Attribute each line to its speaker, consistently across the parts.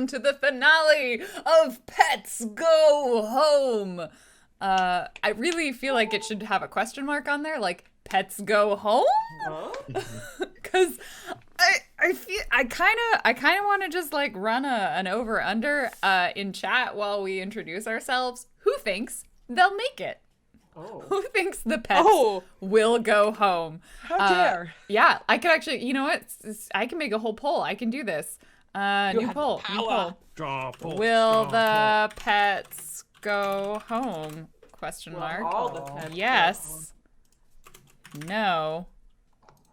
Speaker 1: welcome to the finale of Pets Go Home. I really feel like it should have a question mark on there, like Pets Go Home? Because I kind of want to just like run an over under in chat while we introduce ourselves. Who thinks they'll make it? Oh. Who thinks the pets will go home?
Speaker 2: How dare?
Speaker 1: Yeah, I could actually, you know what? I can make a whole poll. I can do this. New poll.
Speaker 3: Draw poll.
Speaker 1: Will the pets go home? Question mark.
Speaker 2: All the pets
Speaker 1: yes. No.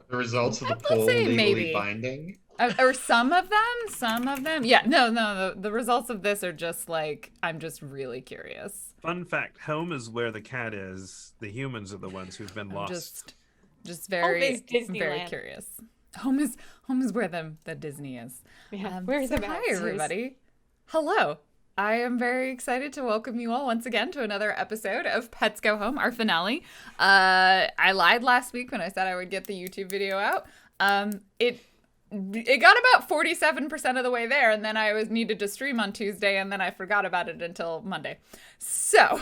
Speaker 4: The results of the
Speaker 1: Let's
Speaker 4: poll
Speaker 1: say
Speaker 4: legally
Speaker 1: maybe.
Speaker 4: binding?
Speaker 1: Or some of them? Yeah, no. The results of this are just like, I'm just really curious.
Speaker 3: Fun fact, home is where the cat is. The humans are the ones who've been lost.
Speaker 1: Just very,
Speaker 2: Disneyland.
Speaker 1: very curious. Home is where the Disney is.
Speaker 2: Yeah, where's the
Speaker 1: hi, everybody. Hello. I am very excited to welcome you all once again to another episode of Pets Go Home, our finale. I lied last week when I said I would get the YouTube video out. It got about 47% of the way there, and then I needed to stream on Tuesday, and then I forgot about it until Monday. So,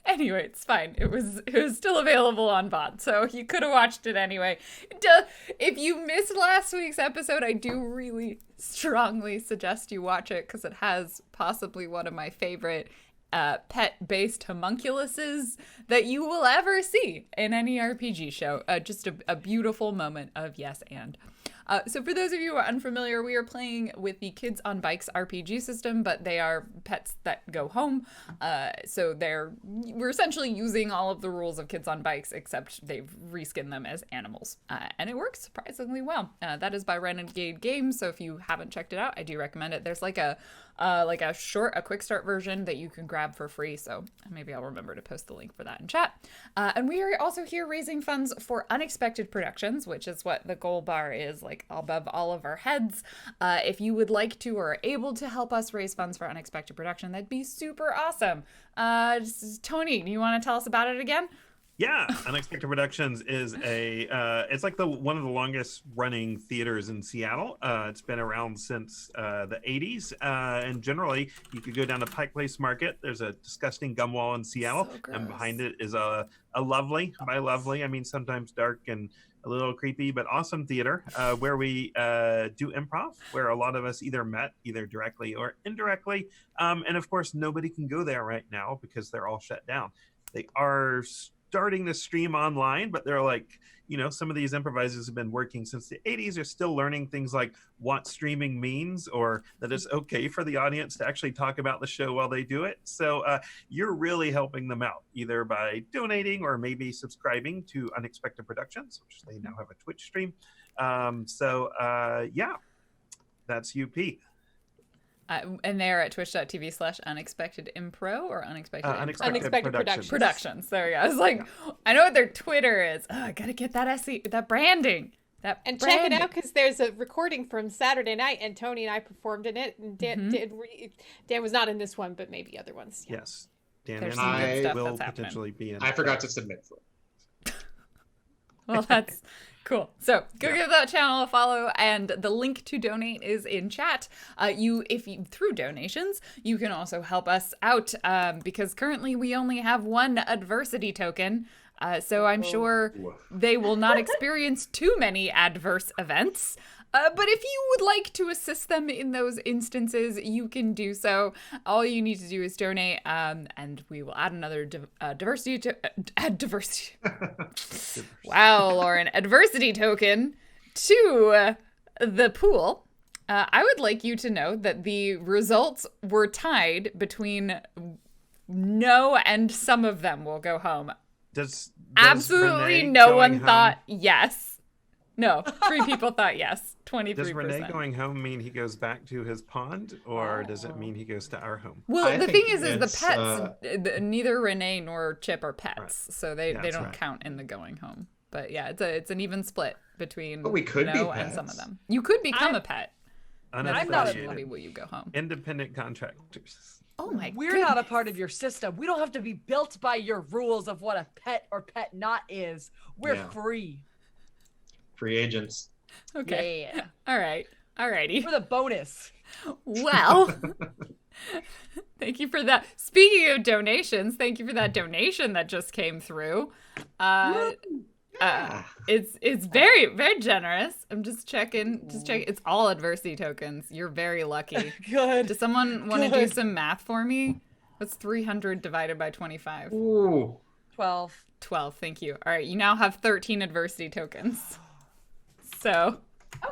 Speaker 1: anyway, it's fine. It was still available on VOD, so you could have watched it anyway. If you missed last week's episode, I do really strongly suggest you watch it, because it has possibly one of my favorite pet-based homunculuses that you will ever see in any RPG show. Just a beautiful moment of yes and. So for those of you who are unfamiliar, we are playing with the Kids on Bikes RPG system, but they are pets that go home. So we're essentially using all of the rules of Kids on Bikes, except they've reskinned them as animals. And it works surprisingly well. That is by Renegade Games, so if you haven't checked it out, I do recommend it. There's like a quick start version that you can grab for free, so maybe I'll remember to post the link for that in chat. And we are also here raising funds for Unexpected Productions, which is what the gold bar is, like above all of our heads. If you would like to or are able to help us raise funds for Unexpected Production, that'd be super awesome. Tony, do you want to tell us about it again?
Speaker 3: Yeah, Unexpected Productions is it's like one of the longest running theaters in Seattle. It's been around since the 80s. And generally, you could go down to Pike Place Market. There's a disgusting gum wall in Seattle.
Speaker 1: So
Speaker 3: and behind it is a lovely, by lovely, I mean sometimes dark and a little creepy, but awesome theater where we do improv, where a lot of us either met, either directly or indirectly. And of course, nobody can go there right now because they're all shut down. They are starting to stream online, but they're like, some of these improvisers have been working since the 80s are still learning things like what streaming means, or that it's okay for the audience to actually talk about the show while they do it. So you're really helping them out, either by donating or maybe subscribing to Unexpected Productions, which they now have a Twitch stream. Yeah, that's UP.
Speaker 1: And they're at twitch.tv/unexpectedimpro or
Speaker 3: Unexpected
Speaker 1: Productions. There we go. I was like, I know what their Twitter is. Oh, I gotta get that branding.
Speaker 2: Check it out, because there's a recording from Saturday night, and Tony and I performed in it. And Dan was not in this one, but maybe other ones. Yeah.
Speaker 3: Yes, Dan
Speaker 1: There's
Speaker 3: and
Speaker 1: some good
Speaker 3: I
Speaker 1: stuff
Speaker 3: will
Speaker 1: that's happening.
Speaker 3: potentially be in.
Speaker 4: I forgot to submit for it.
Speaker 1: Well, that's cool. So go give that channel a follow, and the link to donate is in chat. If you through donations, you can also help us out because currently we only have one adversity token. So I'm sure they will not experience too many adverse events. But if you would like to assist them in those instances, you can do so. All you need to do is donate, and we will add another diversity. Wow, Lauren, adversity token to the pool. I would like you to know that the results were tied between no and some of them will go home.
Speaker 3: Does
Speaker 1: Absolutely
Speaker 3: Renee
Speaker 1: no
Speaker 3: going
Speaker 1: one
Speaker 3: home-
Speaker 1: thought yes. No, 3 people thought yes. 23%.
Speaker 3: Does Renee going home mean he goes back to his pond, or does it mean he goes to our home?
Speaker 1: Well,
Speaker 4: I
Speaker 1: the
Speaker 4: think
Speaker 1: thing is the
Speaker 4: it's,
Speaker 1: pets, neither Renee nor Chip are pets,
Speaker 3: Right.
Speaker 1: so they
Speaker 3: That's
Speaker 1: don't
Speaker 3: right.
Speaker 1: count in the going home. But yeah, it's an even split between
Speaker 4: But we could be
Speaker 1: no and some of
Speaker 4: pets.
Speaker 1: them. You could become a pet.
Speaker 2: I'm not a
Speaker 3: Unaffiliated.
Speaker 1: Will you go home?
Speaker 3: Independent contractors.
Speaker 1: Oh my
Speaker 5: We're not a part of your system. We don't have to be built by your rules of what a pet or pet not is. We're
Speaker 4: Yeah.
Speaker 5: free.
Speaker 4: Free agents.
Speaker 1: Okay.
Speaker 5: Yeah.
Speaker 1: All right. Alrighty.
Speaker 5: For the bonus.
Speaker 1: Well, thank you for that. Speaking of donations, thank you for that donation that just came through. It's very, very generous. I'm just checking. It's all adversity tokens. You're very lucky.
Speaker 2: Good.
Speaker 1: Does someone want to do
Speaker 2: Good.
Speaker 1: some math for me? What's 300 divided by 25?
Speaker 4: Ooh.
Speaker 5: 12.
Speaker 1: 12. Thank you. All right, you now have 13 adversity tokens. So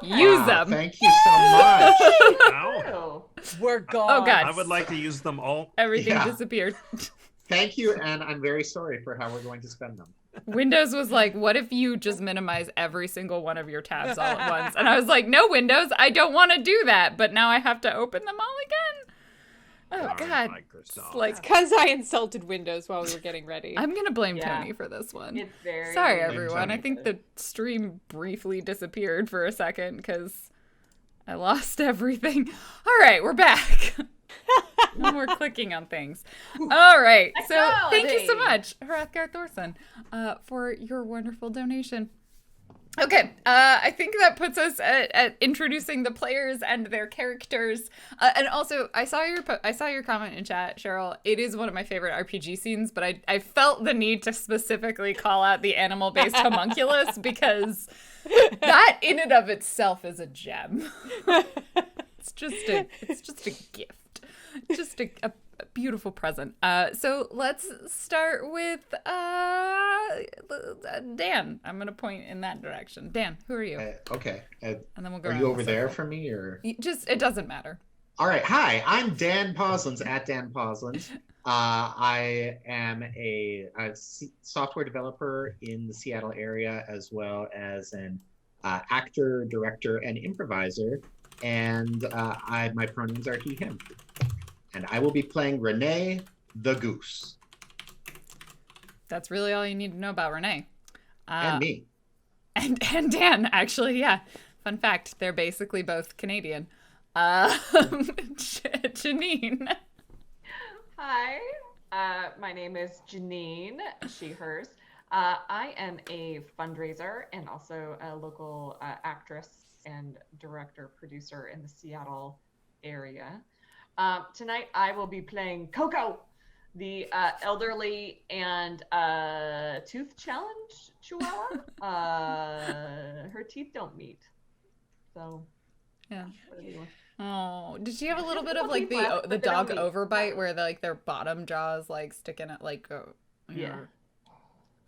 Speaker 1: use them.
Speaker 4: Thank you so much.
Speaker 3: Wow.
Speaker 5: We're gone.
Speaker 1: Oh, God.
Speaker 3: I would like to use them all.
Speaker 1: Everything
Speaker 4: Yeah.
Speaker 1: disappeared.
Speaker 4: Thank you, and I'm very sorry for how we're going to spend them.
Speaker 1: Windows was like, what if you just minimize every single one of your tabs all at once? And I was like, no, Windows, I don't want to do that. But now I have to open them all again. Oh,
Speaker 3: Darn
Speaker 1: God.
Speaker 3: Microsoft.
Speaker 1: It's like,
Speaker 2: Because I insulted Windows while we were getting ready.
Speaker 1: I'm going to blame
Speaker 6: Yeah.
Speaker 1: Tony for this one.
Speaker 6: It's very.
Speaker 1: Sorry,
Speaker 6: very
Speaker 1: everyone. I think the stream briefly disappeared for a second because I lost everything. All right, we're back. No more clicking on things. All right. So thank you so much, Hrothgar Thorson, for your wonderful donation. Okay, I think that puts us at introducing the players and their characters. And also, I saw your comment in chat, Cheryl. It is one of my favorite RPG scenes, but I felt the need to specifically call out the animal-based homunculus because that in and of itself is a gem. It's just a gift. Just a beautiful present. So let's start with Dan. I'm gonna point in that direction. Dan, who are you?
Speaker 4: Okay.
Speaker 1: And then we'll go.
Speaker 4: Are
Speaker 1: around
Speaker 4: you
Speaker 1: the
Speaker 4: over there
Speaker 1: circle.
Speaker 4: for me, or?
Speaker 1: It doesn't matter.
Speaker 4: All right. Hi, I'm Dan Poslins at Dan Poslins. I am a software developer in the Seattle area, as well as an actor, director, and improviser. And my pronouns are he, him. And I will be playing Renee the Goose.
Speaker 1: That's really all you need to know about Renee.
Speaker 4: And me.
Speaker 1: And Dan, actually, yeah. Fun fact, they're basically both Canadian. Janine.
Speaker 6: Hi, my name is Janine, she, hers. I am a fundraiser and also a local actress and director, producer in the Seattle area. Tonight I will be playing Coco, the elderly and tooth challenge chihuahua. Her teeth don't meet. So,
Speaker 1: Yeah.
Speaker 6: what do you want?
Speaker 1: Oh, did she have a little bit of
Speaker 6: Well,
Speaker 1: like
Speaker 6: they laugh,
Speaker 1: the
Speaker 6: but they
Speaker 1: dog
Speaker 6: don't eat.
Speaker 1: overbite where their bottom jaws like sticking at like
Speaker 6: Yeah.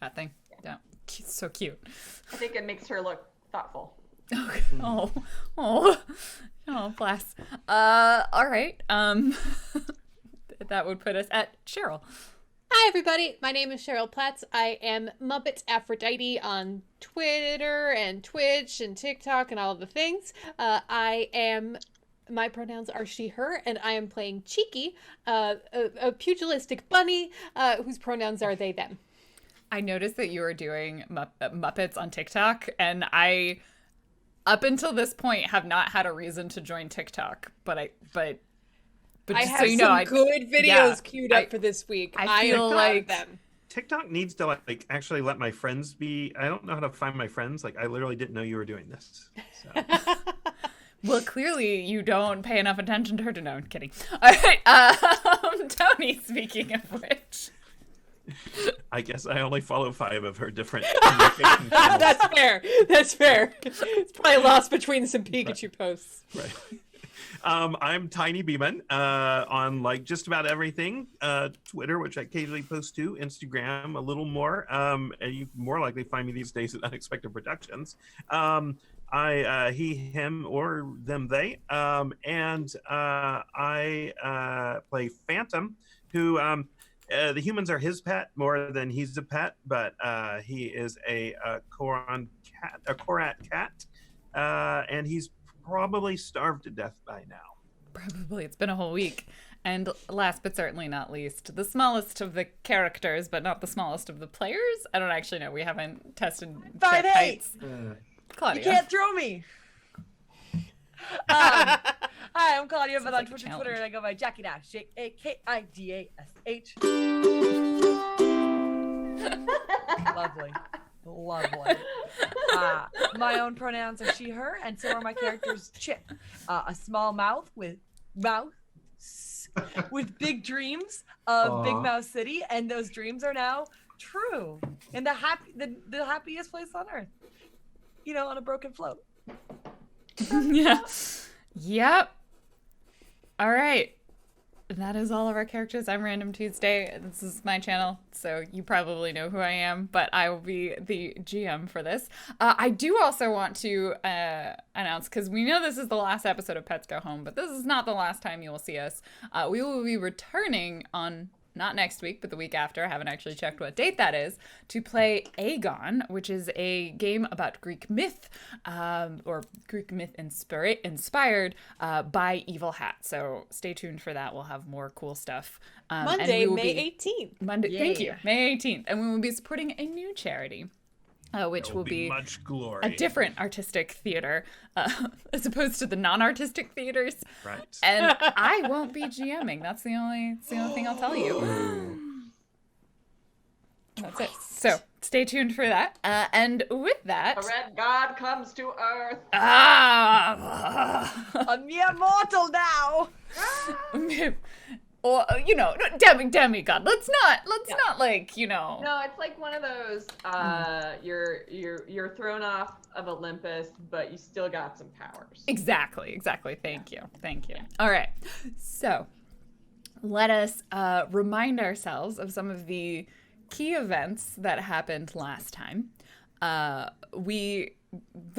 Speaker 1: that thing? Yeah, she's so cute.
Speaker 6: I think it makes her look thoughtful.
Speaker 1: Oh, bless. All right. That would put us at Cheryl.
Speaker 2: Hi, everybody. My name is Cheryl Platts. I am Muppet Aphrodite on Twitter and Twitch and TikTok and all of the things. My pronouns are she, her, and I am playing Cheeky, a pugilistic bunny whose pronouns are they, them.
Speaker 1: I noticed that you were doing Muppets on TikTok, and I, up until this point, have not had a reason to join TikTok. But
Speaker 2: I
Speaker 1: just
Speaker 2: have
Speaker 1: so you know,
Speaker 2: some good videos queued up for this week.
Speaker 1: I feel like
Speaker 2: them.
Speaker 3: TikTok needs to like actually let my friends be. I don't know how to find my friends. Like I literally didn't know you were doing this. So.
Speaker 1: Well, clearly you don't pay enough attention to her to know. Kidding. All right, Tony. Speaking of which,
Speaker 3: I guess I only follow 5 of her different communication channels.
Speaker 2: That's fair. That's fair. It's probably lost between some Pikachu posts.
Speaker 3: Right. I'm Tiny Beeman on like just about everything. Twitter, which I occasionally post to, Instagram a little more. And you more likely find me these days at Unexpected Productions. He, him, or them, they. And I play Phantom, who the humans are his pet more than he's a pet, but he is a Korat cat, and he's probably starved to death by now.
Speaker 1: probably it's been a whole week. And last but certainly not least, the smallest of the characters, but not the smallest of the players. I don't actually know. We haven't tested check
Speaker 5: 5'8".
Speaker 1: heights.
Speaker 5: You
Speaker 1: Claudia.
Speaker 5: can't throw me. Hi, I'm Claudia, but on
Speaker 1: like a
Speaker 5: Twitch and
Speaker 1: challenge.
Speaker 5: Twitter, and I go by Jackie Dash, Jakidash. Lovely. Lovely. My own pronouns are she, her, and so are my characters. Chip, a small mouth with big dreams of Big
Speaker 4: Aw.
Speaker 5: Mouse City, and those dreams are now true in the happiest place on earth. You know, on a broken float.
Speaker 1: Yeah. Yep. All right. That is all of our characters. I'm Random Tuesday. This is my channel, so you probably know who I am, but I will be the GM for this. I do also want to announce, because we know this is the last episode of Pets Go Home, but this is not the last time you will see us. We will be returning on, not next week, but the week after, I haven't actually checked what date that is, to play Aegon, which is a game about Greek myth, or Greek myth inspired by Evil Hat. So stay tuned for that. We'll have more cool stuff.
Speaker 2: Monday, May 18th.
Speaker 1: Monday, thank you,
Speaker 5: Yeah.
Speaker 1: May 18th. And we will be supporting a new charity. Which will be
Speaker 3: much glory.
Speaker 1: a different artistic theater, as opposed to the non-artistic theaters.
Speaker 3: Right.
Speaker 1: And I won't be GMing. That's the only thing I'll tell you. That's it. So stay tuned for that. And with that,
Speaker 6: The red god comes to Earth.
Speaker 5: A mere mortal now.
Speaker 1: or demigod. Let's not like
Speaker 6: No, it's like one of those. You're thrown off of Olympus, but you still got some powers.
Speaker 1: Exactly. Thank you. All right. So let us remind ourselves of some of the key events that happened last time. The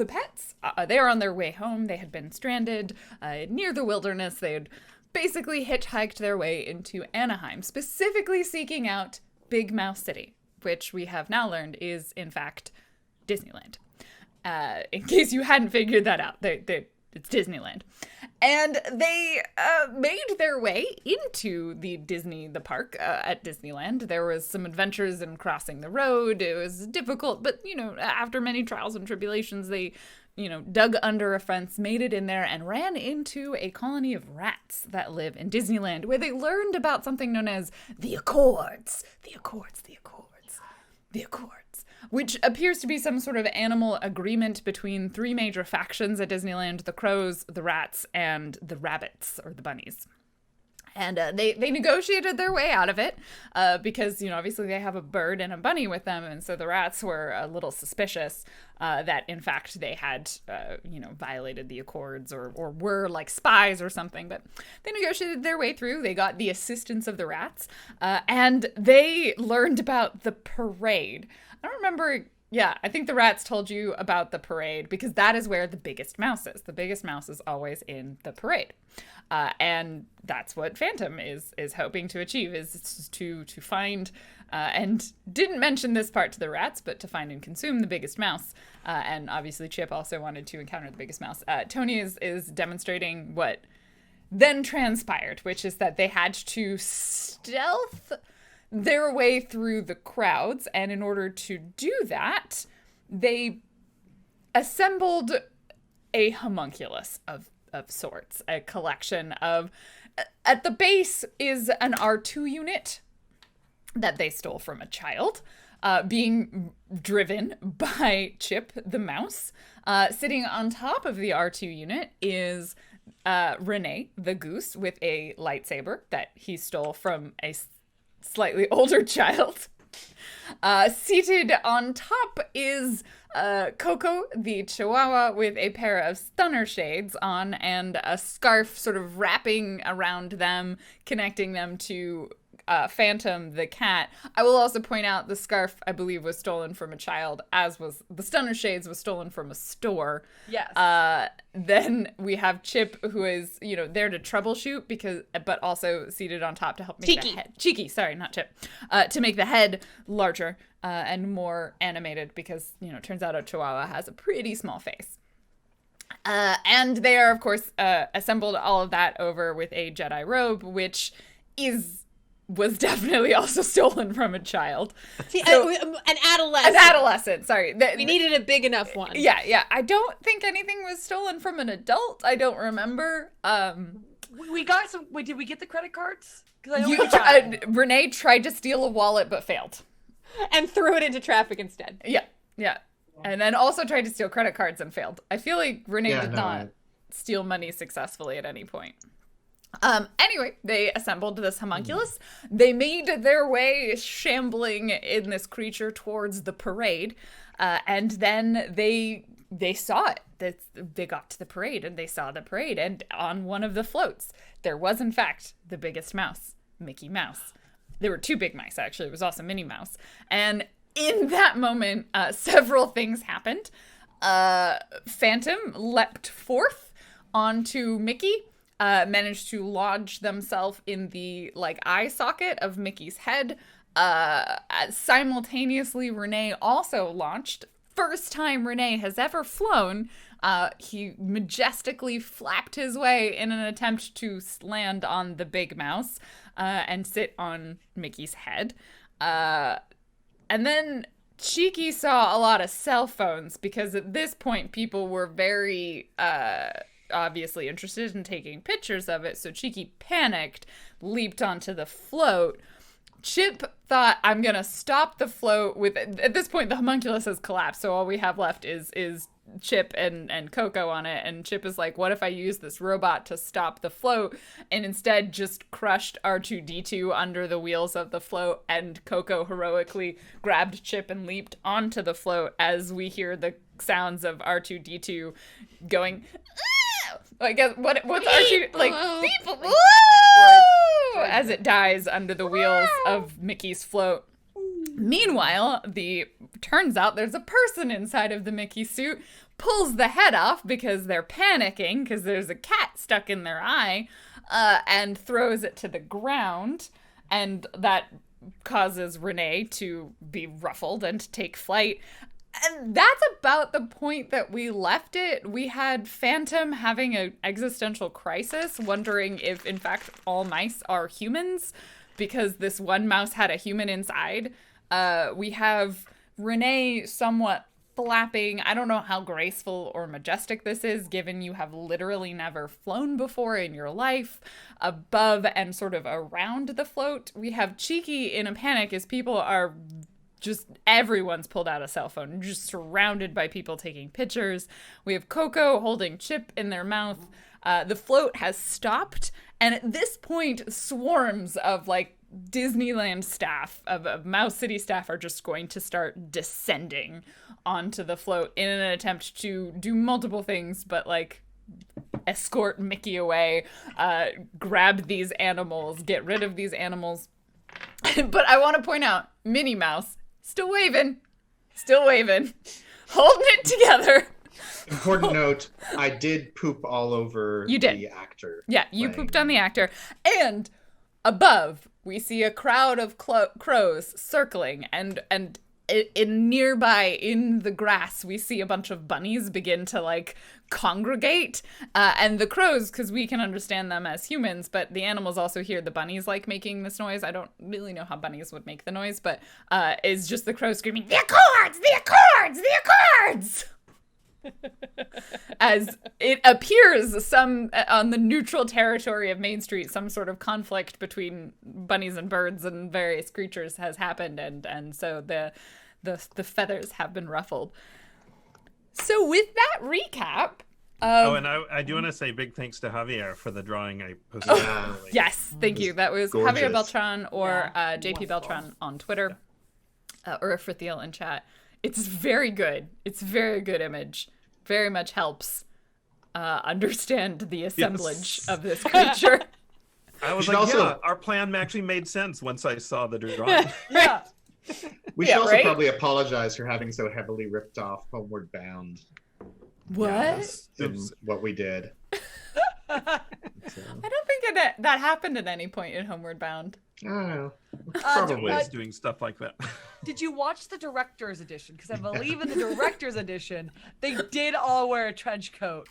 Speaker 1: pets, they were on their way home. They had been stranded near the wilderness. They had basically hitchhiked their way into Anaheim, specifically seeking out Big Mouse City, which we have now learned is, in fact, Disneyland. In case you hadn't figured that out, it's Disneyland. And they made their way into the park at Disneyland. There was some adventures in crossing the road. It was difficult, but, after many trials and tribulations, they dug under a fence, made it in there, and ran into a colony of rats that live in Disneyland, where they learned about something known as the Accords. The Accords. Which appears to be some sort of animal agreement between three major factions at Disneyland: the crows, the rats, and the rabbits, or the bunnies. And they negotiated their way out of it because, obviously they have a bird and a bunny with them. And so the rats were a little suspicious that, in fact, they had, violated the Accords or were like spies or something. But they negotiated their way through. They got the assistance of the rats. And they learned about the parade. I don't remember. Yeah, I think the rats told you about the parade because that is where the biggest mouse is. The biggest mouse is always in the parade. And that's what Phantom is hoping to achieve, is to find, and didn't mention this part to the rats, but to find and consume the biggest mouse. And obviously Chip also wanted to encounter the biggest mouse. Tony is demonstrating what then transpired, which is that they had to stealth their way through the crowds, and in order to do that, they assembled a homunculus of sorts, a collection of, at the base is an R2 unit that they stole from a child, being driven by Chip the mouse. Sitting on top of the R2 unit is Renee the goose with a lightsaber that he stole from a slightly older child. Seated on top is Coco the Chihuahua with a pair of stunner shades on and a scarf sort of wrapping around them, connecting them to Phantom the cat. I will also point out the scarf, I believe, was stolen from a child, as was the stunner shades was stolen from a store.
Speaker 5: Yes.
Speaker 1: Then we have Chip, who is, there to troubleshoot but also seated on top to help make the head. Cheeky, sorry, not Chip. To make the head larger and more animated because, it turns out a Chihuahua has a pretty small face. And they are, of course, assembled all of that over with a Jedi robe, which was definitely also stolen from a child.
Speaker 2: See,
Speaker 1: So-
Speaker 2: an adolescent.
Speaker 1: An adolescent, sorry.
Speaker 2: We needed a big enough one.
Speaker 1: Yeah. I don't think anything was stolen from an adult. I don't remember.
Speaker 5: We got some. Wait, did we get the credit cards? Because I know we tried.
Speaker 1: Renee tried to steal a wallet but failed.
Speaker 2: And threw it into traffic instead.
Speaker 1: Yeah. Yeah. And then also tried to steal credit cards and failed. I feel like Renee
Speaker 4: Yeah,
Speaker 1: did
Speaker 4: no,
Speaker 1: not steal money successfully at any point. Anyway, they assembled this homunculus. They made their way shambling in this creature towards the parade. And then they saw it. They got to the parade and they saw the parade. And on one of the floats, there was, in fact, the biggest mouse, Mickey Mouse. There were two big mice, actually. It was also Minnie Mouse. And in that moment, several things happened. Phantom leapt forth onto Mickey, managed to lodge themselves in the eye socket of Mickey's head. Simultaneously, Renee also launched. First time Renee has ever flown. He majestically flapped his way in an attempt to land on the big mouse and sit on Mickey's head. And then Cheeky saw a lot of cell phones because at this point people were very obviously interested in taking pictures of it. So Cheeky panicked, leaped onto the float. Chip thought, I'm going to stop the float with... At this point, the homunculus has collapsed, so all we have left is Chip and Coco on it. And Chip is like, what if I use this robot to stop the float? And instead just crushed R2-D2 under the wheels of the float, and Coco heroically grabbed Chip and leaped onto the float as we hear the sounds of R2-D2 going... I guess what's R2 like? Beep, woo! As it dies under the wheels of Mickey's float. Meanwhile, turns out there's a person inside of the Mickey suit. Pulls the head off because they're panicking because there's a cat stuck in their eye, and throws it to the ground, and that causes Renee to be ruffled and take flight. And that's about the point that we left it. We had Phantom having an existential crisis, wondering if, in fact, all mice are humans, because this one mouse had a human inside. We have Renee somewhat flapping. I don't know how graceful or majestic this is, given you have literally never flown before in your life, above and sort of around the float. We have Cheeky in a panic as people are... just everyone's pulled out a cell phone, just surrounded by people taking pictures. We have Coco holding Chip in their mouth. The float has stopped. And at this point, swarms of Disneyland staff, of Mouse City staff, are just going to start descending onto the float in an attempt to do multiple things, but escort Mickey away, grab these animals, get rid of these animals. But I want to point out, Minnie Mouse, still waving, holding it together.
Speaker 4: Important note, I did poop all over the actor.
Speaker 1: Yeah, you pooped on the actor. And above, we see a crowd of crows circling, and in nearby, in the grass, we see a bunch of bunnies begin to congregate, and the crows, because we can understand them as humans, but the animals also hear the bunnies making this noise. I don't really know how bunnies would make the noise, but is just the crows screaming, the Accords, the Accords, the Accords! As it appears some on the neutral territory of Main Street, some sort of conflict between bunnies and birds and various creatures has happened, and so the feathers have been ruffled. So with that recap,
Speaker 3: and I do want to say big thanks to Javier for the drawing I posted.
Speaker 1: Yes, thank you. That was
Speaker 4: gorgeous.
Speaker 1: Javier Beltran or JP Beltran on Twitter, or Frithiel in chat. It's very good. It's a very good image. Very much helps understand the assemblage of this creature.
Speaker 3: I was our plan actually made sense once I saw the drawing.
Speaker 5: Yeah.
Speaker 4: We should also probably apologize for having so heavily ripped off Homeward Bound.
Speaker 1: What?
Speaker 4: What we did.
Speaker 1: I don't think that happened at any point in Homeward Bound.
Speaker 4: I don't know.
Speaker 3: Probably doing stuff like that.
Speaker 5: Did you watch the director's edition? Because I believe in the director's edition, they did all wear a trench coat.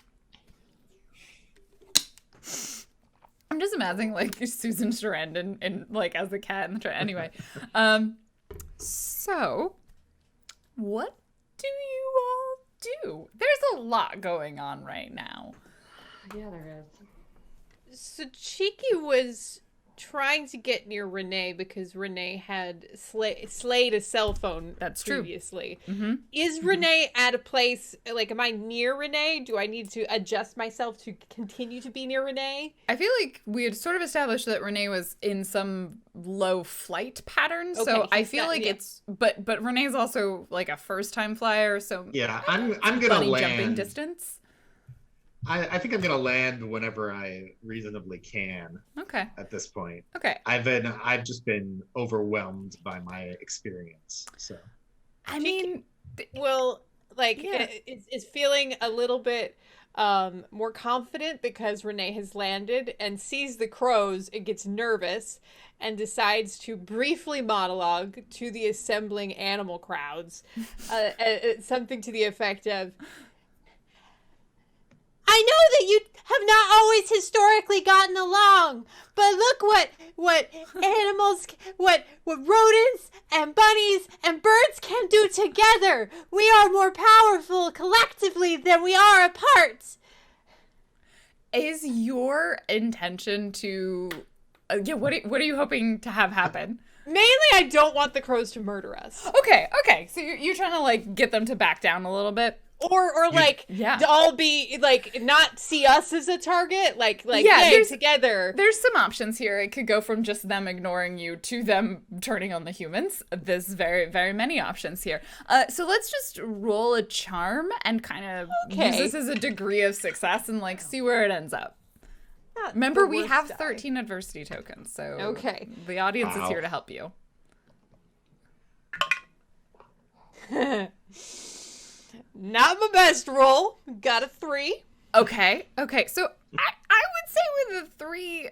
Speaker 1: I'm just imagining Susan Sarandon in as the cat in the trench. Anyway, so what do you all do? There's a lot going on right now.
Speaker 6: Yeah, there is.
Speaker 2: So Cheeky was trying to get near Renee because Renee had slayed a cell phone
Speaker 1: That's true.
Speaker 2: previously.
Speaker 1: Mm-hmm.
Speaker 2: Is Renee at a place, like, am I near Renee? Do I need to adjust myself to continue to be near Renee?
Speaker 1: I feel like we had sort of established that Renee was in some low flight pattern,
Speaker 2: Okay,
Speaker 1: so I
Speaker 2: he's
Speaker 1: feel
Speaker 2: not-
Speaker 1: like
Speaker 2: yeah.
Speaker 1: it's but Renee's also like a first time flyer, so
Speaker 4: Yeah, I'm gonna
Speaker 1: bunny jumping
Speaker 4: land.
Speaker 1: distance.
Speaker 4: I think I'm gonna land whenever I reasonably can
Speaker 1: Okay.
Speaker 4: at this point.
Speaker 1: Okay.
Speaker 4: I've just been overwhelmed by my experience. So
Speaker 1: I mean,
Speaker 2: Well, like,
Speaker 1: Yeah.
Speaker 2: is feeling a little bit more confident because Renee has landed and sees the crows. It gets nervous and decides to briefly monologue to the assembling animal crowds. Something to the effect of, I know that you have not always historically gotten along, but look what animals, what rodents and bunnies and birds can do together. We are more powerful collectively than we are apart.
Speaker 1: is your intention to what are you hoping to have happen?
Speaker 2: Mainly, I don't want the crows to murder us,
Speaker 1: Okay. So you're trying to like get them to back down a little bit.
Speaker 2: or like
Speaker 1: Yeah.
Speaker 2: to all be like not see us as a target. Like
Speaker 1: Yeah,
Speaker 2: yay,
Speaker 1: there's-
Speaker 2: together.
Speaker 1: There's some options here. It could go from just them ignoring you to them turning on the humans. There's very, very many options here. So let's just roll a charm and kind of
Speaker 2: Okay.
Speaker 1: use this as a degree of success and like see where it ends up.
Speaker 2: Not
Speaker 1: Remember,
Speaker 2: the
Speaker 1: we
Speaker 2: worst
Speaker 1: have
Speaker 2: die.
Speaker 1: 13 adversity tokens, so
Speaker 2: Okay.
Speaker 1: the audience is
Speaker 4: Wow.
Speaker 1: here to help you.
Speaker 2: Not my best roll. Got a 3.
Speaker 1: Okay. So I would say with the 3,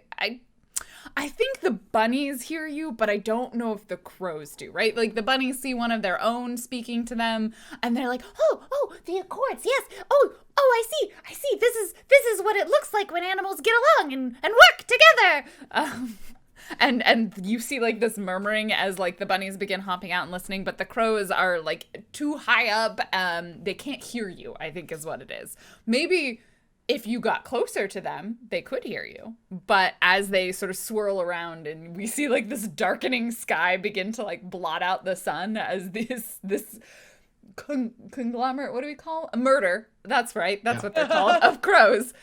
Speaker 1: I think the bunnies hear you, but I don't know if the crows do, right? Like the bunnies see one of their own speaking to them, and they're like, "Oh, the accords, yes. Oh, I see. This is what it looks like when animals get along and work together." And you see like this murmuring as like the bunnies begin hopping out and listening, but the crows are like too high up. They can't hear you, I think is what it is. Maybe if you got closer to them, they could hear you. But as they sort of swirl around and we see like this darkening sky begin to like blot out the sun as this conglomerate, what do we call a murder? That's right. That's what they're called, of crows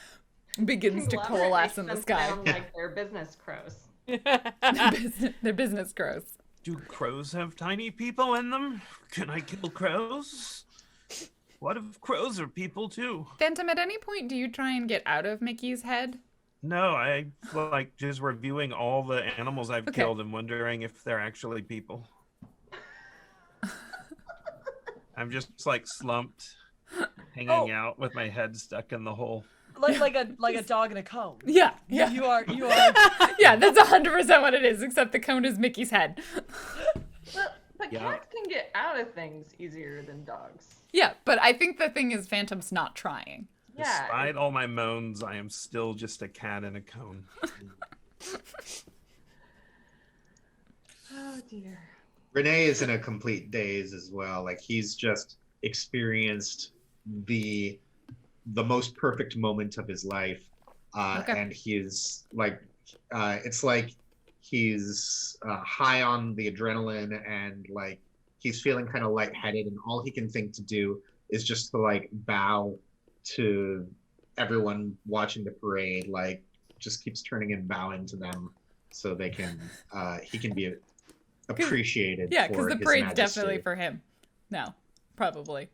Speaker 1: begins to
Speaker 6: Conglomerate
Speaker 1: coalesce
Speaker 6: makes
Speaker 1: in the
Speaker 6: them
Speaker 1: sky.
Speaker 6: sound like they're business crows.
Speaker 1: They're business crows.
Speaker 3: Do crows have tiny people in them? Can I kill crows? What if crows are people too?
Speaker 1: Phantom, at any point do you try and get out of Mickey's head?
Speaker 3: No, I like just reviewing all the animals I've
Speaker 1: Okay.
Speaker 3: killed and wondering if they're actually people. I'm just like slumped, hanging out with my head stuck in the hole.
Speaker 5: Like a dog in a cone.
Speaker 1: Yeah.
Speaker 5: You are
Speaker 1: Yeah, that's 100% what it is, except the cone is Mickey's head.
Speaker 6: But
Speaker 3: Yeah.
Speaker 6: cats can get out of things easier than dogs.
Speaker 1: Yeah, but I think the thing is Phantom's not trying.
Speaker 6: Yeah.
Speaker 3: Despite all my moans, I am still just a cat in a cone.
Speaker 6: Oh dear.
Speaker 4: Renee is in a complete daze as well. Like he's just experienced the most perfect moment of his life,
Speaker 1: Okay.
Speaker 4: and he's like, it's like he's high on the adrenaline and like he's feeling kind of lightheaded, and all he can think to do is just to like bow to everyone watching the parade. Like just keeps turning and bowing to them so they can he can be appreciated.
Speaker 1: Yeah, because
Speaker 4: for
Speaker 1: the
Speaker 4: his
Speaker 1: parade's
Speaker 4: majesty.
Speaker 1: definitely for him. No, probably.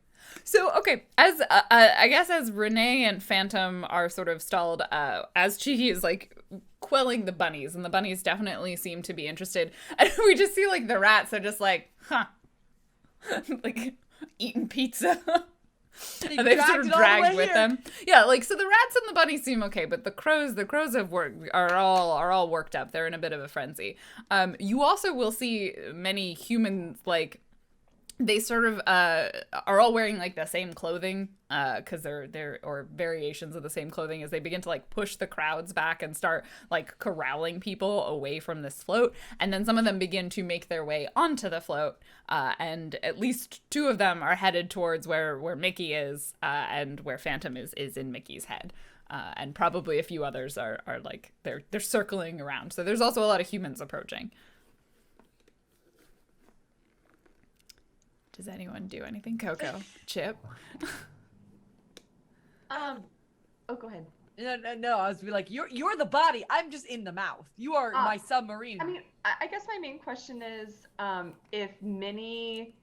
Speaker 1: So, okay, as I guess as Renee and Phantom are sort of stalled, as Cheeky is like quelling the bunnies, and the bunnies definitely seem to be interested, and we just see like the rats are just like, huh, like eating pizza. And they've sort of
Speaker 5: dragged it all the
Speaker 1: dragged
Speaker 5: way
Speaker 1: with
Speaker 5: here.
Speaker 1: them. Yeah, like so the rats and the bunnies seem okay, but the crows are all worked up. They're in a bit of a frenzy. You also will see many humans like they sort of are all wearing like the same clothing because they're or variations of the same clothing as they begin to like push the crowds back and start like corralling people away from this float, and then some of them begin to make their way onto the float, and at least 2 of them are headed towards where Mickey is and where Phantom is in Mickey's head. and probably a few others are like they're circling around. So there's also a lot of humans approaching. Does anyone do anything? Coco, Chip.
Speaker 6: Oh, go ahead.
Speaker 5: No. I was be like, you're the body. I'm just in the mouth. You are my submarine.
Speaker 6: I mean, I guess my main question is, if Minnie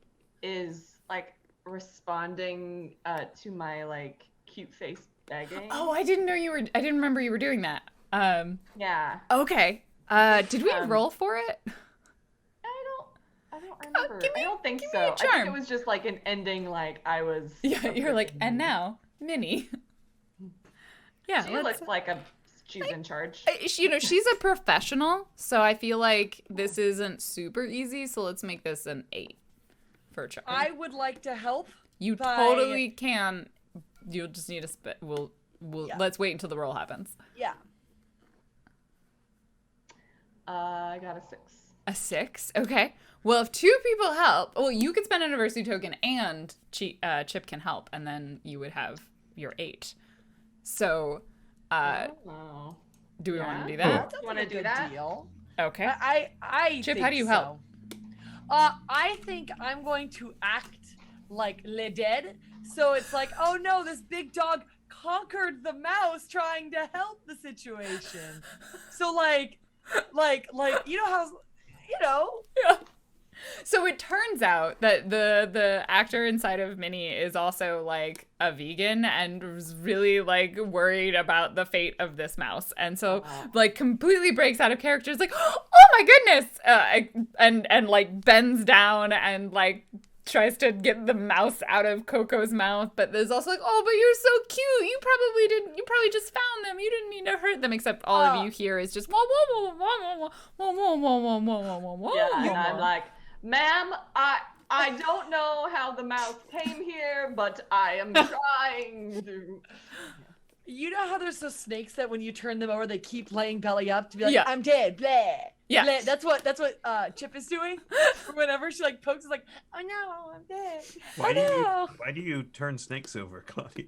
Speaker 6: is like responding to my like cute face begging.
Speaker 1: Oh, I didn't remember you were doing that.
Speaker 6: Yeah.
Speaker 1: Okay. Did we roll for it?
Speaker 6: I don't remember.
Speaker 1: give me-
Speaker 6: I don't think
Speaker 1: give me
Speaker 6: so.
Speaker 1: a
Speaker 6: I think
Speaker 1: charm.
Speaker 6: it was just like an ending, like I was.
Speaker 1: Yeah, you're like, and now, Minnie. Yeah,
Speaker 6: She looks like she's in charge.
Speaker 1: she's a professional, so I feel like this isn't super easy. So let's make this an 8 for a charm.
Speaker 5: I would like to help.
Speaker 1: You
Speaker 5: by-
Speaker 1: totally can. You'll just need a We'll
Speaker 5: Yeah.
Speaker 1: let's wait until the roll happens.
Speaker 5: Yeah.
Speaker 6: I got a 6.
Speaker 1: A 6, okay. Well, if 2 people help, well, you could spend an adversity token, and Chip can help, and then you would have your 8. So,
Speaker 6: Oh.
Speaker 1: do we
Speaker 6: Yeah.
Speaker 1: want to do
Speaker 5: That
Speaker 1: that?
Speaker 5: sounds
Speaker 6: wanna
Speaker 5: like a
Speaker 6: do
Speaker 5: good
Speaker 6: that?
Speaker 5: deal.
Speaker 1: Okay.
Speaker 5: I
Speaker 1: Chip,
Speaker 5: think
Speaker 1: how do you help?
Speaker 5: so. I think I'm going to act like Le Dead. So it's like, oh no, this big dog conquered the mouse trying to help the situation. So like, you know how,
Speaker 1: Yeah. So it turns out that the actor inside of Minnie is also like a vegan and was really like worried about the fate of this mouse, and so like completely breaks out of character. It's like, oh my goodness, and like bends down and like tries to get the mouse out of Coco's mouth, but there's also like, oh, but you're so cute. You probably just found them. You didn't mean to hurt them. Except all of you hear is just whoa whoa whoa whoa whoa whoa whoa whoa whoa whoa whoa whoa.
Speaker 6: Yeah, and I'm like, ma'am, I don't know how the mouse came here, but I am trying to.
Speaker 5: you know how there's those snakes that when you turn them over, they keep laying belly up to be like,
Speaker 1: Yeah.
Speaker 5: I'm dead, blah.
Speaker 1: Yeah.
Speaker 5: Blah. That's what Chip is doing. Whenever she like pokes, it's like, oh no, I'm dead.
Speaker 3: Why do you turn snakes over, Claudia?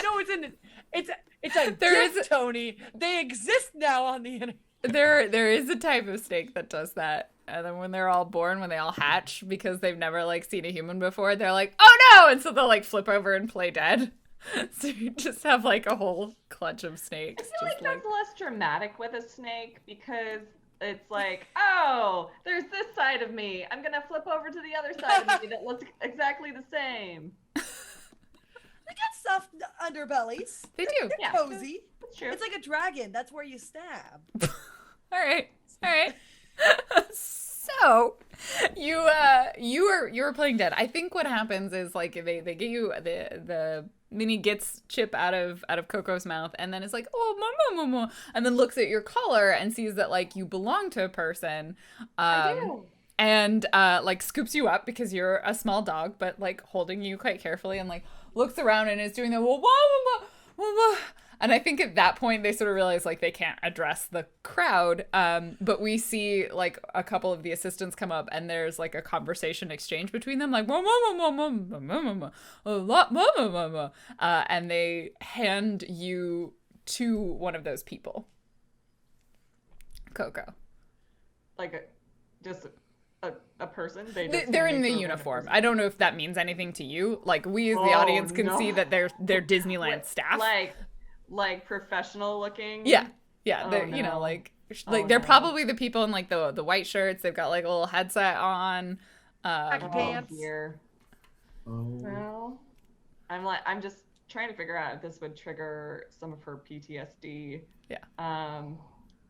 Speaker 5: No, it's a gift, Tony. They exist now on the internet.
Speaker 1: There is a type of snake that does that. And then when they're all born, when they all hatch, because they've never like seen a human before, they're like, oh no! And so they'll like flip over and play dead. So you just have like a whole clutch of snakes.
Speaker 6: I feel
Speaker 1: just
Speaker 6: like that's less dramatic with a snake because it's like, oh, there's this side of me. I'm gonna flip over to the other side of me that looks exactly the same.
Speaker 5: They got soft underbellies.
Speaker 1: They do.
Speaker 5: They're
Speaker 6: Yeah.
Speaker 5: cozy.
Speaker 6: That's true.
Speaker 5: It's like a dragon. That's where you stab.
Speaker 1: All right. So you were playing dead. I think what happens is like they get you the Minnie gets Chip out of Coco's mouth, and then it's like, oh mama, and then looks at your collar and sees that like you belong to a person.
Speaker 6: I do.
Speaker 1: And like scoops you up because you're a small dog, but like holding you quite carefully, and like looks around and is doing the whoa, whoa, whoa, whoa. And I think at that point they sort of realize like they can't address the crowd. But we see like a couple of the assistants come up, and there's like a conversation exchange between them, like and they hand you to one of those people. Coco.
Speaker 6: Like a person. They're
Speaker 1: in the uniform. I don't know if that means anything to you. Like we as the audience can see that they're Disneyland staff.
Speaker 6: Like professional looking.
Speaker 1: Yeah.
Speaker 6: Oh,
Speaker 1: They're
Speaker 6: no.
Speaker 1: you know like
Speaker 6: Oh,
Speaker 1: they're
Speaker 6: no.
Speaker 1: probably the people in like the white shirts. They've got like a little headset on.
Speaker 5: Khaki pants.
Speaker 6: Dear.
Speaker 4: Oh.
Speaker 6: Well, I'm just trying to figure out if this would trigger some of her PTSD.
Speaker 1: Yeah.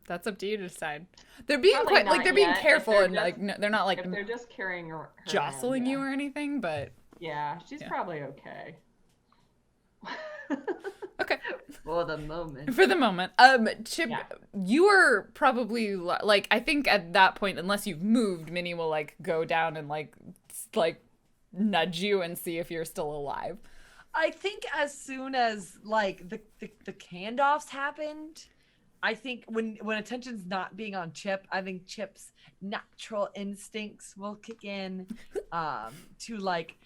Speaker 1: That's up to you to decide. They're being
Speaker 6: Probably
Speaker 1: quite like
Speaker 6: not
Speaker 1: they're being
Speaker 6: yet, if
Speaker 1: careful
Speaker 6: they're
Speaker 1: and
Speaker 6: just-
Speaker 1: like they're not like
Speaker 6: If they're just carrying her
Speaker 1: jostling
Speaker 6: around,
Speaker 1: you or anything, but
Speaker 6: yeah, she's
Speaker 1: Yeah.
Speaker 6: probably okay.
Speaker 1: okay.
Speaker 6: For the moment.
Speaker 1: For the moment. Chip,
Speaker 6: Yeah.
Speaker 1: you are probably like I think at that point, unless you've moved, Minnie will like go down and like nudge you and see if you're still alive.
Speaker 5: I think as soon as like the handoffs happened, I think when attention's not being on Chip, I think Chip's natural instincts will kick in to like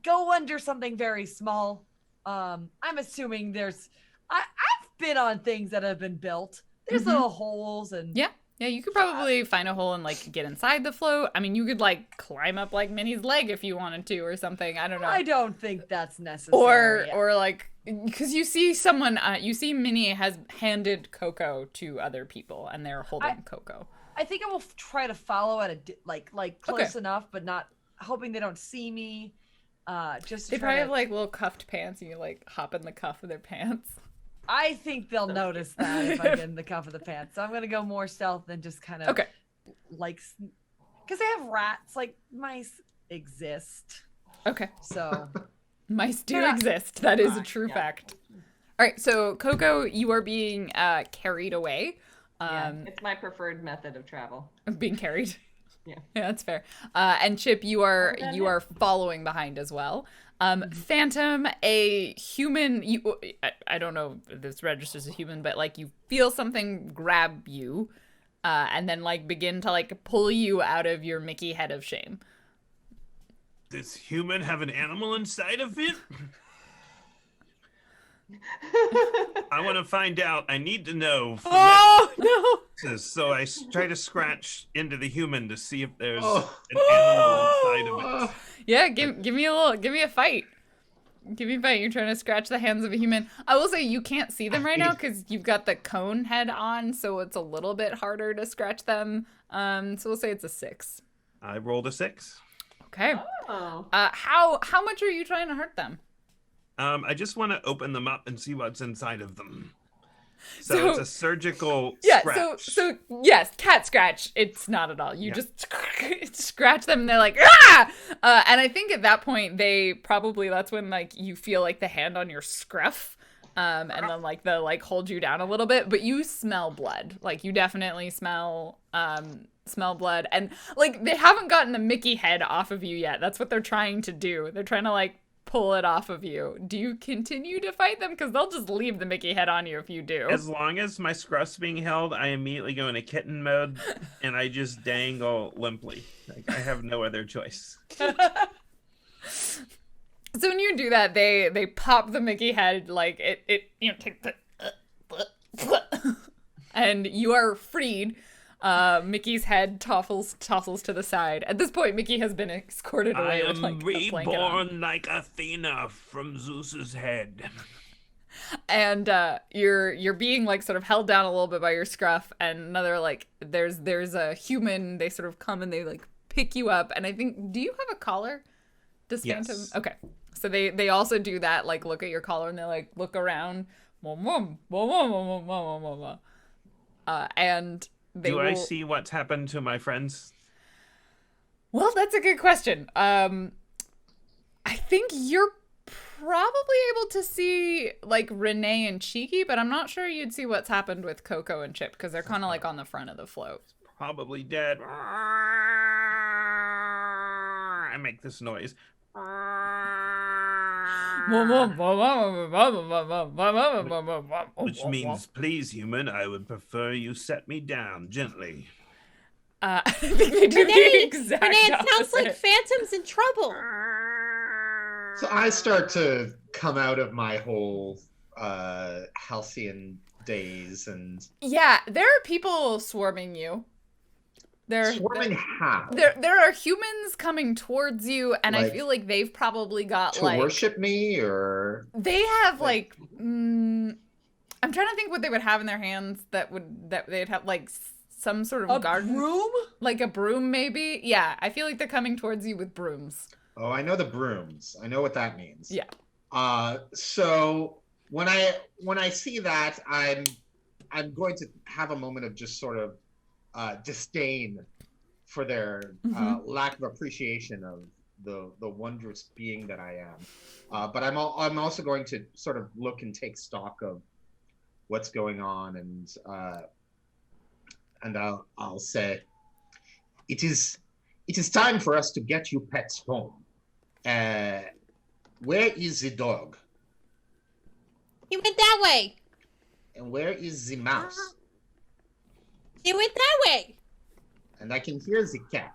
Speaker 5: go under something very small. I'm assuming there's I've been on things that have been built. There's little holes and
Speaker 1: Yeah. Yeah, you could probably find a hole and like get inside the float. I mean, you could like climb up like Minnie's leg if you wanted to or something. I don't know.
Speaker 5: I don't think that's necessary.
Speaker 1: Or like because you see someone you see Minnie has handed Coco to other people and they're holding Coco.
Speaker 5: I think I will try to follow at a like close enough, but not hoping they don't see me. Just to
Speaker 1: They
Speaker 5: try
Speaker 1: probably
Speaker 5: to-
Speaker 1: have like little cuffed pants and you like hop in the cuff of their pants.
Speaker 5: I think they'll notice that if I get in the cuff of the pants. So I'm gonna go more stealth than just kind of
Speaker 1: Okay.
Speaker 5: like, because they have rats. Like mice exist,
Speaker 1: Okay.
Speaker 5: so
Speaker 1: Mice do
Speaker 5: Yeah.
Speaker 1: exist. That is a true
Speaker 6: Yeah.
Speaker 1: fact. All right, so Coco, you are being carried away.
Speaker 6: It's my preferred method of travel.
Speaker 1: Being carried.
Speaker 6: Yeah.
Speaker 1: Yeah, that's fair. And Chip, you are
Speaker 6: Oh,
Speaker 1: you are following behind as well. Phantom, a human. I don't know if this registers as a human, but like you feel something grab you, and then like begin to like pull you out of your Mickey head of shame.
Speaker 3: Does human have an animal inside of it? I want to find out. I need to know.
Speaker 1: Oh no!
Speaker 3: So I try to scratch into the human to see if there's
Speaker 4: Oh.
Speaker 3: an animal inside of it.
Speaker 1: Yeah, give me a fight. Give me a fight. You're trying to scratch the hands of a human. I will say you can't see them right now because you've got the cone head on, so it's a little bit harder to scratch them. So we'll say it's a 6.
Speaker 3: I rolled a 6.
Speaker 1: Okay.
Speaker 6: Oh.
Speaker 1: How much are you trying to hurt them?
Speaker 3: I just want to open them up and see what's inside of them. So,
Speaker 1: So-
Speaker 3: it's a surgical
Speaker 1: Yeah,
Speaker 3: scratch.
Speaker 1: so yes, cat scratch. It's not at all. You
Speaker 3: Yeah.
Speaker 1: just scratch them and they're like, ah! And I think at that point that's when like you feel like the hand on your scruff. And then like the like hold you down a little bit, but you smell blood. Like you definitely smell blood. And like they haven't gotten the Mickey head off of you yet. That's what they're trying to do. They're trying to like pull it off of you. Do you continue to fight them? Because they'll just leave the Mickey head on you if you do.
Speaker 3: As long as my scruff's being held, I immediately go into kitten mode and I just dangle limply. Like I have no other choice.
Speaker 1: So when you do that, they pop the Mickey head like it take the and you are freed. Mickey's head topples to the side. At this point, Mickey has been escorted
Speaker 3: I
Speaker 1: away with
Speaker 3: am
Speaker 1: like a blanket on.
Speaker 3: reborn like Athena from Zeus's head.
Speaker 1: And you're being like sort of held down a little bit by your scruff, and another like there's a human. They sort of come and they like pick you up, and I think, do you have a collar? Does
Speaker 3: Yes.
Speaker 1: Phantom? Okay, so they also do that, like look at your collar and they like look around, and they
Speaker 3: Do
Speaker 1: will...
Speaker 3: I see what's happened to my friends?
Speaker 1: Well, that's a good question. I think you're probably able to see like Renee and Cheeky, but I'm not sure you'd see what's happened with Coco and Chip because they're kind of like on the front of the float.
Speaker 3: Probably dead. I make this noise. Which means, please, human, I would prefer you set me down gently.
Speaker 1: I think they do the
Speaker 7: Renee,
Speaker 1: exact
Speaker 7: Renee, it sounds like
Speaker 1: opposite.
Speaker 7: Phantom's in trouble.
Speaker 4: So I start to come out of my whole halcyon daze and
Speaker 1: Yeah, there are people swarming you.
Speaker 4: swarming how?
Speaker 1: There are humans coming towards you, and I
Speaker 4: Like,
Speaker 1: feel like they've probably got
Speaker 4: to
Speaker 1: like
Speaker 4: worship me, or
Speaker 1: they have like I'm trying to think what they would have in their hands that they'd have like some sort of
Speaker 5: A
Speaker 1: garden,
Speaker 5: broom?
Speaker 1: like a broom maybe. Yeah, I feel like they're coming towards you with brooms.
Speaker 4: oh, I know the brooms. I know what that means.
Speaker 1: Yeah.
Speaker 4: So when I see that, I'm going to have a moment of just sort of disdain for their lack of appreciation of the wondrous being that I am. But I'm also going to sort of look and take stock of what's going on, and I'll say, it is time for us to get you pets home. Where is the dog?
Speaker 7: He went that way.
Speaker 4: And where is the mouse?
Speaker 7: He went that way.
Speaker 4: And I can hear the cat.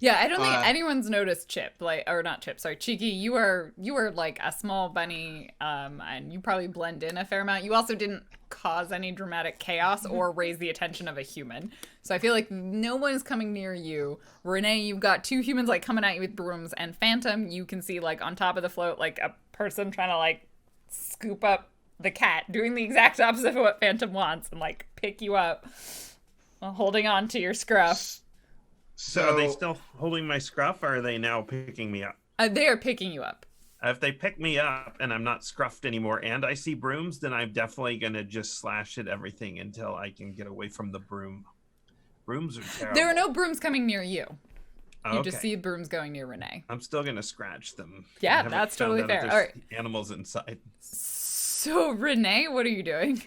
Speaker 1: Yeah, I don't think
Speaker 4: Uh,
Speaker 1: anyone's noticed Chip, like, or not Chip, sorry, Cheeky. You were like a small bunny, and you probably blend in a fair amount. You also didn't cause any dramatic chaos or raise the attention of a human. So I feel like no one is coming near you. Renee, you've got two humans like coming at you with brooms, and Phantom, you can see like on top of the float, like a person trying to like scoop up the cat, doing the exact opposite of what Phantom wants, and like pick you up while holding on to your scruff.
Speaker 3: So are they still holding my scruff, or are they now picking me up?
Speaker 1: They are picking you up.
Speaker 3: If they pick me up and I'm not scruffed anymore and I see brooms, then I'm definitely going to just slash at everything until I can get away from the broom. Brooms are terrible.
Speaker 1: There are no brooms coming near you. You
Speaker 3: Okay.
Speaker 1: just see brooms going near Renee.
Speaker 3: I'm still going to scratch them.
Speaker 1: Yeah,
Speaker 3: I haven't
Speaker 1: that's
Speaker 3: found
Speaker 1: totally
Speaker 3: out if
Speaker 1: fair.
Speaker 3: there's
Speaker 1: All right.
Speaker 3: animals inside.
Speaker 1: So, Renee, what are you doing?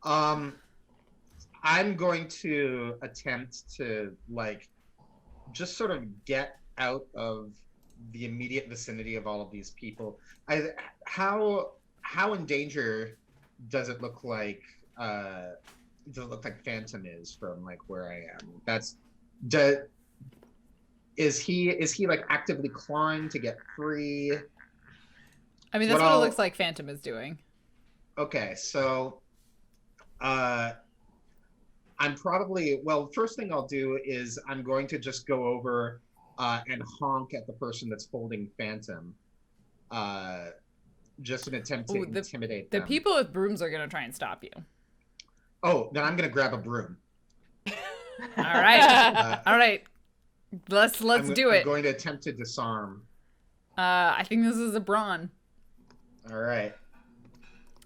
Speaker 4: I'm going to attempt to like just sort of get out of the immediate vicinity of all of these people. How in danger does it look like Phantom is from like where I am? Is he like actively clawing to get free?
Speaker 1: I mean, that's what it looks like Phantom is doing.
Speaker 4: Okay, so I'm probably, well, first thing I'll do is I'm going to just go over and honk at the person that's holding Phantom. Just an attempt to intimidate them.
Speaker 1: The people with brooms are going to try and stop you.
Speaker 4: Oh, then I'm going to grab a broom.
Speaker 1: All right. All right. Let's do it.
Speaker 4: I'm going to attempt to disarm.
Speaker 1: I think this is a brawn.
Speaker 4: All right.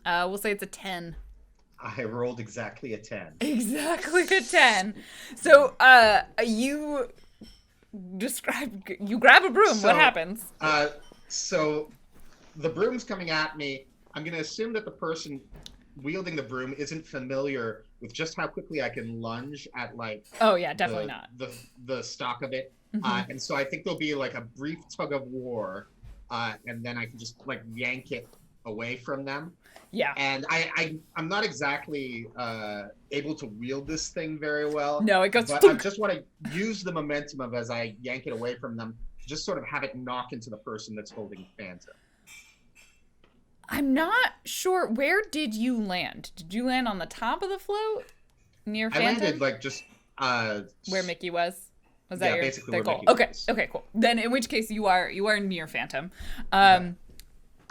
Speaker 1: We'll say it's a 10.
Speaker 4: I rolled exactly a 10.
Speaker 1: Exactly a 10. So, you grab a broom. What happens?
Speaker 4: So the broom's coming at me. I'm going to assume that the person wielding the broom isn't familiar with just how quickly I can lunge at like.
Speaker 1: Oh yeah, definitely not.
Speaker 4: The stock of it.
Speaker 1: Mm-hmm.
Speaker 4: And so I think there'll be like a brief tug of war, and then I can just like yank it away from them.
Speaker 1: Yeah.
Speaker 4: And I'm not exactly able to wield this thing very well.
Speaker 1: No, it goes.
Speaker 4: But I just want to use the momentum of as I yank it away from them, just sort of have it knock into the person that's holding Phantom.
Speaker 1: I'm not sure. Where did you land? Did you land on the top of the float near Phantom?
Speaker 4: I landed like just
Speaker 1: where Mickey was. Was that your
Speaker 4: basically where
Speaker 1: goal?
Speaker 4: Mickey
Speaker 1: Okay.
Speaker 4: was.
Speaker 1: Okay. Cool. Then, in which case, you are near Phantom.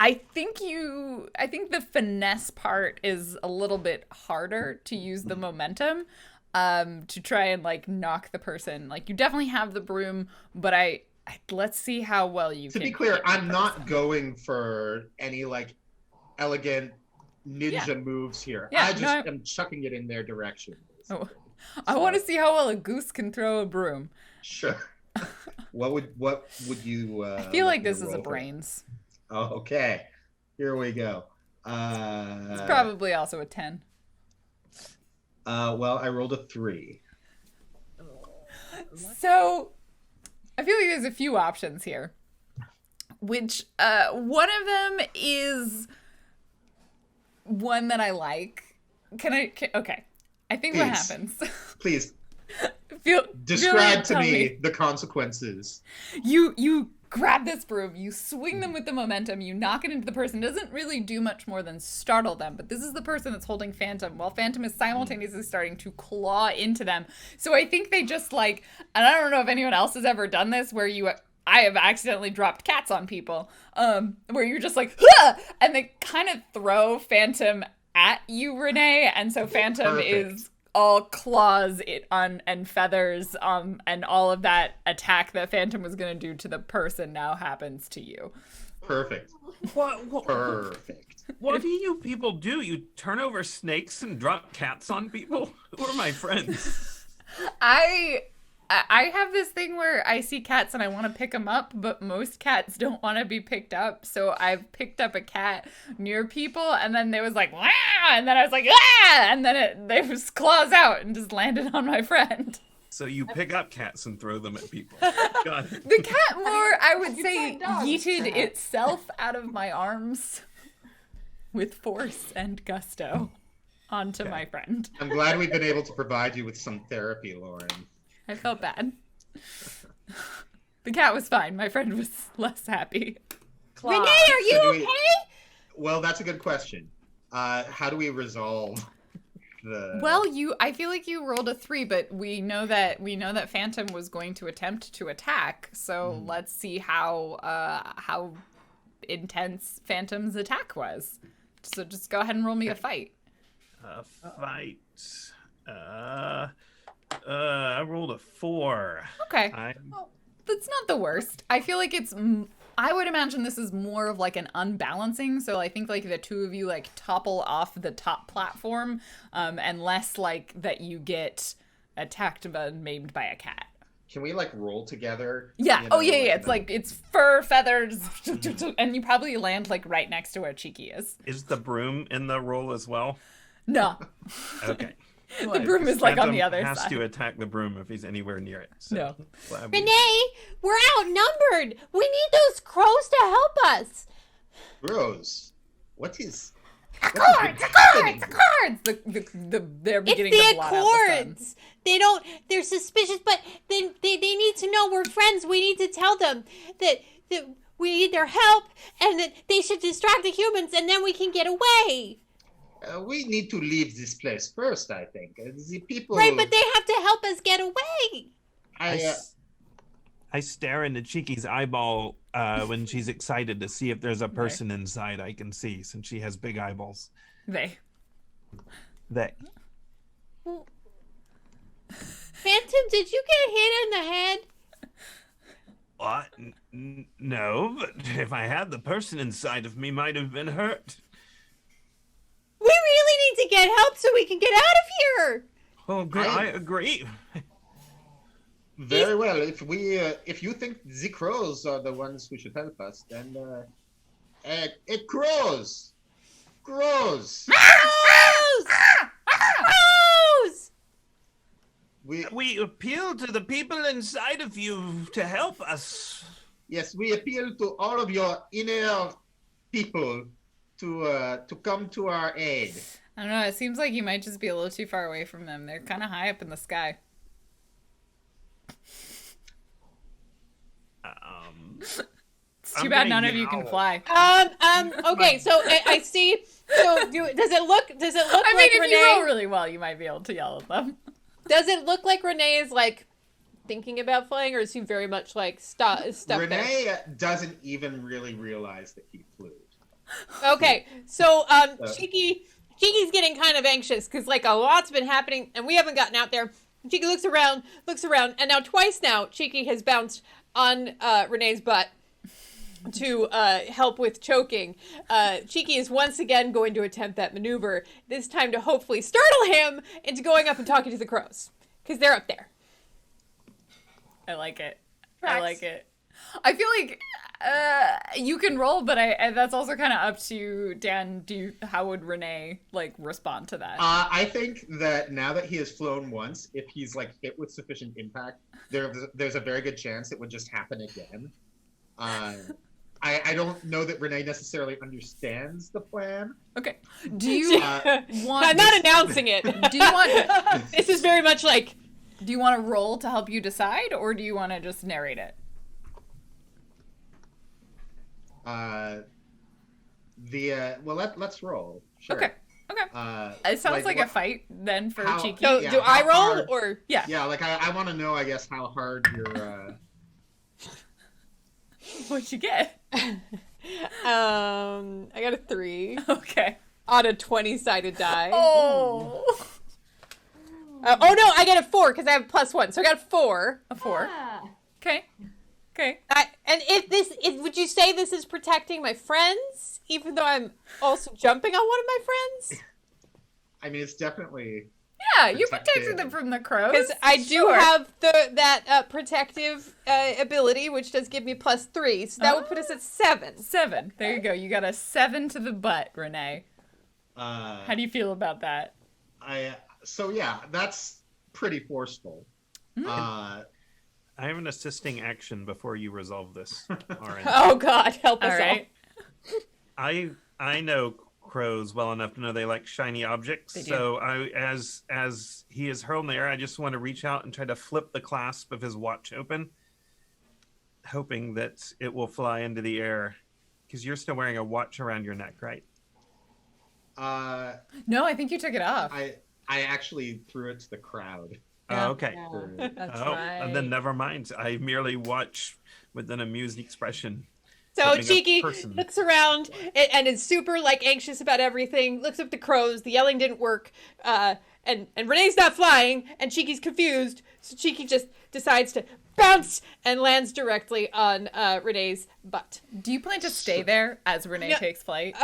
Speaker 1: I think the finesse part is a little bit harder to use the momentum to try and like knock the person. Like you definitely have the broom, but let's see how well you can.
Speaker 4: To be clear, I'm not going for any like elegant ninja moves here.
Speaker 1: Yeah,
Speaker 4: I just am chucking it in their direction.
Speaker 1: Oh, I want to see how well a goose can throw a broom.
Speaker 4: Sure. What would you?
Speaker 1: I feel like this is a brains.
Speaker 4: Oh, okay. Here we go.
Speaker 1: It's probably also a 10.
Speaker 4: Well, I rolled a 3.
Speaker 1: So, I feel like there's a few options here. Which, one of them is one that I like. Okay. I think what happens.
Speaker 4: Please.
Speaker 1: Describe
Speaker 4: to me the consequences.
Speaker 1: You grab this broom, you swing them with the momentum, you knock it into the person. It doesn't really do much more than startle them, but this is the person that's holding Phantom, while Phantom is simultaneously starting to claw into them. So I think they just like, and I don't know if anyone else has ever done this, where I have accidentally dropped cats on people, where you're just like, ah! And they kind of throw Phantom at you, Renee, and so Phantom is all claws and feathers, and all of that attack that Phantom was going to do to the person now happens to you.
Speaker 4: Perfect. Perfect.
Speaker 3: What do you people do? You turn over snakes and drop cats on people? Who are my friends?
Speaker 1: I have this thing where I see cats and I want to pick them up, but most cats don't want to be picked up. So I've picked up a cat near people, and then they was like, "Wah!" And then I was like, "Ah!" And then they just claws out and just landed on my friend.
Speaker 3: So you pick up cats and throw them at people. Got it.
Speaker 1: The cat more, I would say, yeeted itself out of my arms with force and gusto onto my friend.
Speaker 4: I'm glad we've been able to provide you with some therapy, Lauren.
Speaker 1: I felt bad. The cat was fine. My friend was less happy.
Speaker 5: Claw.
Speaker 7: Renee, are you
Speaker 4: So do we-
Speaker 7: okay?
Speaker 4: Well, that's a good question. How do we resolve the?
Speaker 1: Well, I feel like you rolled a 3, but we know that Phantom was going to attempt to attack. So let's see how intense Phantom's attack was. So just go ahead and roll me a fight.
Speaker 3: Fight. I rolled a 4.
Speaker 1: Okay.
Speaker 3: I'm
Speaker 1: That's not the worst. I feel like I would imagine this is more of like an unbalancing. So I think like the two of you like topple off the top platform, and less like that you get attacked and maimed by a cat.
Speaker 4: Can we like roll together?
Speaker 1: Yeah.
Speaker 4: You
Speaker 1: Oh
Speaker 4: know,
Speaker 1: yeah, yeah.
Speaker 4: and
Speaker 1: It's like it's fur, feathers, and you probably land like right next to where Cheeky is.
Speaker 3: Is the broom in the roll as well?
Speaker 1: No,
Speaker 3: Okay.
Speaker 1: the broom is like on the
Speaker 3: Phantom
Speaker 1: other
Speaker 3: has
Speaker 1: side.
Speaker 3: to attack the broom if he's anywhere near it. So
Speaker 1: No.
Speaker 3: glad we-
Speaker 7: Renee, we're outnumbered. We need those crows to help us.
Speaker 4: Rose, what is?
Speaker 1: Cards. They're
Speaker 7: It's
Speaker 1: beginning to
Speaker 7: the
Speaker 1: blot out the sun.
Speaker 7: Accords. They're suspicious, but they need to know we're friends. We need to tell them that we need their help and that they should distract the humans and then we can get away.
Speaker 4: We need to leave this place first. I think the people.
Speaker 7: Right, but they have to help us get away.
Speaker 3: I stare into Cheeky's eyeball when she's excited to see if there's a person inside I can see, since she has big eyeballs.
Speaker 1: They.
Speaker 7: Phantom, did you get hit in the head?
Speaker 3: What? No, but if I had, the person inside of me might have been hurt.
Speaker 7: We really need to get help so we can get out of here.
Speaker 3: Oh, good. I agree.
Speaker 4: Very well. If you think the crows are the ones who should help us, then crows.
Speaker 7: Crows!
Speaker 3: We appeal to the people inside of you to help us.
Speaker 4: Yes, we appeal to all of your inner people to come to our aid.
Speaker 1: I don't know. It seems like you might just be a little too far away from them. They're kind of high up in the sky. It's too
Speaker 3: I'm
Speaker 1: bad
Speaker 3: gonna
Speaker 1: none of you can
Speaker 3: yowl.
Speaker 1: fly.
Speaker 7: Okay, so I see. So does it look
Speaker 1: I
Speaker 7: like
Speaker 1: mean, if
Speaker 7: Renee?
Speaker 1: you roll really well, you might be able to yell at them.
Speaker 2: Does it look like Renee is like thinking about flying, or is he very much like stuck there?
Speaker 4: Renee doesn't even really realize that he flew.
Speaker 2: Okay, so Cheeky's getting kind of anxious because like a lot's been happening and we haven't gotten out there. Cheeky looks around, and now twice now Cheeky has bounced on Renee's butt to help with choking. Cheeky is once again going to attempt that maneuver, this time to hopefully startle him into going up and talking to the crows because they're up there.
Speaker 1: I like it. I
Speaker 2: Tracks.
Speaker 1: like it. I feel like you can roll, but that's also kind of up to Dan. How would Renee like respond to that?
Speaker 4: I think that now that he has flown once, if he's like hit with sufficient impact, there's a very good chance it would just happen again. I don't know that Renee necessarily understands the plan.
Speaker 1: Okay. Do you want?
Speaker 2: I'm not announcing it.
Speaker 1: Do you want?
Speaker 2: This is very much like
Speaker 1: Do you want to roll to help you decide, or do you want to just narrate it?
Speaker 4: Let's roll. Sure.
Speaker 1: Okay. It sounds like a fight then for
Speaker 4: how-
Speaker 1: Cheeky.
Speaker 2: so.
Speaker 4: Yeah,
Speaker 2: do I
Speaker 4: how
Speaker 2: roll
Speaker 4: hard-
Speaker 2: or
Speaker 1: Yeah.
Speaker 4: Yeah, like I want to know, I guess, how hard your.
Speaker 1: What'd you get?
Speaker 2: I got a 3
Speaker 1: Okay.
Speaker 2: on a 20-sided die.
Speaker 1: Oh.
Speaker 2: Oh no, I get a 4 because I have +1, so I got a 4.
Speaker 1: A 4.
Speaker 6: Ah.
Speaker 1: Okay. Okay.
Speaker 2: And would you say this is protecting my friends, even though I'm also jumping on one of my friends?
Speaker 4: I mean, it's definitely.
Speaker 1: Yeah, you're
Speaker 4: Protected.
Speaker 1: protecting them from the crows.
Speaker 2: Because I do
Speaker 1: Sure.
Speaker 2: have that protective ability, which does give me +3, so that would put us at 7.
Speaker 1: 7. There you go. You got a 7 to the butt, Renee.
Speaker 4: How
Speaker 1: How do you feel about that?
Speaker 4: So yeah, that's pretty forceful.
Speaker 3: I have an assisting action before you resolve this. Oren.
Speaker 2: Oh God, help us
Speaker 1: All right.
Speaker 3: I know crows well enough to know they like shiny objects.
Speaker 1: They do.
Speaker 3: So as he is hurled in the air, I just want to reach out and try to flip the clasp of his watch open hoping that it will fly into the air, because you're still wearing a watch around your neck, right?
Speaker 1: No, I think you took it off.
Speaker 4: I actually threw it to the crowd.
Speaker 1: Yeah.
Speaker 3: Oh, okay.
Speaker 6: Yeah.
Speaker 1: That's
Speaker 3: Oh,
Speaker 1: right.
Speaker 3: and then never mind. I merely watch with an amused expression.
Speaker 2: So
Speaker 3: hoping a
Speaker 2: Cheeky
Speaker 3: person-
Speaker 2: looks around and is super like anxious about everything. Looks up the crows. The yelling didn't work. And Renee's not flying, and Cheeky's confused. So Cheeky just decides to bounce and lands directly on Renee's butt.
Speaker 1: Do you plan to stay there as Renee
Speaker 2: No.
Speaker 1: takes flight?
Speaker 2: Can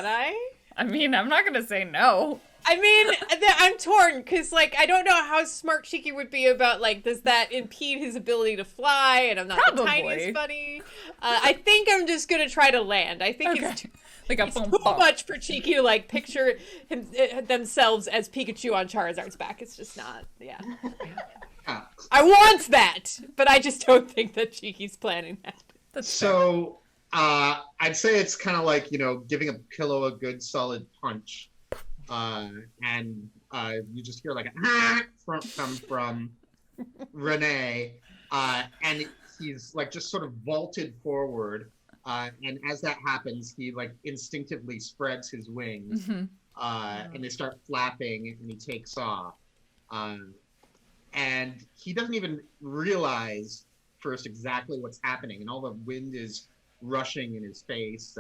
Speaker 2: I?
Speaker 1: I mean, I'm not gonna say no.
Speaker 2: I mean, I'm torn because, like, I don't know how smart Cheeky would be about, like, does that impede his ability to fly? And I'm not the
Speaker 1: Probably.
Speaker 2: tiniest bunny. I think I'm just gonna try to land. I think it's too
Speaker 1: Like a boom,
Speaker 2: too
Speaker 1: boom.
Speaker 2: much for Cheeky to, like, picture themselves as Pikachu on Charizard's back. It's just not, yeah.
Speaker 4: Ah,
Speaker 2: I want that, but I just don't think that Cheeky's planning that.
Speaker 1: That's
Speaker 4: So I'd say it's kind of like, giving a pillow a good solid punch. And you just hear like a come from Renee. And he's like just sort of vaulted forward. And as that happens, he like instinctively spreads his wings.
Speaker 1: Mhm.
Speaker 4: And they start flapping and he takes off. And he doesn't even realize first exactly what's happening, and all the wind is rushing in his face.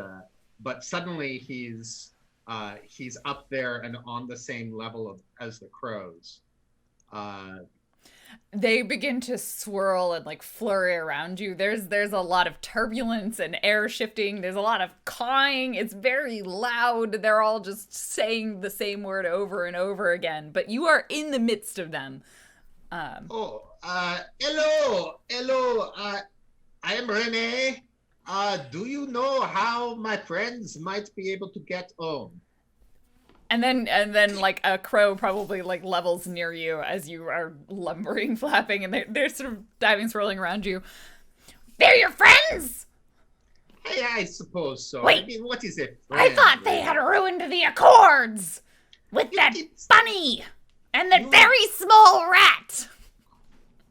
Speaker 4: But suddenly he's up there and on the same level as the crows.
Speaker 1: They begin to swirl and like flurry around you. There's a lot of turbulence and air shifting. There's a lot of cawing. It's very loud. They're all just saying the same word over and over again. But you are in the midst of them.
Speaker 4: Hello. I am Renee. Do you know how my friends might be able to get home?
Speaker 1: And then like a crow probably like levels near you as you are lumbering, flapping, and they're sort of diving, swirling around you. They're your friends?
Speaker 4: I suppose so.
Speaker 1: Wait.
Speaker 4: I mean, what is it?
Speaker 1: I thought they had ruined the Accords with that
Speaker 4: It's-
Speaker 1: bunny and that
Speaker 4: You-
Speaker 1: very small rat.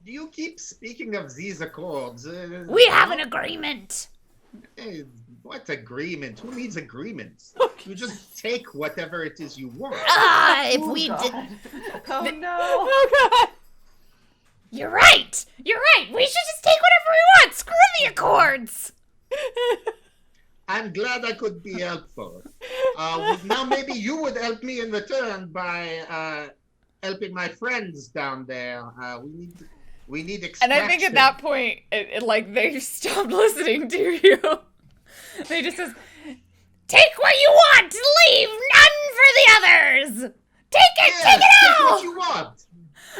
Speaker 4: You keep speaking of these accords.
Speaker 1: We have an agreement.
Speaker 4: What agreement? Who needs agreements? You just take whatever it is you want.
Speaker 1: If we did,
Speaker 6: Oh no.
Speaker 2: Oh, God.
Speaker 1: you're right. You're right. We should just take whatever we want. Screw the Accords.
Speaker 4: I'm glad I could be helpful. Now maybe you would help me in return by helping my friends down there. We need extraction.
Speaker 1: And I think at that point, it like they stopped listening to you. They just says, "Take what you want. Leave none for the others. Take it.
Speaker 4: Yes,
Speaker 1: take it
Speaker 4: take
Speaker 1: all."
Speaker 4: what you want.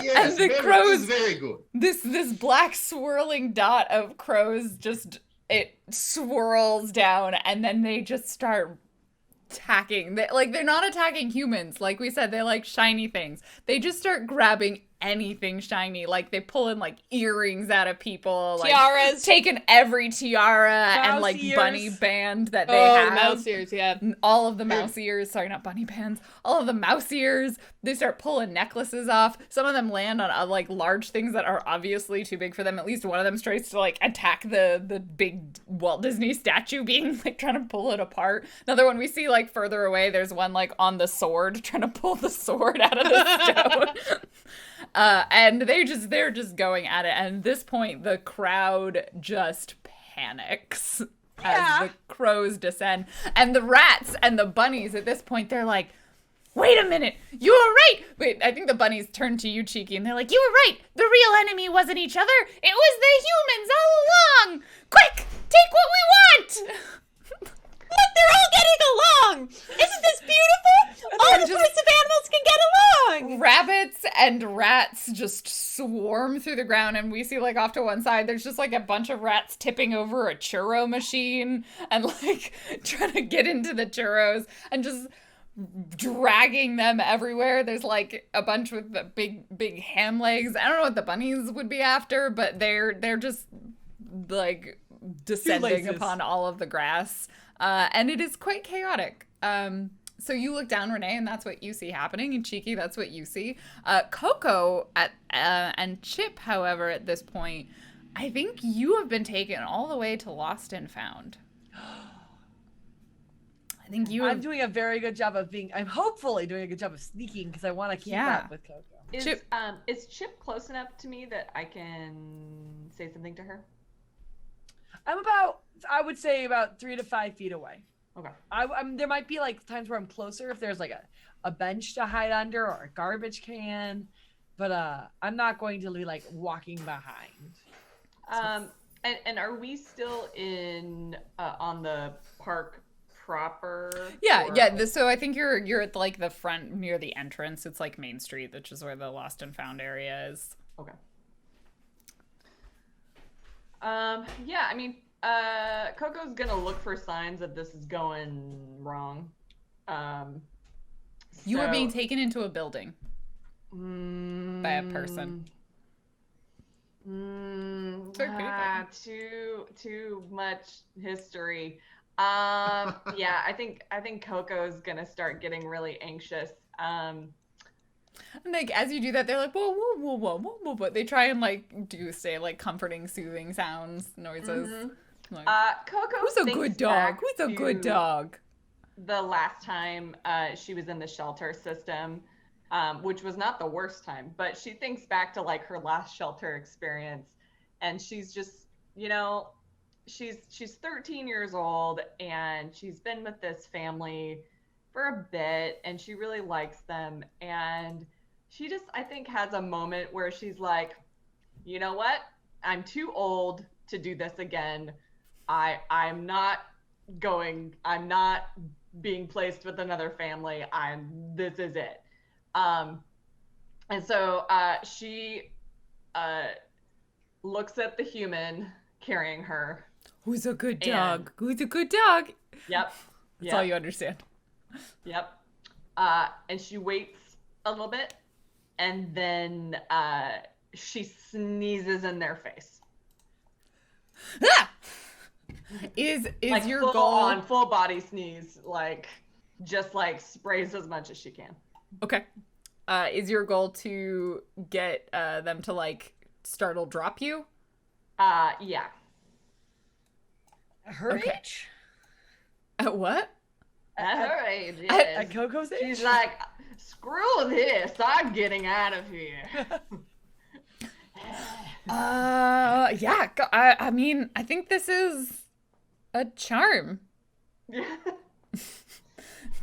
Speaker 4: Yes,
Speaker 1: the
Speaker 4: very,
Speaker 1: crows-
Speaker 4: this is very good.
Speaker 1: This black swirling dot of crows just it swirls down, and then they just start attacking. They're not attacking humans. Like we said, they like shiny things. They just start grabbing anything shiny. Like they pull in like earrings out of people, like
Speaker 2: Tiaras.
Speaker 1: taking every tiara and
Speaker 5: Mouse
Speaker 1: like
Speaker 5: ears.
Speaker 1: bunny band that they
Speaker 2: Oh,
Speaker 1: have.
Speaker 2: the mouse ears, yeah.
Speaker 1: All of the mouse ears, sorry, not bunny bands, all of the mouse ears, they start pulling necklaces off. Some of them land on like large things that are obviously too big for them. At least one of them tries to like attack the big Walt Disney statue, being like trying to pull it apart. Another one we see like further away, there's one like on the sword, trying to pull the sword out of the stone. And they're just going at it. And at this point, the crowd just panics as the crows descend. And the rats and the bunnies at this point, they're like, wait a minute, you were right. Wait, I think the bunnies turn to you, Cheeky, and they're like, you were right. The real enemy wasn't each other. It was the humans all along. Quick, take what we want.
Speaker 2: Look, they're all getting along. Isn't this beautiful? All the
Speaker 1: just-
Speaker 2: sorts of animals can get along.
Speaker 1: Rabbits and rats just swarm through the ground, and we see like off to one side there's just like a bunch of rats tipping over a churro machine and like trying to get into the churros and just dragging them everywhere. There's like a bunch with the big ham legs. I don't know what the bunnies would be after, but they're just like descending
Speaker 5: Shoelaces.
Speaker 1: upon all of the grass. And it is quite chaotic. So you look down, Renee, and that's what you see happening. And Cheeky, that's what you see. Coco and Chip, however, at this point, I think you have been taken all the way to Lost and Found. I think you
Speaker 5: I'm
Speaker 1: have...
Speaker 5: doing a very good job of being. I'm hopefully doing a good job of sneaking because I want to keep
Speaker 1: Yeah.
Speaker 5: up with Coco.
Speaker 6: Is Chip close enough to me that I can say something to her?
Speaker 5: I'm about, I would say, about 3 to 5 feet away.
Speaker 6: Okay.
Speaker 5: I'm there might be like times where I'm closer if there's like a bench to hide under or a garbage can, but I'm not going to be like walking behind.
Speaker 6: And are we still in on the park proper?
Speaker 1: Yeah,
Speaker 6: or-
Speaker 1: yeah. So I think you're at like the front near the entrance. It's like Main Street, which is where the Lost and Found area is.
Speaker 6: Okay. Yeah, I mean, Coco's gonna look for signs that this is going wrong.
Speaker 1: You are being
Speaker 6: so-
Speaker 1: taken into a building by a person. Very pretty
Speaker 6: Too much history. Yeah, I think Coco's gonna start getting really anxious.
Speaker 1: And like as you do that, they're like whoa, whoa, whoa, whoa, whoa, whoa, but they try and like say like comforting, soothing sounds, noises. Like,
Speaker 6: Coco,
Speaker 1: who's a
Speaker 6: thinks
Speaker 1: good dog?
Speaker 6: back
Speaker 1: Who's a good
Speaker 6: to
Speaker 1: dog?
Speaker 6: The last time she was in the shelter system, which was not the worst time, but she thinks back to like her last shelter experience, and she's just, she's 13 years old, and she's been with this family for a bit, and she really likes them, and she just, I think, has a moment where she's like, you know what? I'm too old to do this again. I'm not being placed with another family. This is it. And so she looks at the human carrying her.
Speaker 1: Who's a good dog? Who's a good dog?
Speaker 6: Yep.
Speaker 1: That's all you understand.
Speaker 6: Yep. And she waits a little bit, and then she sneezes in their face.
Speaker 1: Ah! Is
Speaker 6: like
Speaker 1: your
Speaker 6: full
Speaker 1: goal
Speaker 6: on full body sneeze, like just like sprays as much as she can.
Speaker 1: Okay. Is your goal to get them to like startle drop you?
Speaker 6: Yeah.
Speaker 5: At her
Speaker 1: Okay.
Speaker 5: age?
Speaker 1: At what?
Speaker 6: At her age,
Speaker 5: At
Speaker 6: yes.
Speaker 5: Coco's age?
Speaker 6: She's like, screw this, I'm getting out of here.
Speaker 1: Yeah. I mean, I think this is a charm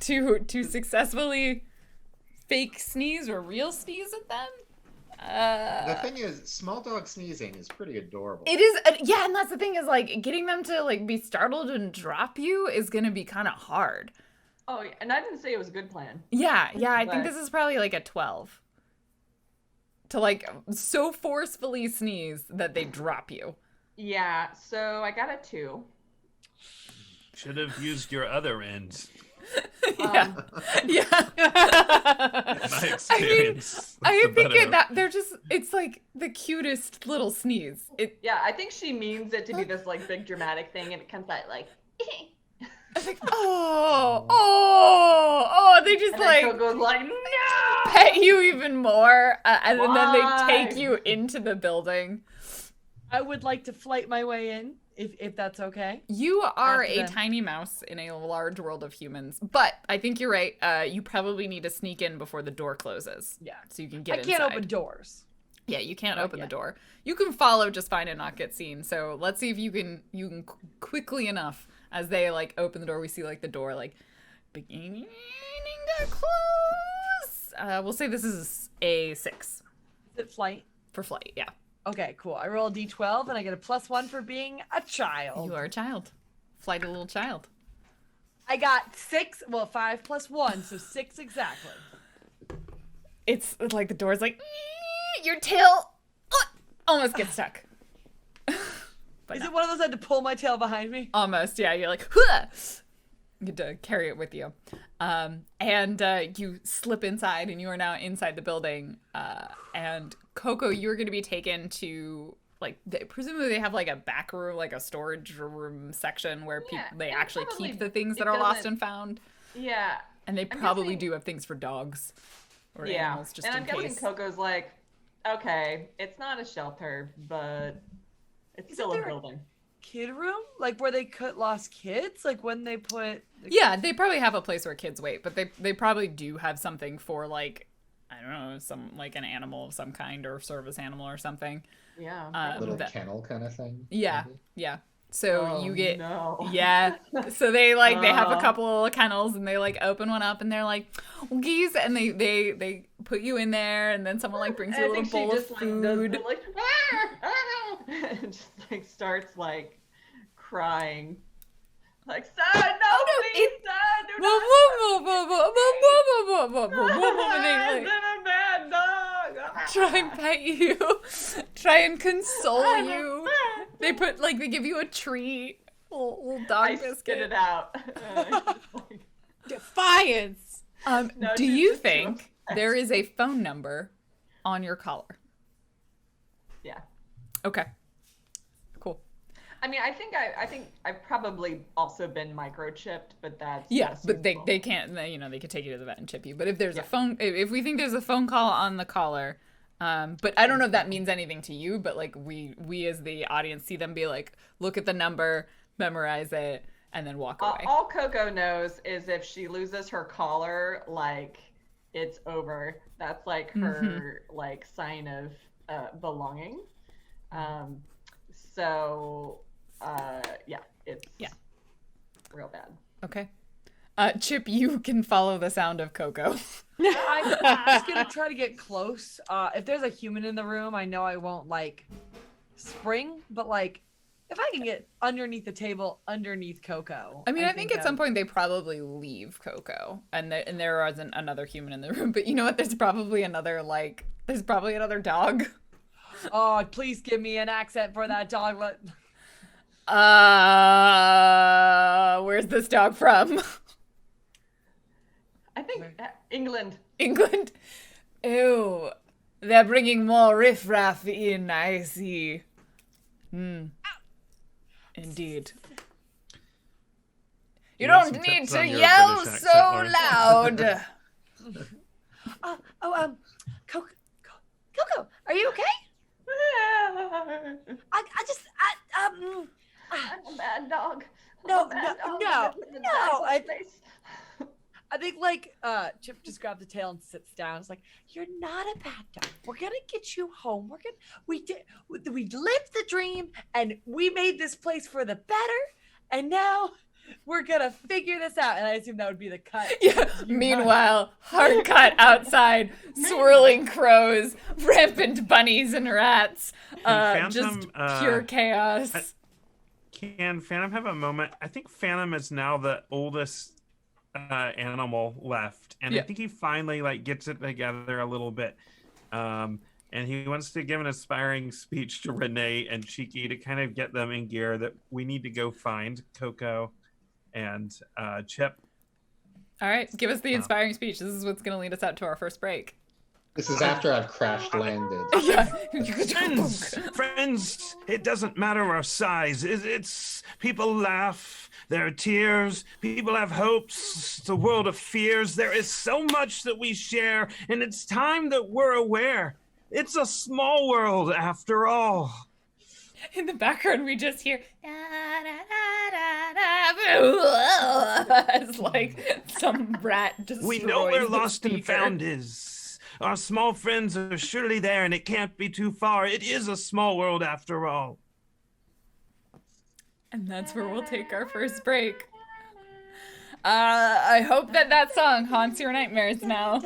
Speaker 1: to successfully fake sneeze or real sneeze at them.
Speaker 4: The thing is, small dog sneezing is pretty adorable.
Speaker 1: It is, yeah, and that's the thing is like getting them to like be startled and drop you is gonna be kind of hard.
Speaker 6: Oh, yeah, and I didn't say it was a good plan.
Speaker 1: Yeah, I think
Speaker 6: But-
Speaker 1: this is probably like a 12. To like so forcefully sneeze that they drop you.
Speaker 6: Yeah, so I got a 2.
Speaker 3: Should have used your other end.
Speaker 1: Yeah. Yeah.
Speaker 3: My experience.
Speaker 1: I
Speaker 3: That's the
Speaker 1: think
Speaker 3: better-
Speaker 1: that they're just, it's like the cutest little sneeze.
Speaker 6: Yeah, I think she means it to be this like big dramatic thing, and it comes out like,
Speaker 1: It's like, oh, they just
Speaker 6: and then
Speaker 1: like
Speaker 6: Coco's like, no!
Speaker 1: pet you even more, and then they
Speaker 6: Why?
Speaker 1: take you into the building.
Speaker 5: I would like to flight my way in, if that's okay.
Speaker 1: You are
Speaker 5: After
Speaker 1: a
Speaker 5: them.
Speaker 1: tiny mouse in a large world of humans, but I think you're right. You probably need to sneak in before the door closes.
Speaker 5: Yeah.
Speaker 1: So you can get
Speaker 5: I can't
Speaker 1: inside.
Speaker 5: open doors.
Speaker 1: Yeah, you can't
Speaker 5: Not
Speaker 1: open the
Speaker 5: yet.
Speaker 1: door. You can follow just fine and not get seen. So let's see if you can quickly enough as they like open the door. We see like the door like beginning to close. We'll say this is a 6
Speaker 5: Is it flight?
Speaker 1: for flight. Yeah,
Speaker 5: Okay, cool. I roll a d12 and I get a +1 for being a child.
Speaker 1: you are a child, flight a little child.
Speaker 5: I got 6, well, 5 + 1, so 6 exactly.
Speaker 1: It's like the door's like your tail almost gets stuck. But
Speaker 5: Is
Speaker 1: no.
Speaker 5: it one of those I had to pull my tail behind me?
Speaker 1: Almost, yeah. You're like, huh! You get to carry it with you. And you slip inside, and you are now inside the building. And Coco, you're going to be taken to, like, presumably they have, like, a back room, like a storage room section where
Speaker 6: Yeah,
Speaker 1: they
Speaker 6: and
Speaker 1: actually
Speaker 6: probably
Speaker 1: keep the things that
Speaker 6: it
Speaker 1: are lost
Speaker 6: doesn't-
Speaker 1: and found.
Speaker 6: Yeah.
Speaker 1: And they
Speaker 6: I'm
Speaker 1: probably
Speaker 6: guessing-
Speaker 1: do have things for dogs or
Speaker 6: Yeah.
Speaker 1: animals, just
Speaker 6: and
Speaker 1: in
Speaker 6: I'm guessing
Speaker 1: case.
Speaker 6: Coco's like, okay, it's not a shelter, but It's
Speaker 5: Isn't
Speaker 6: still a
Speaker 5: there-
Speaker 6: building.
Speaker 5: Kid room? Like where they lost kids? Like when they put...
Speaker 1: Yeah, they probably have a place where kids wait, but they probably do have something for like, I don't know, some like an animal of some kind or service animal or something.
Speaker 6: Yeah.
Speaker 4: Little
Speaker 1: that-
Speaker 4: kennel kind of thing.
Speaker 1: Yeah,
Speaker 4: maybe?
Speaker 1: yeah. So
Speaker 6: Oh,
Speaker 1: you get
Speaker 6: no.
Speaker 1: yeah. So they have a
Speaker 6: Oh.
Speaker 1: couple of little kennels and they like open one up and they're like geese and they put you in there and then someone like brings you a
Speaker 6: I
Speaker 1: little
Speaker 6: think she
Speaker 1: bowl of
Speaker 6: just like does
Speaker 1: food.
Speaker 6: the, like and just like starts like crying. Like, sir, no, please, sir, do not.
Speaker 1: And they,
Speaker 6: I've
Speaker 1: like,
Speaker 6: been a bad dog.
Speaker 1: try and pet you, try and console you. They give you a treat, little dog
Speaker 6: I
Speaker 1: biscuit.
Speaker 6: spit it out.
Speaker 7: Defiance.
Speaker 6: No,
Speaker 1: Do
Speaker 6: she's
Speaker 1: you
Speaker 6: just
Speaker 1: think
Speaker 6: upset.
Speaker 1: there is a phone number on your collar?
Speaker 6: Yeah.
Speaker 1: Okay. Cool.
Speaker 6: I mean, I think I've probably also been microchipped, but that's
Speaker 1: Yeah, but
Speaker 6: useful.
Speaker 1: they can't. They could take you to the vet and chip you. But if there's a
Speaker 6: Yeah.
Speaker 1: phone, if we think there's a phone call on the collar, but I don't know if that means anything to you. But like we as the audience see them be like, look at the number, memorize it, and then walk away.
Speaker 6: All Coco knows is if she loses her collar, like it's over. That's like her like sign of belonging. So yeah, it's real bad.
Speaker 1: Okay. Chip, you can follow the sound of Coco.
Speaker 5: I'm just gonna try to get close. If there's a human in the room, I know I won't like spring, but like if I can get underneath the table, underneath Coco.
Speaker 1: I mean, I think at some point they probably leave Coco, and there isn't another human in the room. But you know what? There's probably another dog.
Speaker 5: Oh, please give me an accent for that dog.
Speaker 1: Where's this dog from?
Speaker 6: I think England.
Speaker 1: England. Ew, they're bringing more riffraff in. I see. Indeed. You
Speaker 3: got
Speaker 1: don't
Speaker 3: some
Speaker 1: need
Speaker 3: tips
Speaker 1: to
Speaker 3: on your
Speaker 1: yell
Speaker 3: British accent,
Speaker 1: so
Speaker 3: Lauren.
Speaker 1: loud.
Speaker 5: Coco, are you okay?
Speaker 6: I'm a bad dog.
Speaker 5: No,
Speaker 6: I'm a bad
Speaker 5: no,
Speaker 6: dog.
Speaker 5: no,
Speaker 6: I'm in a
Speaker 5: no,
Speaker 6: bad place.
Speaker 5: I think like Chip just grabs the tail and sits down. It's like, you're not a bad dog. We're gonna get you home. We lived the dream and we made this place for the better. And now we're gonna figure this out. And I assume that would be the cut.
Speaker 1: Yeah. Meanwhile, hard cut outside, swirling crows, rampant bunnies and rats.
Speaker 3: And
Speaker 1: Just
Speaker 3: Phantom,
Speaker 1: pure chaos.
Speaker 3: Can Phantom have a moment? I think Phantom is now the oldest animal left, and
Speaker 1: Yeah.
Speaker 3: I think he finally like gets it together a little bit. And he wants to give an inspiring speech to Renee and Cheeky to kind of get them in gear that we need to go find Coco and Chip.
Speaker 1: All right, give us the inspiring speech. This is what's going to lead us out to our first break.
Speaker 4: This is after I've crash landed.
Speaker 3: Friends, it doesn't matter our size. It's people laugh, there are tears, people have hopes, it's a world of fears. There is so much that we share, and it's time that we're aware. It's a small world after all.
Speaker 1: In the background, we just hear. It's like some rat destroys
Speaker 3: We know where
Speaker 1: the
Speaker 3: lost and
Speaker 1: speaker.
Speaker 3: found is. Our small friends are surely there, and it can't be too far. It is a small world after all.
Speaker 1: And that's where we'll take our first break. I hope that song haunts your nightmares now.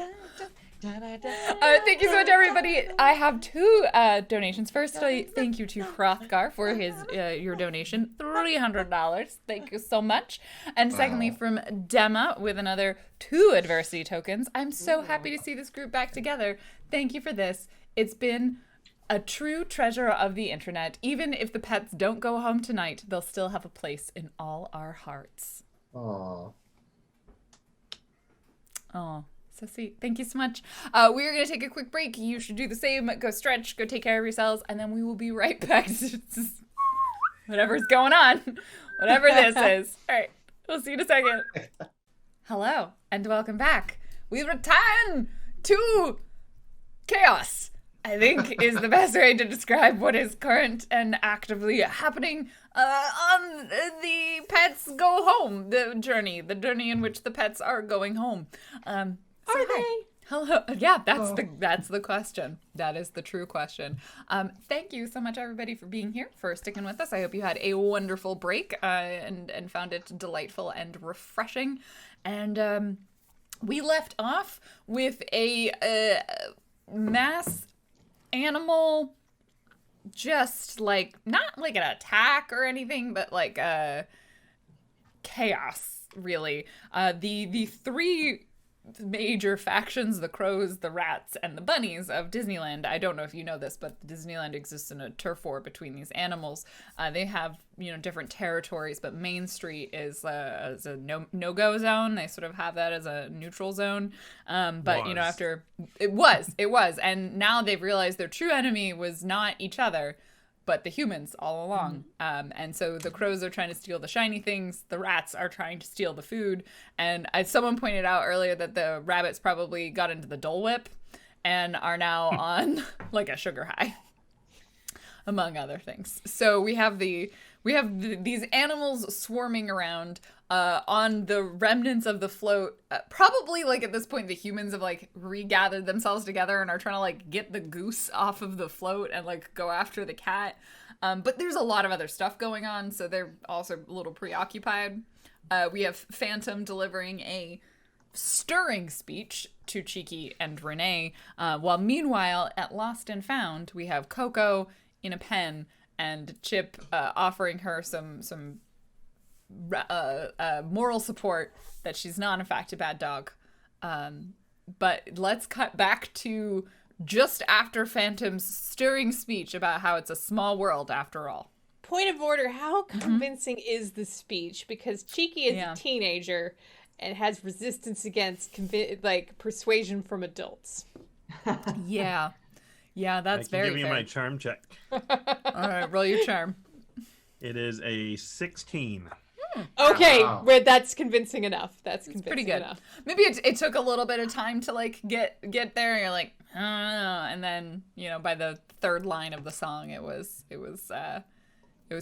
Speaker 1: Thank you so much, everybody. I have two donations. Firstly, thank you to Hrothgar for your donation, $300. Thank you so much. And secondly, from Dema with another 2 adversity tokens. I'm so happy to see this group back together. Thank you for this. It's been a true treasure of the internet. Even if the pets don't go home tonight, they'll still have a place in all our hearts.
Speaker 4: Aww.
Speaker 1: Oh, so sweet. Thank you so much. We're going to take a quick break. You should do the same. Go stretch, go take care of yourselves, and then we will be right back to whatever's going on. Whatever this is. All right. We'll see you in a second. Hello, and welcome back. We return to chaos I think is the best way to describe what is current and actively happening on the pets go home, the journey in which the pets are going home. Are
Speaker 7: they?
Speaker 1: Hello. Yeah, that's the question. That is the true question. Thank you so much, everybody, for being here, for sticking with us. I hope you had a wonderful break and found it delightful and refreshing. And we left off with a mass animal, just like not like an attack or anything, but like chaos. Really, the three major factions, the crows, the rats, and the bunnies of Disneyland. I don't know if you know this, but Disneyland exists in a turf war between these animals. They have, different territories, but Main Street is a no-go zone. They sort of have that as a neutral zone. But, after... It was. And now they've realized their true enemy was not each other, but the humans all along. And so the crows are trying to steal the shiny things. The rats are trying to steal the food. And as someone pointed out earlier that the rabbits probably got into the Dole Whip and are now on like a sugar high, among other things. So we have these animals swarming around on the remnants of the float. Probably like at this point the humans have like regathered themselves together and are trying to like get the goose off of the float and like go after the cat. But there's a lot of other stuff going on, so they're also a little preoccupied. We have Phantom delivering a stirring speech to Cheeky and Renee, while meanwhile at Lost and Found we have Coco in a pen and Chip offering her some moral support that she's not in fact a bad dog. But let's cut back to just after Phantom's stirring speech about how it's a small world after all.
Speaker 2: Point of order, how convincing is the speech? Because Cheeky is a teenager and has resistance against persuasion from adults.
Speaker 1: Yeah, that's very fair.
Speaker 3: Give you my charm check.
Speaker 1: All right, roll your charm.
Speaker 3: It is a 16.
Speaker 2: Okay,
Speaker 4: Wow.
Speaker 2: that's convincing enough. That's
Speaker 1: Pretty good.
Speaker 2: enough.
Speaker 1: Maybe it took a little bit of time to like get there. And you're like, I don't know. And then by the third line of the song, it was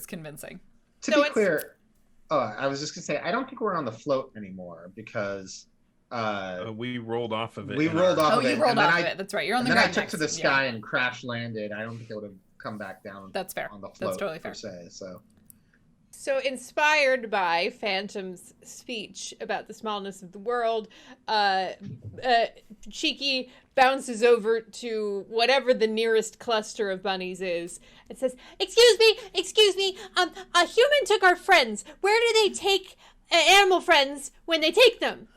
Speaker 1: convincing.
Speaker 4: To be clear, I was just gonna say I don't think we're on the float anymore because
Speaker 3: we rolled off of it.
Speaker 4: we rolled off of it.
Speaker 1: You rolled
Speaker 4: and then
Speaker 1: off of it. That's right. You're on the
Speaker 4: and then I
Speaker 1: ground
Speaker 4: took
Speaker 1: next.
Speaker 4: to the sky and crash landed. I don't think I would have come back down.
Speaker 1: That's fair.
Speaker 4: On the float,
Speaker 1: That's totally fair.
Speaker 4: per se.
Speaker 2: So inspired by Phantom's speech about the smallness of the world, Cheeky bounces over to whatever the nearest cluster of bunnies is and says, excuse me, a human took our friends. Where do they take animal friends when they take them?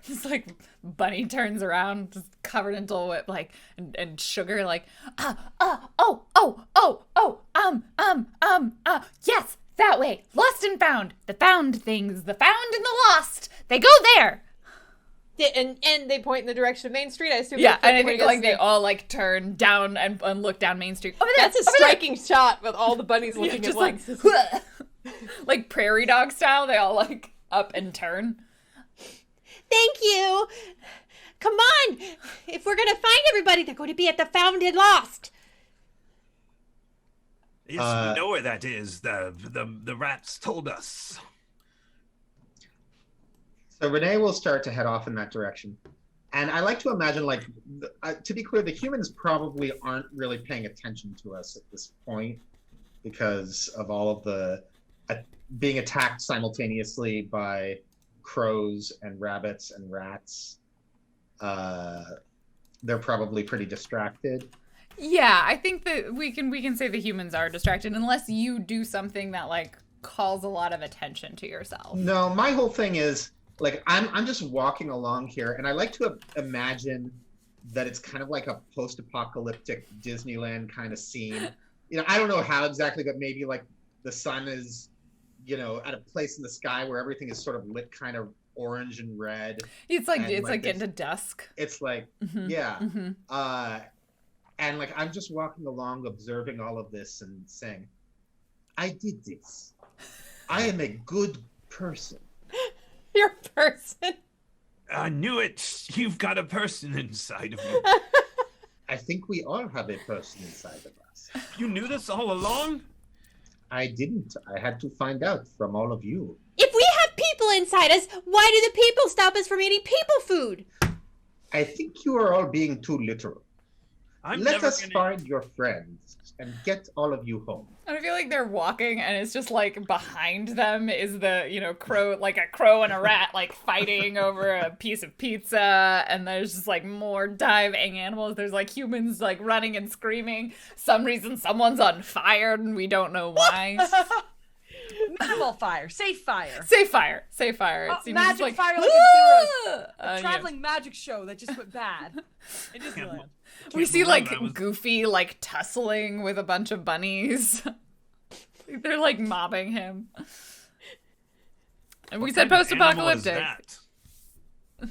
Speaker 1: It's like Bunny turns around, just covered in Dole Whip, like and sugar, like yes, that way. Lost and found. The found things, the found and the lost. They go there.
Speaker 2: And they point in the direction of Main Street. I assume.
Speaker 1: Yeah, and I think like they all like turn down and look down Main Street. Over there.
Speaker 2: That's a striking shot with all the bunnies looking
Speaker 1: just
Speaker 2: at once.
Speaker 1: like like prairie dog style. They all like up and turn.
Speaker 7: Thank you. Come on. If we're going to find everybody, they're going to be at the Found and Lost.
Speaker 3: Yes, we know where that is. The rats told us.
Speaker 4: So Renee will start to head off in that direction. And I like to imagine, like, to be clear, the humans probably aren't really paying attention to us at this point because of all of the being attacked simultaneously by crows and rabbits and rats. They're probably pretty distracted.
Speaker 1: Yeah, I think that we can say the humans are distracted unless you do something that like calls a lot of attention to yourself.
Speaker 4: No, my whole thing is like I'm just walking along here, and I like to imagine that it's kind of like a post-apocalyptic Disneyland kind of scene. I don't know how exactly, but maybe like the sun is, at a place in the sky where everything is sort of lit kind of orange and red.
Speaker 1: It's like getting to dusk.
Speaker 4: It's like yeah. And like I'm just walking along, observing all of this and saying, I did this. I am a good person.
Speaker 2: You're a person.
Speaker 3: I knew it. You've got a person inside of you.
Speaker 4: I think we all have a person inside of us.
Speaker 3: You knew this all along?
Speaker 4: I didn't. I had to find out from all of you.
Speaker 7: If we have people inside us, why do the people stop us from eating people food?
Speaker 4: I think you are all being too literal.
Speaker 3: I'm
Speaker 4: Let
Speaker 3: never
Speaker 4: us
Speaker 3: gonna...
Speaker 4: find your friends and get all of you home.
Speaker 1: And I feel like they're walking, and it's just like behind them is the crow, like a crow and a rat, like fighting over a piece of pizza. And there's just like more diving animals. There's like humans like running and screaming. Some reason someone's on fire, and we don't know why.
Speaker 5: Minimal fire, safe fire.
Speaker 1: Safe fire, safe fire. It seems
Speaker 5: Magic
Speaker 1: like
Speaker 5: fire like a
Speaker 1: yeah.
Speaker 5: traveling magic show that just went bad. It just went.
Speaker 1: We see
Speaker 3: believe
Speaker 1: like
Speaker 3: I was-
Speaker 1: Goofy like tussling with a bunch of bunnies. They're like mobbing him. And we
Speaker 3: What
Speaker 1: said
Speaker 3: kind of animal is
Speaker 1: post-apocalyptic.
Speaker 3: that?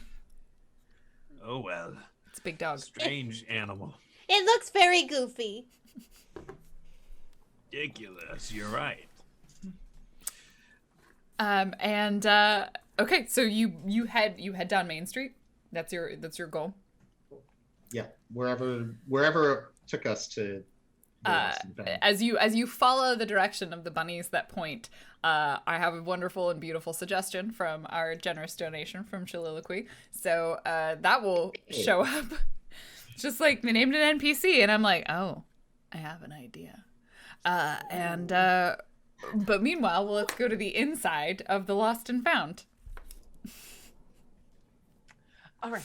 Speaker 3: Oh well,
Speaker 1: It's a big dog.
Speaker 3: strange animal.
Speaker 7: It looks very goofy.
Speaker 3: Ridiculous. You're right.
Speaker 1: Okay, so you head down Main Street. That's your goal.
Speaker 4: Yeah, wherever it took us to. the lost and found.
Speaker 1: As you follow the direction of the bunnies that point, I have a wonderful and beautiful suggestion from our generous donation from Soliloquy. So that will show up. Just like they named an NPC, and I'm like, oh, I have an idea. But meanwhile, let's go to the inside of the Lost and Found.
Speaker 5: All right.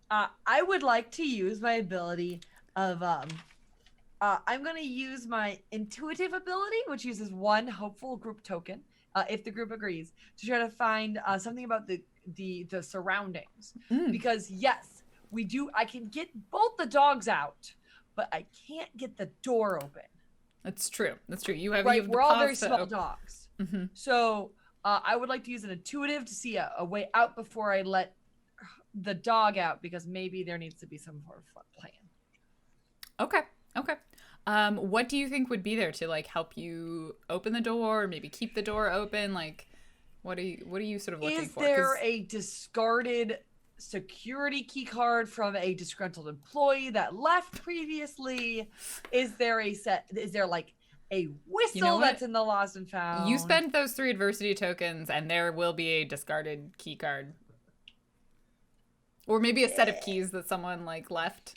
Speaker 5: I would like to use my ability of I'm going to use my intuitive ability, which uses one hopeful group token, if the group agrees, to try to find something about the surroundings. Because yes, we do. I can get both the dogs out, but I can't get the door open.
Speaker 1: That's true. That's true. You have
Speaker 5: Right,
Speaker 1: you have the
Speaker 5: we're all very
Speaker 1: paws to
Speaker 5: small
Speaker 1: open.
Speaker 5: dogs.
Speaker 1: Mm-hmm.
Speaker 5: So I would like to use an intuitive to see a way out before I let the dog out, because maybe there needs to be some sort of plan.
Speaker 1: Okay. What do you think would be there to like help you open the door, or maybe keep the door open? Like, what are you sort of looking
Speaker 5: Is
Speaker 1: for?
Speaker 5: there a discarded security key card from a disgruntled employee that left previously? Is there like a whistle
Speaker 1: You know what?
Speaker 5: that's in the lost and found?
Speaker 1: You spend those 3 adversity tokens, and there will be a discarded key card, or maybe a set of keys that someone like left.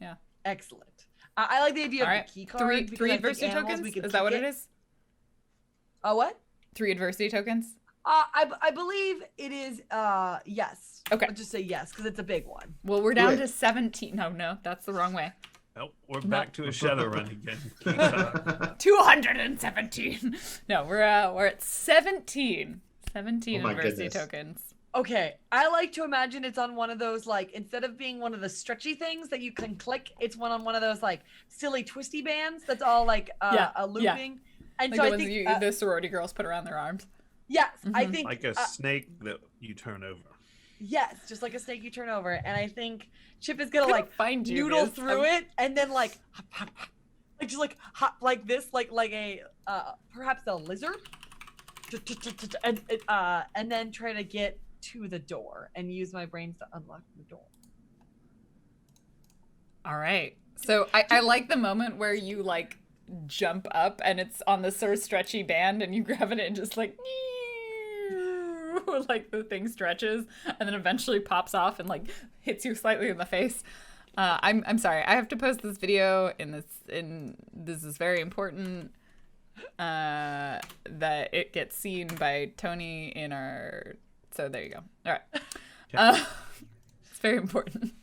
Speaker 1: Yeah.
Speaker 5: Excellent. I like the idea
Speaker 1: All
Speaker 5: of
Speaker 1: right.
Speaker 5: the key card. because
Speaker 1: Three
Speaker 5: I think
Speaker 1: adversity
Speaker 5: animals,
Speaker 1: tokens.
Speaker 5: we can
Speaker 1: Is that what
Speaker 5: pick
Speaker 1: it is?
Speaker 5: What?
Speaker 1: 3 adversity tokens.
Speaker 5: I believe it is. Yes.
Speaker 1: Okay.
Speaker 5: I'll just say yes because it's a big one.
Speaker 1: Well, we're down
Speaker 4: Good.
Speaker 1: to 17. No, that's the wrong way.
Speaker 3: Oh, we're back to a Shadowrun again.
Speaker 1: 217. No, we're at 17. 17
Speaker 4: Oh my
Speaker 1: adversity
Speaker 4: goodness.
Speaker 1: tokens.
Speaker 5: Okay, I like to imagine it's on one of those, like, instead of being one of the stretchy things that you can click, it's on one of those like silly twisty bands that's all like a looping. And
Speaker 1: Like
Speaker 5: so
Speaker 1: the
Speaker 5: I
Speaker 1: ones
Speaker 5: think
Speaker 1: the sorority girls put around their arms.
Speaker 5: yes, I
Speaker 1: Mhm.
Speaker 5: think
Speaker 3: Like a snake that you turn over.
Speaker 5: yes, just like a snake you turn over. And I think Chip is gonna
Speaker 1: Couldn't
Speaker 5: like
Speaker 1: find you,
Speaker 5: noodle
Speaker 1: Biz.
Speaker 5: through it and then like just like hop like this, like a perhaps a lizard, and then try to get to the door and use my brains to unlock the door.
Speaker 1: All right. So I like the moment where you like jump up and it's on this sort of stretchy band and you grab it and just like like the thing stretches and then eventually pops off and like hits you slightly in the face. I'm sorry. I have to post this video this is very important that it gets seen by Tony in our. So there you go. All right. It's very important.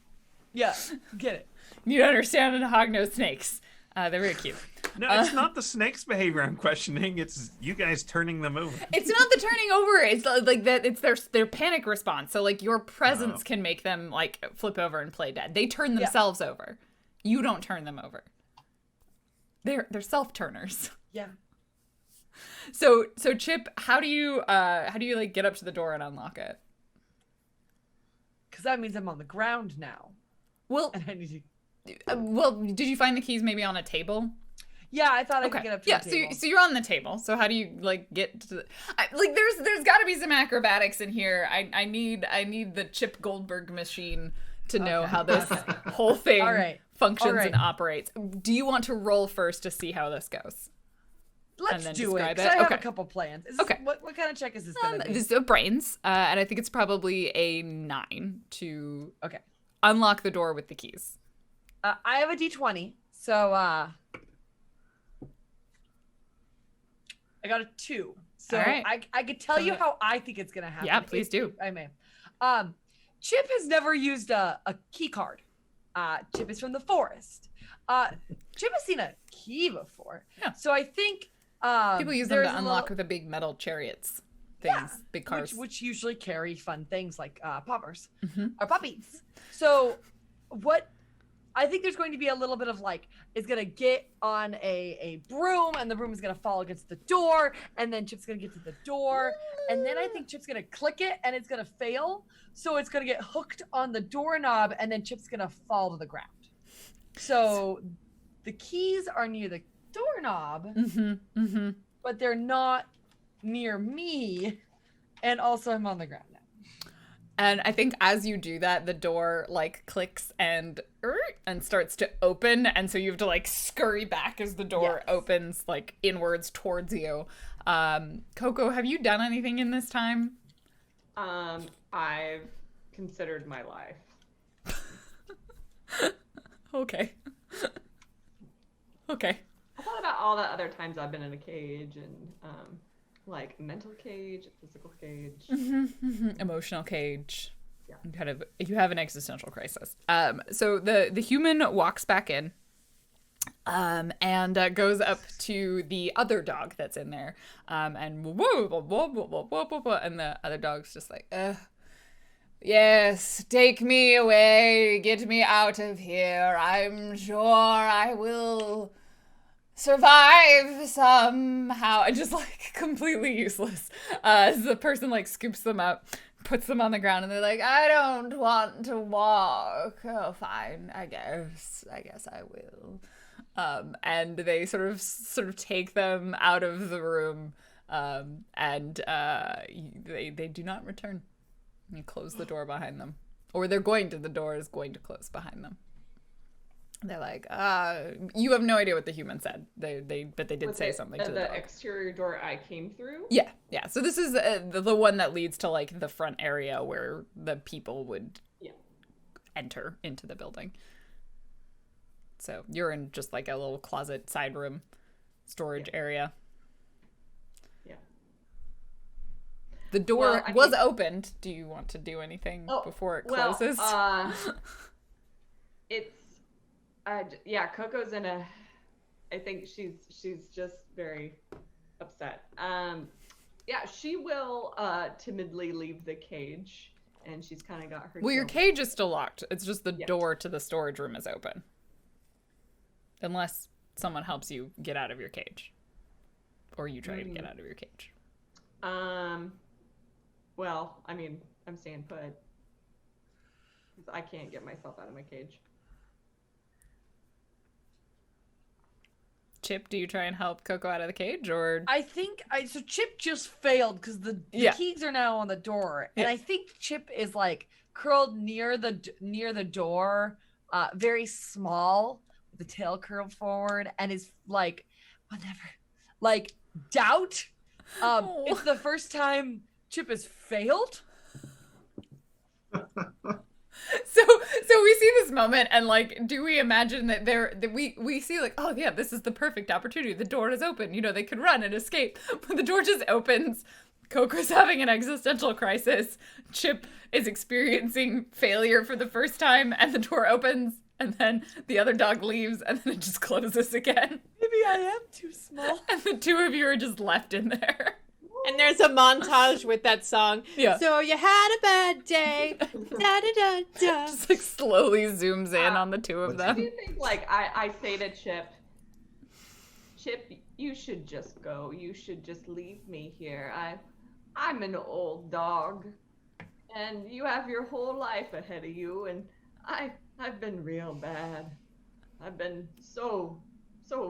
Speaker 5: Yeah, get it.
Speaker 1: You understand and hog no snakes. They're very cute.
Speaker 3: No, it's not the snake's behavior I'm questioning. It's you guys turning them over.
Speaker 1: It's not the turning over. It's like that. It's their panic response. So like your presence can make them like flip over and play dead. They turn themselves over. You don't turn them over. They're self turners.
Speaker 5: Yeah.
Speaker 1: So Chip, how do you like get up to the door and unlock it?
Speaker 5: Because that means I'm on the ground now.
Speaker 1: Well,
Speaker 5: And I need to.
Speaker 1: did you find the keys maybe on a table?
Speaker 5: Yeah, I thought I could get up to the table.
Speaker 1: So you're on the table. So how do you like get to there's got to be some acrobatics in here. I need the Chip Goldberg machine to know how this whole thing
Speaker 5: All right.
Speaker 1: functions
Speaker 5: All right.
Speaker 1: and operates. Do you want to roll first to see how this goes?
Speaker 5: Let's
Speaker 1: then
Speaker 5: do it.
Speaker 1: describe
Speaker 5: 'Cause
Speaker 1: it.
Speaker 5: I have
Speaker 1: Okay.
Speaker 5: a couple plans. Is this,
Speaker 1: Okay.
Speaker 5: What kind of check is this gonna be?
Speaker 1: This is brains, and I think it's probably a 9 to
Speaker 5: Okay.
Speaker 1: unlock the door with the keys.
Speaker 5: I have a D20, so I got a 2. So
Speaker 1: All right.
Speaker 5: I could tell you
Speaker 1: So-
Speaker 5: how I think it's gonna happen.
Speaker 1: Yeah, please
Speaker 5: if
Speaker 1: do.
Speaker 5: I may. Chip has never used a key card. Chip is from the forest. Chip has seen a key before.
Speaker 1: Yeah.
Speaker 5: So I think
Speaker 1: People use them
Speaker 5: there's
Speaker 1: to
Speaker 5: a
Speaker 1: unlock
Speaker 5: little-
Speaker 1: the big metal chariots things,
Speaker 5: Yeah,
Speaker 1: big cars.
Speaker 5: which usually carry fun things like poppers
Speaker 1: Mhm.
Speaker 5: or puppies. So what I think there's going to be a little bit of like it's gonna get on a broom and the broom is gonna fall against the door and then Chip's gonna get to the door and then I think Chip's gonna click it and it's gonna fail. So it's gonna get hooked on the doorknob and then Chip's gonna fall to the ground. So the keys are near the doorknob, but they're not near me. And also I'm on the ground now.
Speaker 1: And I think as you do that, the door like clicks and starts to open, and so you have to like scurry back as the door opens like inwards towards you. Coco, have you done anything in this time?
Speaker 6: I've considered my life.
Speaker 1: Okay. Okay.
Speaker 6: I thought about all the other times I've been in a cage and like a mental cage, a physical cage.
Speaker 1: Emotional cage.
Speaker 6: Yeah.
Speaker 1: You have an existential crisis. So the human walks back in, and goes up to the other dog that's in there, and whoa, whoa, whoa, whoa, whoa, whoa, whoa, whoa, and the other dog's just like, yes, take me away, get me out of here. I'm sure I will survive somehow. And just like completely useless. The person like scoops them up, puts them on the ground, and they're like, I don't want to walk. Oh, fine, I guess I will. And they sort of take them out of the room, and they do not return. You close the door behind them, or the door is going to close behind them. They're like, you have no idea what the human said. But they did say something to the dog.
Speaker 6: exterior door I came through.
Speaker 1: Yeah. So this is the one that leads to like the front area where the people would enter into the building. So you're in just like a little closet side room storage area.
Speaker 6: Yeah.
Speaker 1: The door
Speaker 6: Well,
Speaker 1: was opened. Do you want to do anything before it closes?
Speaker 6: It's Coco's in a. I think she's just very upset. She will timidly leave the cage, and she's kind of got her.
Speaker 1: Well, your
Speaker 6: tail-
Speaker 1: cage is still locked. It's just the door to the storage room is open. Unless someone helps you get out of your cage, or you try to get out of your cage.
Speaker 6: Well, I mean, I'm staying put. 'Cause I can't get myself out of my cage.
Speaker 1: Chip, do you try and help Coco out of the cage, or?
Speaker 5: I think so Chip just failed because the keys are now on the door, and I think Chip is like curled near the door, very small, with the tail curled forward, and is like whatever, like doubt. It's the first time Chip has failed.
Speaker 1: So we see this moment, and like, do we imagine that we see like, oh yeah, this is the perfect opportunity. The door is open. You know, they could run and escape, but the door just opens. Coco's having an existential crisis. Chip is experiencing failure for the first time, and the door opens, and then the other dog leaves, and then it just closes again.
Speaker 5: Maybe I am too small.
Speaker 1: And the two of you are just left in there.
Speaker 7: And there's a montage with that song.
Speaker 1: Yeah.
Speaker 7: So you had a bad day. Da da da da.
Speaker 1: Just like slowly zooms in on the two of
Speaker 6: Do
Speaker 1: them.
Speaker 6: you think like I say to Chip, you should just go. You should just leave me here. I'm an old dog, and you have your whole life ahead of you, and I've been real bad. I've been so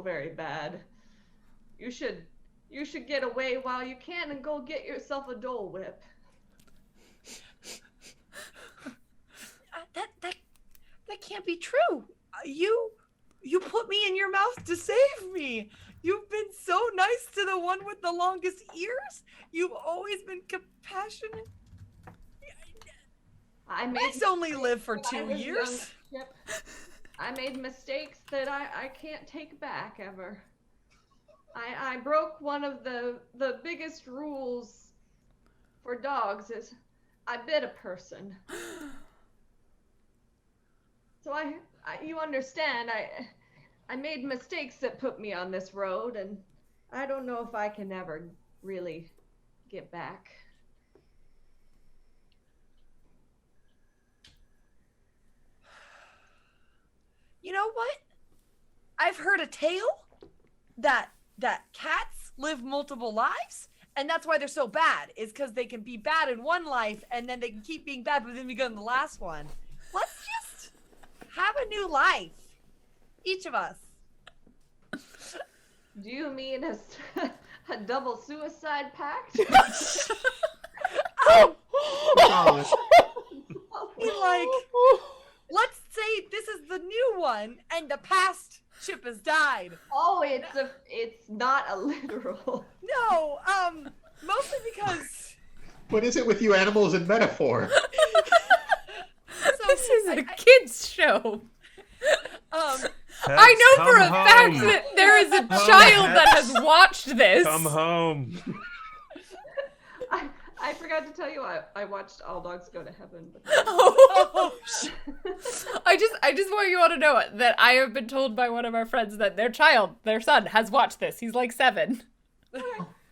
Speaker 6: very bad. You should get away while you can and go get yourself a Dole Whip.
Speaker 5: That can't be true. you put me in your mouth to save me. You've been so nice to the one with the longest ears. You've always been compassionate. Please only live for 2 years.
Speaker 6: I made mistakes that I can't take back ever. I broke one of the biggest rules for dogs is I bit a person. So you understand, I made mistakes that put me on this road, and I don't know if I can ever really get back.
Speaker 5: You know what? I've heard a tale that cats live multiple lives, and that's why they're so bad, is because they can be bad in one life, and then they can keep being bad, but then we go in the last one. Let's just have a new life. Each of us.
Speaker 6: Do you mean a double suicide pact?
Speaker 5: Oh!
Speaker 4: Gosh.
Speaker 5: Like, let's say this is the new one, and the past Chip has died.
Speaker 6: Oh, it's not a literal.
Speaker 5: No, mostly because
Speaker 4: What is it with you animals and metaphor?
Speaker 1: This is a kids show.
Speaker 3: Pets,
Speaker 1: I know for a
Speaker 3: come
Speaker 1: fact
Speaker 3: home.
Speaker 1: that there is a
Speaker 3: Home,
Speaker 1: child that
Speaker 3: pets.
Speaker 1: has watched this.
Speaker 3: Come home.
Speaker 6: I forgot to tell you I watched All Dogs Go to Heaven. But
Speaker 1: Oh, I just want you all to know that I have been told by one of our friends that their son, has watched this. He's like 7.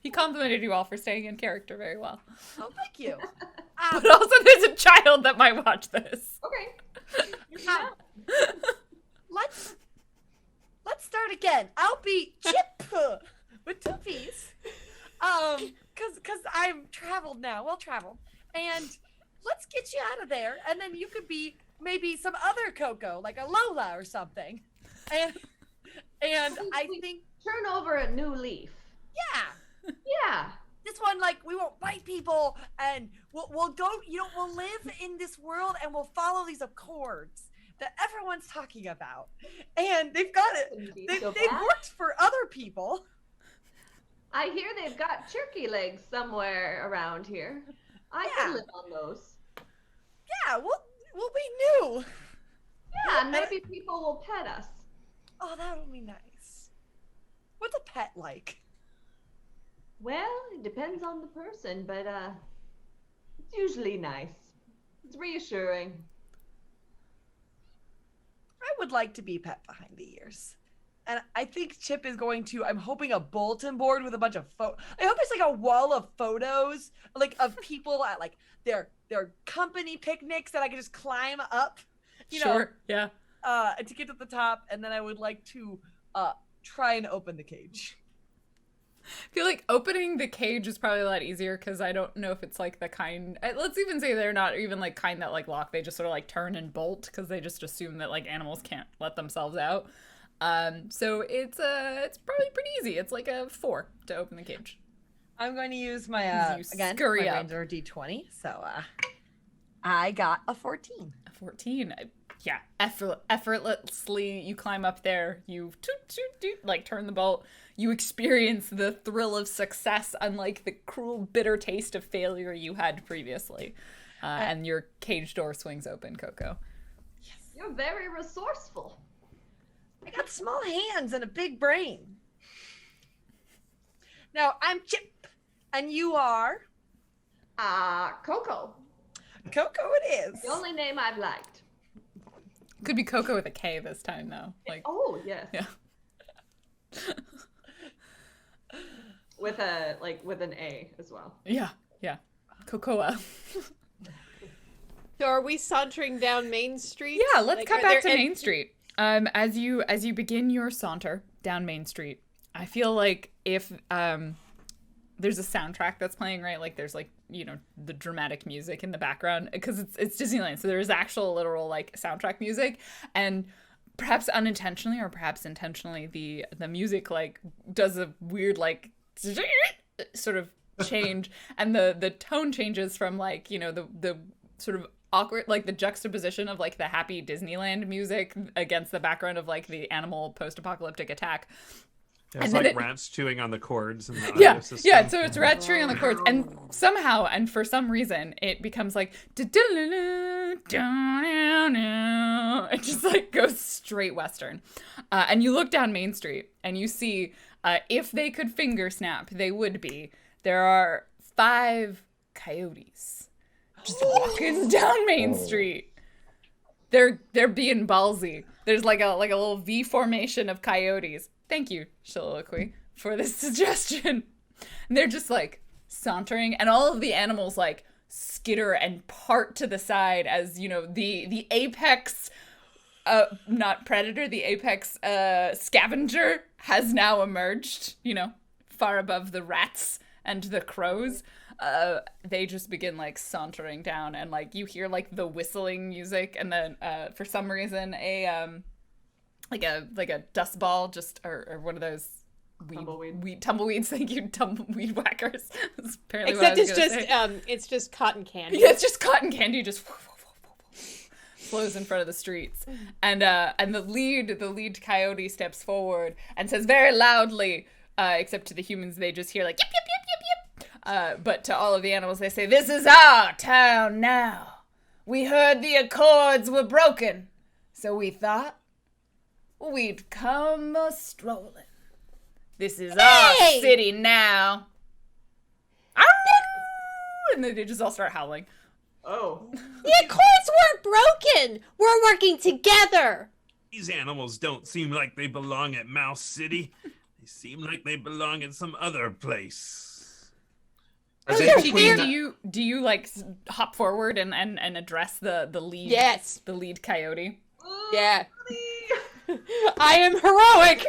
Speaker 1: He complimented you all for staying in character very well.
Speaker 5: oh, thank you.
Speaker 1: But also, there's a child that might watch this.
Speaker 6: okay.
Speaker 5: Let's start again. I'll be Chip with 2 P's. Cause I'm traveled now, well traveled, and let's get you out of there, and then you could be maybe some other Coco, like a Lola or something, and I think
Speaker 6: Turn over a new leaf.
Speaker 5: yeah,
Speaker 6: Yeah.
Speaker 5: this one like we won't bite people, and we'll go, we'll live in this world, and we'll follow these accords that everyone's talking about, and they've got it. They've worked for other people.
Speaker 6: I hear they've got turkey legs somewhere around here. I
Speaker 5: Yeah.
Speaker 6: can live on those.
Speaker 5: Yeah, we'll be new.
Speaker 6: Yeah, and maybe people will pet us.
Speaker 5: Oh, that'll be nice. What's a pet like?
Speaker 6: Well, it depends on the person, but it's usually nice. It's reassuring.
Speaker 5: I would like to be pet behind the ears. And I think Chip is going to, I'm hoping a bulletin board with a bunch of I hope it's like a wall of photos, like of people at like their company picnics that I can just climb up,
Speaker 1: Sure, yeah.
Speaker 5: to get to the top. And then I would like to try and open the cage.
Speaker 1: I feel like opening the cage is probably a lot easier because I don't know if it's like the kind. Let's even say they're not even like kind that like lock. They just sort of like turn and bolt because they just assume that like animals can't let themselves out. So it's probably pretty easy. It's like a 4 to open the cage.
Speaker 5: I'm going to use my
Speaker 1: You
Speaker 5: again
Speaker 1: scurry
Speaker 5: my
Speaker 1: up.
Speaker 5: Ranger D20. So I got a 14.
Speaker 1: 14. Yeah, effortlessly you climb up there. You like turn the bolt. You experience the thrill of success, unlike the cruel, bitter taste of failure you had previously. And your cage door swings open, Coco.
Speaker 6: You're very resourceful.
Speaker 5: I got small hands and a big brain. Now, I'm Chip, and you are?
Speaker 6: Coco.
Speaker 5: Coco it is.
Speaker 6: The only name I've liked.
Speaker 1: Could be Coco with a K this time, though. Like,
Speaker 6: Oh, yes.
Speaker 1: yeah.
Speaker 6: With an A as well.
Speaker 1: Yeah. Cocoa.
Speaker 2: So are we sauntering down Main Street?
Speaker 1: Yeah, let's
Speaker 2: Like,
Speaker 1: cut
Speaker 2: are
Speaker 1: back to
Speaker 2: there
Speaker 1: Main Street. As you begin your saunter down Main Street, I feel like if there's a soundtrack that's playing, right? Like there's like, the dramatic music in the background because it's Disneyland. So there's actual literal like soundtrack music, and perhaps unintentionally or perhaps intentionally the music like does a weird like sort of change and the tone changes from like, the sort of awkward, like the juxtaposition of like the happy Disneyland music against the background of like the animal post-apocalyptic attack.
Speaker 3: It's
Speaker 1: And
Speaker 3: like
Speaker 1: then
Speaker 3: rats chewing on the cords in the
Speaker 1: Yeah,
Speaker 3: audio system.
Speaker 1: yeah. So it's rats chewing on the cords, and somehow, and for some reason, it becomes like it just like goes straight western. And you look down Main Street, and you see if they could finger snap, they would be. There are 5 coyotes just walking down Main Street. They're being ballsy. There's like a little V formation of coyotes. Thank you, Soliloquy, for this suggestion. And they're just like sauntering, and all of the animals like skitter and part to the side as, you know, the apex, not predator, the apex scavenger has now emerged, you know, far above the rats and the crows. They just begin like sauntering down, and like you hear like the whistling music, and then for some reason like a dust ball, just or one of those tumbleweeds. Thank you, tumbleweed whackers. That's apparently
Speaker 2: Except
Speaker 1: what I was
Speaker 2: it's just cotton candy.
Speaker 1: yeah, it's just cotton candy just flows in front of the streets, and the lead coyote steps forward and says very loudly, except to the humans they just hear like yip yip yip yip yip. But to all of the animals they say, "This is our town now. We heard the accords were broken, so we thought we'd come a-strolling. This is our city now." And then they just all start howling.
Speaker 6: Oh.
Speaker 7: The accords weren't broken. We're working together.
Speaker 3: These animals don't seem like they belong at Mouse City. They seem like they belong in some other place.
Speaker 4: Are they
Speaker 1: Cheeky,
Speaker 4: between
Speaker 1: do you like hop forward and address the lead?
Speaker 2: Yes.
Speaker 1: The lead coyote.
Speaker 2: Yeah. I am heroic.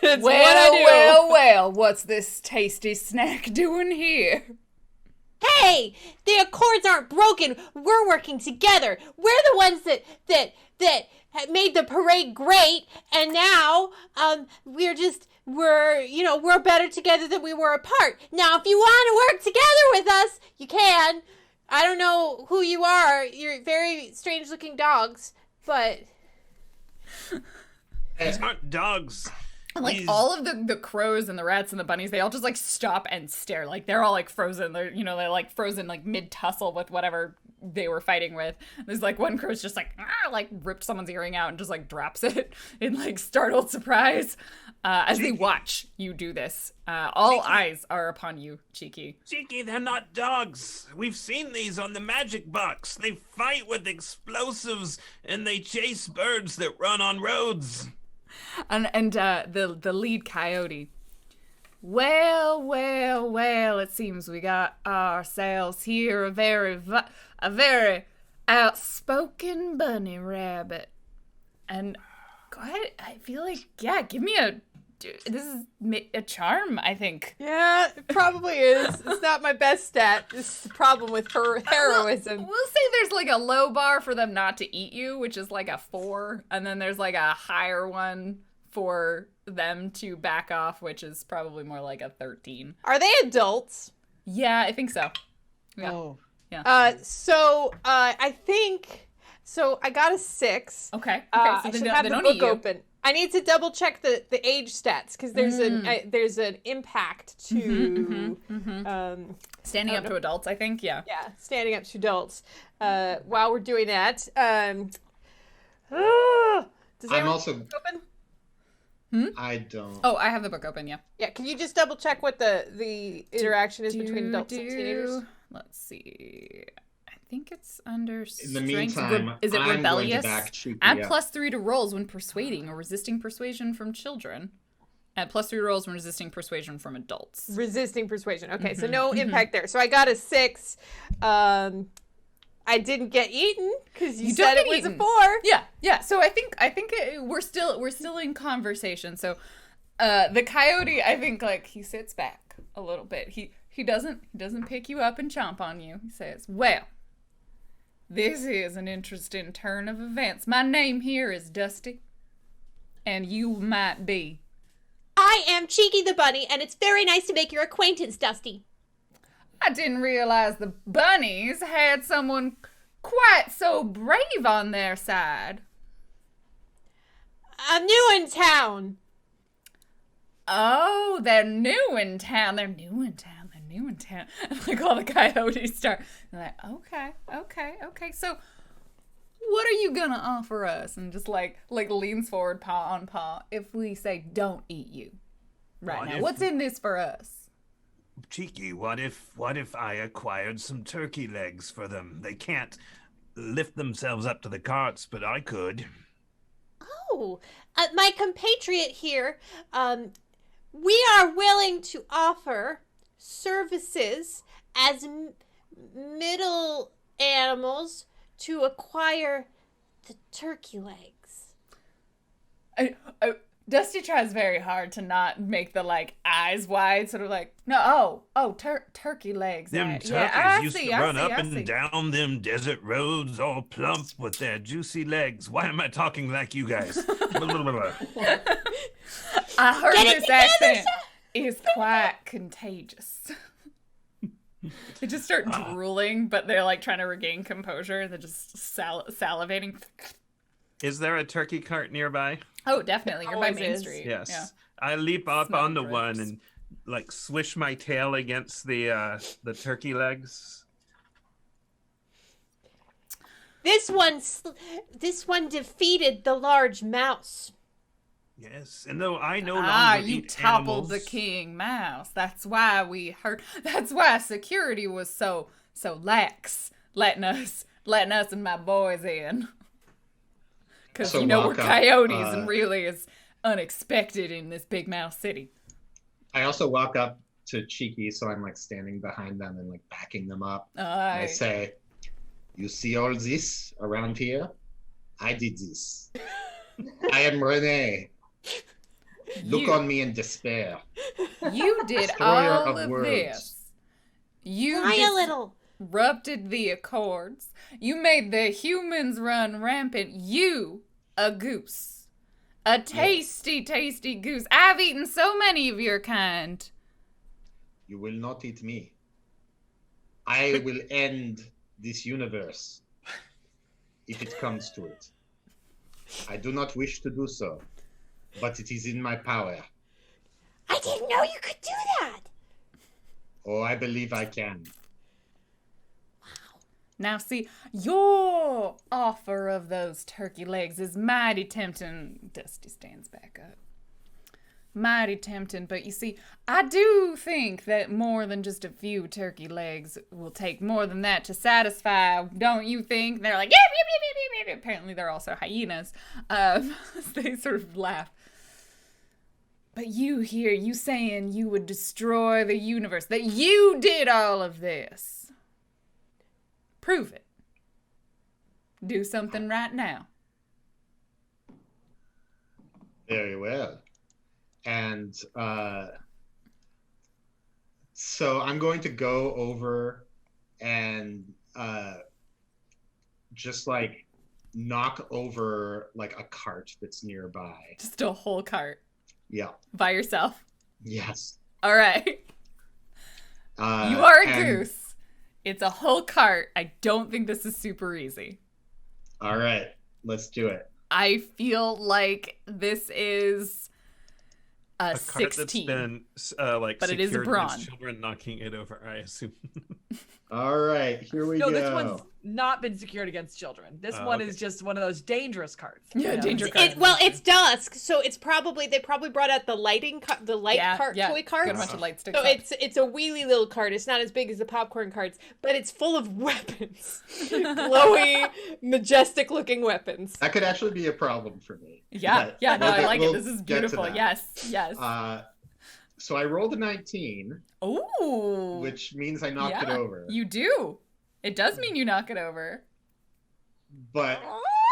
Speaker 2: It's what I do.
Speaker 1: Well, what's this tasty snack doing here?
Speaker 7: Hey, the accords aren't broken. We're working together. We're the ones that made the parade great, and now we're better together than we were apart. Now, if you want to work together with us, you can. I don't know who you are. You're very strange-looking dogs, but
Speaker 3: These aren't dogs.
Speaker 1: And like
Speaker 3: These-
Speaker 1: all of the crows and the rats and the bunnies, they all just like stop and stare. Like they're all like frozen. They're like frozen like mid tussle with whatever they were fighting with. There's like one crow's just like ripped someone's earring out and just like drops it in like startled surprise as they watch you do this. All eyes are upon you, Cheeky.
Speaker 3: Cheeky, they're not dogs. We've seen these on the magic box. They fight with explosives and they chase birds that run on roads.
Speaker 1: And the lead coyote. Well, it seems we got ourselves here a very outspoken bunny rabbit. And go ahead, I feel like, yeah, give me this is a charm, I think.
Speaker 2: Yeah, it probably is. It's not my best stat. This is the problem with her heroism.
Speaker 1: We'll say there's like a low bar for them not to eat you, which is like a 4, and then there's like a higher one for them to back off, which is probably more like a 13.
Speaker 2: Are they adults?
Speaker 1: Yeah, I think so. Yeah.
Speaker 2: Oh.
Speaker 1: Yeah.
Speaker 2: I think so. I got a 6.
Speaker 1: Okay.
Speaker 2: I
Speaker 1: So
Speaker 2: should
Speaker 1: they
Speaker 2: have the
Speaker 1: don't
Speaker 2: book
Speaker 1: eat you.
Speaker 2: open. I need to double check the age stats because there's an impact to
Speaker 1: Standing up to adults, I think. Yeah.
Speaker 2: standing up to adults. While we're doing that, does
Speaker 4: I'm
Speaker 2: everyone
Speaker 4: also.
Speaker 2: open?
Speaker 4: I don't.
Speaker 1: Oh, I have the book open. Yeah.
Speaker 2: Yeah, can you just double check what the interaction is between adults and teenagers?
Speaker 1: Let's see. I think it's under
Speaker 4: In the
Speaker 1: strength.
Speaker 4: meantime,
Speaker 1: Is it
Speaker 4: I'm
Speaker 1: rebellious?
Speaker 4: going to back Cheeky
Speaker 1: Add
Speaker 4: up.
Speaker 1: +3 to rolls when persuading or resisting persuasion from children. Add +3 rolls when resisting persuasion from adults.
Speaker 2: Resisting persuasion. Okay, so no impact there. So I got a 6. I didn't get eaten because you said
Speaker 1: don't
Speaker 2: it
Speaker 1: get
Speaker 2: was
Speaker 1: eaten.
Speaker 2: a 4.
Speaker 1: Yeah. So I think we're still in conversation. So the coyote, I think, like, he sits back a little bit. He doesn't pick you up and chomp on you. He says, "Well, this is an interesting turn of events. My name here is Dusty, and you might be."
Speaker 7: I am Cheeky the Bunny, and it's very nice to make your acquaintance, Dusty.
Speaker 1: I didn't realize the bunnies had someone quite so brave on their side.
Speaker 7: I'm new in town.
Speaker 1: Oh, they're new in town. They're new in town. They're new in town. And like all the coyotes start. They're like, okay. So, what are you gonna offer us? And just like leans forward, paw on paw. If we say don't eat you, right now, what's in this for us?
Speaker 3: Cheeky, what if I acquired some turkey legs for them? They can't lift themselves up to the carts, but I could.
Speaker 7: Oh, my compatriot here, we are willing to offer services as middle animals to acquire the turkey legs.
Speaker 1: Dusty tries very hard to not make the eyes wide, sort of like, no, turkey legs.
Speaker 3: Them
Speaker 1: right.
Speaker 3: turkeys
Speaker 1: Yeah,
Speaker 3: used to run up and down them desert roads all plump with their juicy legs. Why am I talking like you guys?
Speaker 1: I heard this accent is quite contagious. They just start drooling, but they're trying to regain composure. They're just salivating.
Speaker 3: Is there a turkey cart nearby?
Speaker 1: Oh, definitely. You're by
Speaker 2: Always
Speaker 1: Main
Speaker 2: is.
Speaker 1: Street.
Speaker 3: Yes.
Speaker 1: Yeah.
Speaker 3: I leap up
Speaker 1: Snow
Speaker 3: onto
Speaker 1: drifts.
Speaker 3: one and swish my tail against the turkey legs.
Speaker 7: This one defeated the large mouse.
Speaker 3: Yes, and though I no longer
Speaker 1: You
Speaker 3: eat
Speaker 1: toppled
Speaker 3: animals,
Speaker 1: the king mouse. That's why we heard. That's why security was so lax, letting us and my boys in. Because
Speaker 4: So
Speaker 1: we're
Speaker 4: walk up,
Speaker 1: coyotes, and really is unexpected in this big mouse city.
Speaker 4: I also walk up to Cheeky, so I'm standing behind them and backing them up. And I say, "You see all this around here? I did this. I am Renee. Look on me in despair.
Speaker 1: You did
Speaker 4: Destroyer
Speaker 1: all
Speaker 4: of
Speaker 1: of
Speaker 4: words.
Speaker 1: this. You
Speaker 7: Cry a little.
Speaker 1: disrupted the accords. You made the humans run rampant. You, a goose. A tasty, tasty goose. I've eaten so many of your kind.
Speaker 4: You will not eat me. I will end this universe if it comes to it. I do not wish to do so, but it is in my power.
Speaker 7: I didn't know you could do that.
Speaker 4: Oh, I believe I can.
Speaker 1: Now, see, your offer of those turkey legs is mighty tempting. Dusty stands back up. Mighty tempting, but you see, I do think that more than just a few turkey legs will take more than that to satisfy, don't you think? They're like, yip. Apparently they're also hyenas. They sort of laugh. But you saying you would destroy the universe, that you did all of this. Prove it. Do something right now.
Speaker 4: Very well. And so I'm going to go over and just knock over a cart that's nearby.
Speaker 1: Just a whole cart.
Speaker 4: Yeah.
Speaker 1: By yourself.
Speaker 4: Yes.
Speaker 1: All right. You are a
Speaker 4: and-
Speaker 1: goose. It's a whole cart. I don't think this is super easy.
Speaker 4: All right. Let's do it.
Speaker 1: I feel like this is a
Speaker 3: a cart
Speaker 1: 16.
Speaker 3: that's been
Speaker 1: But it is a
Speaker 3: secured
Speaker 1: bronze.
Speaker 3: with children knocking it over, I assume.
Speaker 4: All right. Here we
Speaker 5: No,
Speaker 4: go.
Speaker 5: this one's not been secured against children. This
Speaker 3: Oh,
Speaker 5: one
Speaker 3: okay.
Speaker 5: is just one of those dangerous carts.
Speaker 1: Yeah,
Speaker 5: You know?
Speaker 1: danger cart.
Speaker 7: It's dusk, so they probably brought out the light toy carts.
Speaker 1: Got a bunch of light sticks.
Speaker 7: So
Speaker 1: up.
Speaker 7: it's a wheelie little cart. It's not as big as the popcorn carts, but it's full of weapons, glowy, majestic looking weapons.
Speaker 4: That could actually be a problem for me.
Speaker 1: Yeah,
Speaker 4: But
Speaker 1: yeah, no,
Speaker 4: we'll
Speaker 1: I
Speaker 4: get-
Speaker 1: like
Speaker 4: we'll
Speaker 1: it. This is
Speaker 4: get to
Speaker 1: beautiful.
Speaker 4: that.
Speaker 1: Yes.
Speaker 4: So I rolled a 19,
Speaker 1: Ooh.
Speaker 4: which means I knocked it
Speaker 1: Yeah,
Speaker 4: over.
Speaker 1: You do. It does mean you knock it over.
Speaker 4: But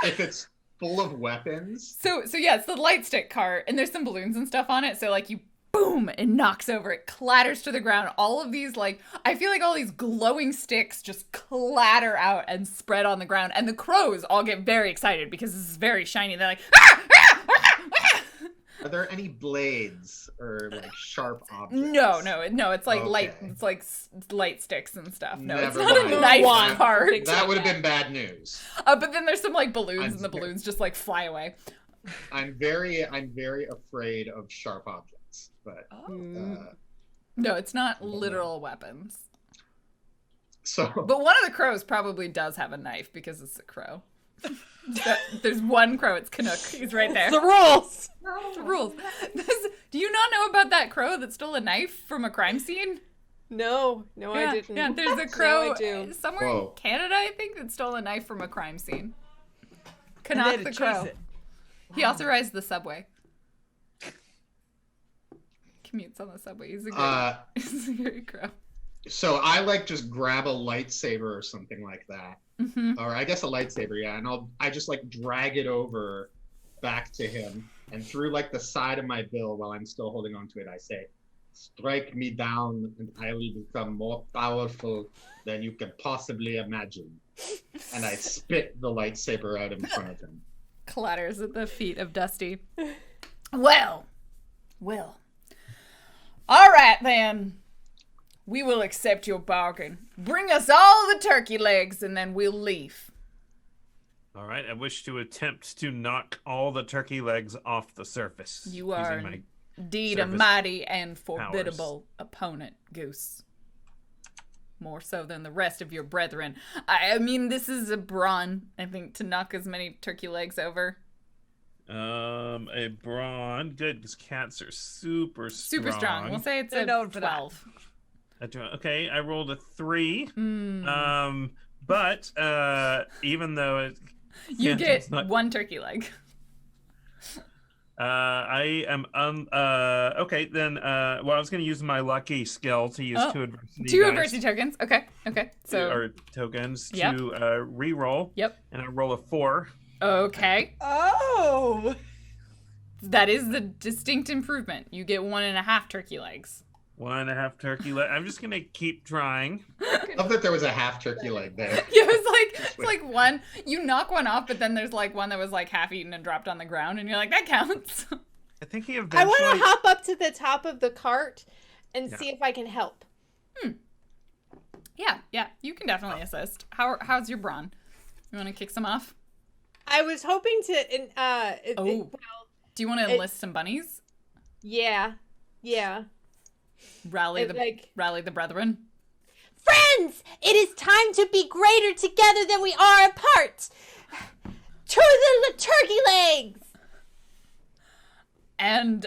Speaker 4: if it's full of weapons,
Speaker 1: So yeah, it's the light stick cart, and there's some balloons and stuff on it. So you boom, it knocks over, it clatters to the ground. All of these I feel like all these glowing sticks just clatter out and spread on the ground, and the crows all get very excited because this is very shiny. They're like, ah, ah, ah, ah.
Speaker 4: Are there any blades or like sharp objects?
Speaker 1: No. It's like light.
Speaker 4: Okay.
Speaker 1: It's like light sticks and stuff. No, it's
Speaker 4: Never
Speaker 1: not
Speaker 4: mind.
Speaker 1: a knife
Speaker 2: Wand.
Speaker 1: cart.
Speaker 4: That would have been bad news.
Speaker 1: But then there's some like balloons, and the
Speaker 4: I'm-
Speaker 1: balloons just like fly away.
Speaker 4: I'm very afraid of sharp objects, but
Speaker 1: No, it's not literal weapons.
Speaker 4: so
Speaker 1: But one of the crows probably does have a knife because it's a crow. There's one crow. It's Canuck. He's right there.
Speaker 2: The rules.
Speaker 1: The rules. Do you not know about that crow that stole a knife from a crime scene?
Speaker 2: No, I didn't.
Speaker 1: Yeah, there's a crow
Speaker 2: Now I do.
Speaker 1: somewhere
Speaker 4: Whoa.
Speaker 1: in Canada, I think, that stole a knife from a crime scene.
Speaker 5: And they
Speaker 1: Canuck
Speaker 5: had
Speaker 1: the
Speaker 5: to
Speaker 1: crow.
Speaker 5: chase it.
Speaker 1: He authorized the subway. Commutes on the subway. He's a great crow.
Speaker 4: so I like just grab a lightsaber or something like that.
Speaker 1: Mm-hmm.
Speaker 4: Or I guess a lightsaber, yeah, and I just like drag it over back to him, and through like the side of my bill while I'm still holding onto it, I say, "Strike me down, and I will become more powerful than you can possibly imagine." And I spit the lightsaber out in front of him.
Speaker 1: Clatters at the feet of Dusty. Well. All right, then. We will accept your bargain. Bring us all the turkey legs, and then we'll leave.
Speaker 3: All right, I wish to attempt to knock all the turkey legs off the surface.
Speaker 1: You are
Speaker 3: using my
Speaker 1: indeed a
Speaker 3: service
Speaker 1: mighty and formidable opponent, Goose. More so than the rest of your brethren. I mean, this is a brawn, I think, to knock as many turkey legs over.
Speaker 3: A brawn. Good, because cats are super strong.
Speaker 1: Super strong. We'll say it's
Speaker 5: They're
Speaker 1: a
Speaker 5: known for that.
Speaker 1: 12.
Speaker 3: Okay, I rolled a 3.
Speaker 1: Mm.
Speaker 3: But even though it,
Speaker 1: You
Speaker 3: yeah,
Speaker 1: get
Speaker 3: it's not-
Speaker 1: one turkey leg.
Speaker 3: I am okay then. Well, I was going to use my lucky skill to use
Speaker 1: Oh,
Speaker 3: 2 adversity.
Speaker 1: Two
Speaker 3: dice
Speaker 1: adversity tokens. Okay. So,
Speaker 3: or tokens
Speaker 1: Yep.
Speaker 3: to re-roll.
Speaker 1: Yep.
Speaker 3: And I roll a 4.
Speaker 1: okay.
Speaker 5: Oh.
Speaker 1: That is the distinct improvement. You get 1.5 turkey legs.
Speaker 3: 1.5 turkey leg. I'm just gonna keep trying.
Speaker 4: Love that there was a half turkey leg there.
Speaker 1: Yeah, it's like one. You knock one off, but then there's like one that was like half eaten and dropped on the ground, and you're like, that counts.
Speaker 3: I think he
Speaker 2: I
Speaker 3: eventually.
Speaker 2: want to hop up to the top of the cart and
Speaker 3: Yeah.
Speaker 2: see if I can help.
Speaker 1: Yeah, you can definitely assist. How's your brawn? You want to kick some off?
Speaker 2: I was hoping to.
Speaker 1: Oh. Do you want to enlist some bunnies?
Speaker 2: Yeah.
Speaker 1: Rally
Speaker 2: It, like-
Speaker 1: the brethren.
Speaker 7: Friends, it is time to be greater together than we are apart. To the turkey legs.
Speaker 1: And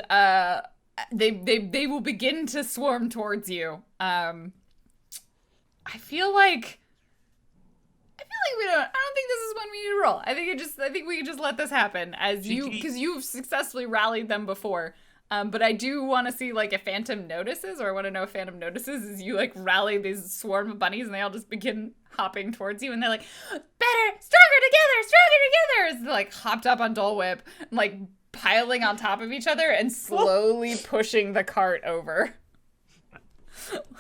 Speaker 1: they will begin to swarm towards you. I feel like I don't think this is when we need to roll. I think we can just let this happen because you've successfully rallied them before. But I do want to see like if Phantom notices, or I want to know if Phantom notices is you like rally these swarm of bunnies and they all just begin hopping towards you and they're like, better, stronger together, as they're like hopped up on Dole Whip, and, like piling on top of each other and slowly pushing the cart over.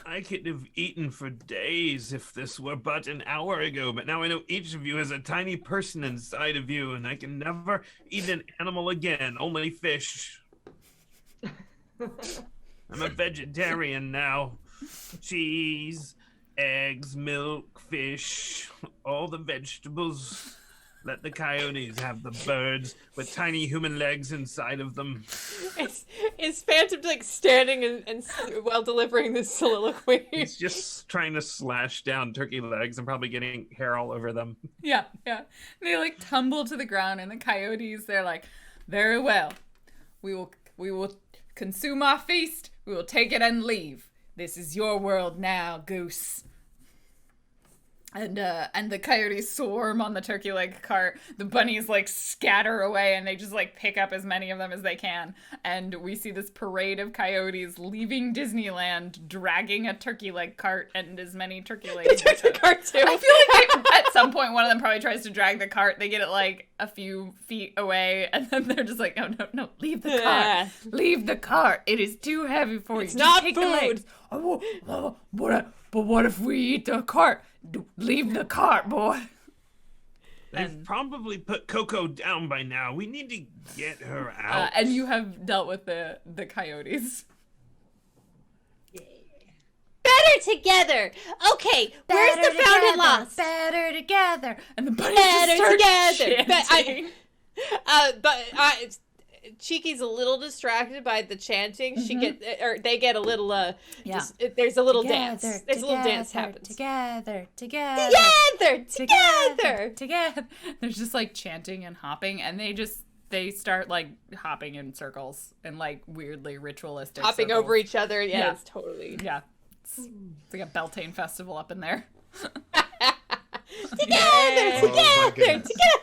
Speaker 3: I could have eaten for days if this were but an hour ago, but now I know each of you has a tiny person inside of you, and I can never eat an animal again, only fish. I'm a vegetarian now. Cheese, eggs, milk, fish, all the vegetables. Let the coyotes have the birds with tiny human legs inside of them.
Speaker 2: Is Phantom like standing and while delivering this soliloquy?
Speaker 3: He's just trying to slash down turkey legs and probably getting hair all over them.
Speaker 1: Yeah. They like tumble to the ground, and the coyotes, they're like, very well. We will consume our feast. We will take it and leave. This is your world now, Goose. And the coyotes swarm on the turkey leg cart. The bunnies like scatter away, and they just like pick up as many of them as they can. And we see this parade of coyotes leaving Disneyland, dragging a turkey leg cart and as many turkey legs.
Speaker 2: They took the cart too.
Speaker 1: I feel like at some point one of them probably tries to drag the cart. They get it like a few feet away, and then they're just like, no, leave the cart. Leave the cart. It is too heavy for you.
Speaker 2: It's
Speaker 1: Just
Speaker 2: not
Speaker 1: take the
Speaker 2: food.
Speaker 1: legs. But what if we eat the cart? Leave the cart, boy.
Speaker 3: They've
Speaker 1: And-
Speaker 3: probably put Coco down by now. We need to get her out.
Speaker 1: and you have dealt with the coyotes.
Speaker 7: Better together. Okay, where's the found and lost?
Speaker 1: Better together. And the bunnies
Speaker 7: Better
Speaker 1: just start
Speaker 7: together.
Speaker 1: chanting.
Speaker 2: Cheeky's a little distracted by the chanting.
Speaker 1: Mm-hmm.
Speaker 2: They get a little
Speaker 1: Yeah.
Speaker 2: there's a little dance. There's a little dance happens.
Speaker 1: Together.
Speaker 7: Together.
Speaker 1: Together. There's just like chanting and hopping, and they start like hopping in circles and like weirdly ritualistic
Speaker 2: Hopping
Speaker 1: circles.
Speaker 2: over each other. Yeah,
Speaker 1: Yeah.
Speaker 2: it's totally.
Speaker 1: Yeah. It's like a Beltane festival up in there.
Speaker 7: Together.
Speaker 4: Oh my goodness.
Speaker 7: Together.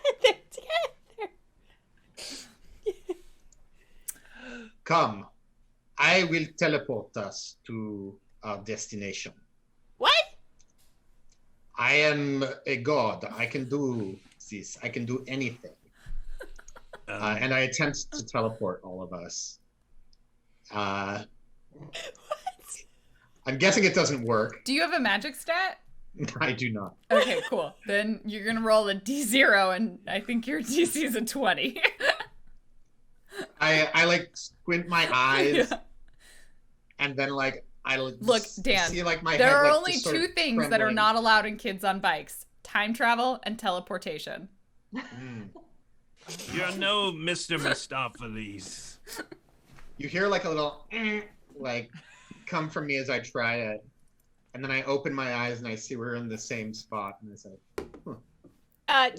Speaker 4: Come, I will teleport us to our destination.
Speaker 7: What?
Speaker 4: I am a god. I can do this. I can do anything. And I attempt to teleport all of us. I'm guessing it doesn't work.
Speaker 1: Do you have a magic stat?
Speaker 4: I do not.
Speaker 1: Okay, cool. Then you're gonna roll a D0, and I think your DC is a 20.
Speaker 4: I like squint my eyes,
Speaker 1: Yeah.
Speaker 4: and then like
Speaker 1: Look, Dan,
Speaker 4: see like my
Speaker 1: There
Speaker 4: head,
Speaker 1: are
Speaker 4: like,
Speaker 1: only
Speaker 4: just sort
Speaker 1: two
Speaker 4: of
Speaker 1: things that are
Speaker 4: trembling.
Speaker 1: not allowed in kids on bikes: time travel and teleportation.
Speaker 4: Mm.
Speaker 3: You're no Mr. Mistopheles.
Speaker 4: You hear like a little like come from me as I try it, and then I open my eyes and I see we're in the same spot, and I say,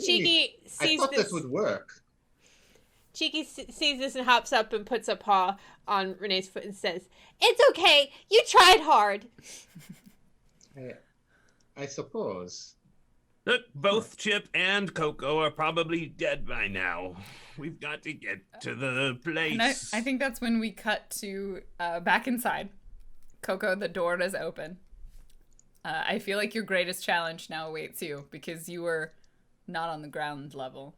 Speaker 2: Cheeky
Speaker 4: I
Speaker 2: sees
Speaker 4: thought
Speaker 2: this.
Speaker 4: this would work.
Speaker 2: Cheeky sees this and hops up and puts a paw on Renee's foot and says,
Speaker 7: It's okay. You tried hard.
Speaker 4: I suppose.
Speaker 3: Look, both Chip and Coco are probably dead by now. We've got to get to the place.
Speaker 1: And I think that's when we cut to back inside. Coco, the door is open. I feel like your greatest challenge now awaits you because you were not on the ground level.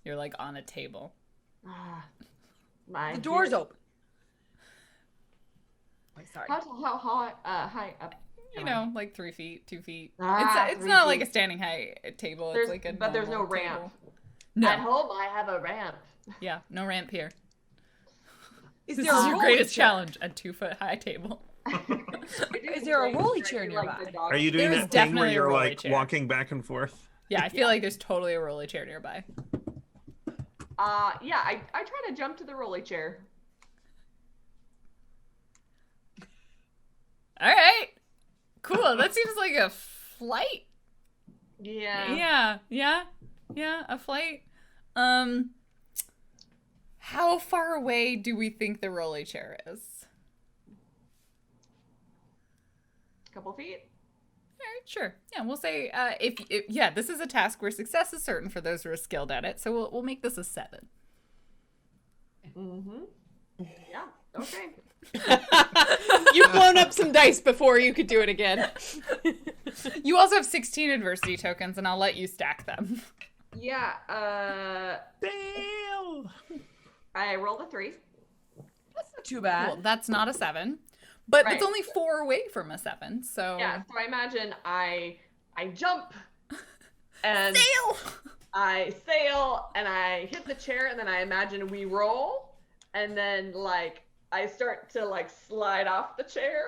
Speaker 1: You're like on a table.
Speaker 6: My
Speaker 5: The door's
Speaker 6: dear-
Speaker 5: open. Wait, sorry.
Speaker 6: How high up?
Speaker 1: You
Speaker 6: am I?
Speaker 1: know, like 3 feet, 2 feet. It's
Speaker 6: 3
Speaker 1: not like a
Speaker 6: feet.
Speaker 1: standing height table.
Speaker 6: There's-
Speaker 1: It's like a
Speaker 6: but there's no
Speaker 1: normal
Speaker 6: ramp.
Speaker 1: table. No.
Speaker 6: At home, I have a ramp.
Speaker 1: Yeah, no ramp here.
Speaker 5: Is
Speaker 1: This
Speaker 5: there
Speaker 1: is
Speaker 5: a
Speaker 1: your
Speaker 5: rolly
Speaker 1: greatest
Speaker 5: chair?
Speaker 1: challenge: a 2-foot high table.
Speaker 5: Is there a rolly chair nearby?
Speaker 3: Are you doing
Speaker 1: There's
Speaker 3: that thing where
Speaker 1: definitely a
Speaker 3: you're
Speaker 1: rolly
Speaker 3: like
Speaker 1: chair.
Speaker 3: walking back and forth?
Speaker 1: Yeah, I feel like there's totally a rolly chair nearby.
Speaker 6: Yeah, I try to jump to the rolly chair.
Speaker 1: All right, cool. That seems like a flight.
Speaker 6: Yeah.
Speaker 1: Yeah, a flight. How far away do we think the rolly chair is?
Speaker 6: Couple feet.
Speaker 1: All right, sure. Yeah, we'll say if this is a task where success is certain for those who are skilled at it, so we'll make this a 7.
Speaker 6: Mm-hmm. Yeah. Okay.
Speaker 2: You've blown up some dice before you could do it again.
Speaker 1: You also have 16 adversity tokens, and I'll let you stack them.
Speaker 6: Yeah.
Speaker 3: Dale!
Speaker 6: I rolled a 3.
Speaker 5: That's not too bad.
Speaker 1: Well, that's not a 7, but
Speaker 6: Right.
Speaker 1: it's only 4 away from a 7. So
Speaker 6: Yeah. So I imagine I jump and
Speaker 1: Sail!
Speaker 6: I sail and I hit the chair and then I imagine we roll and then like I start to like slide off the chair.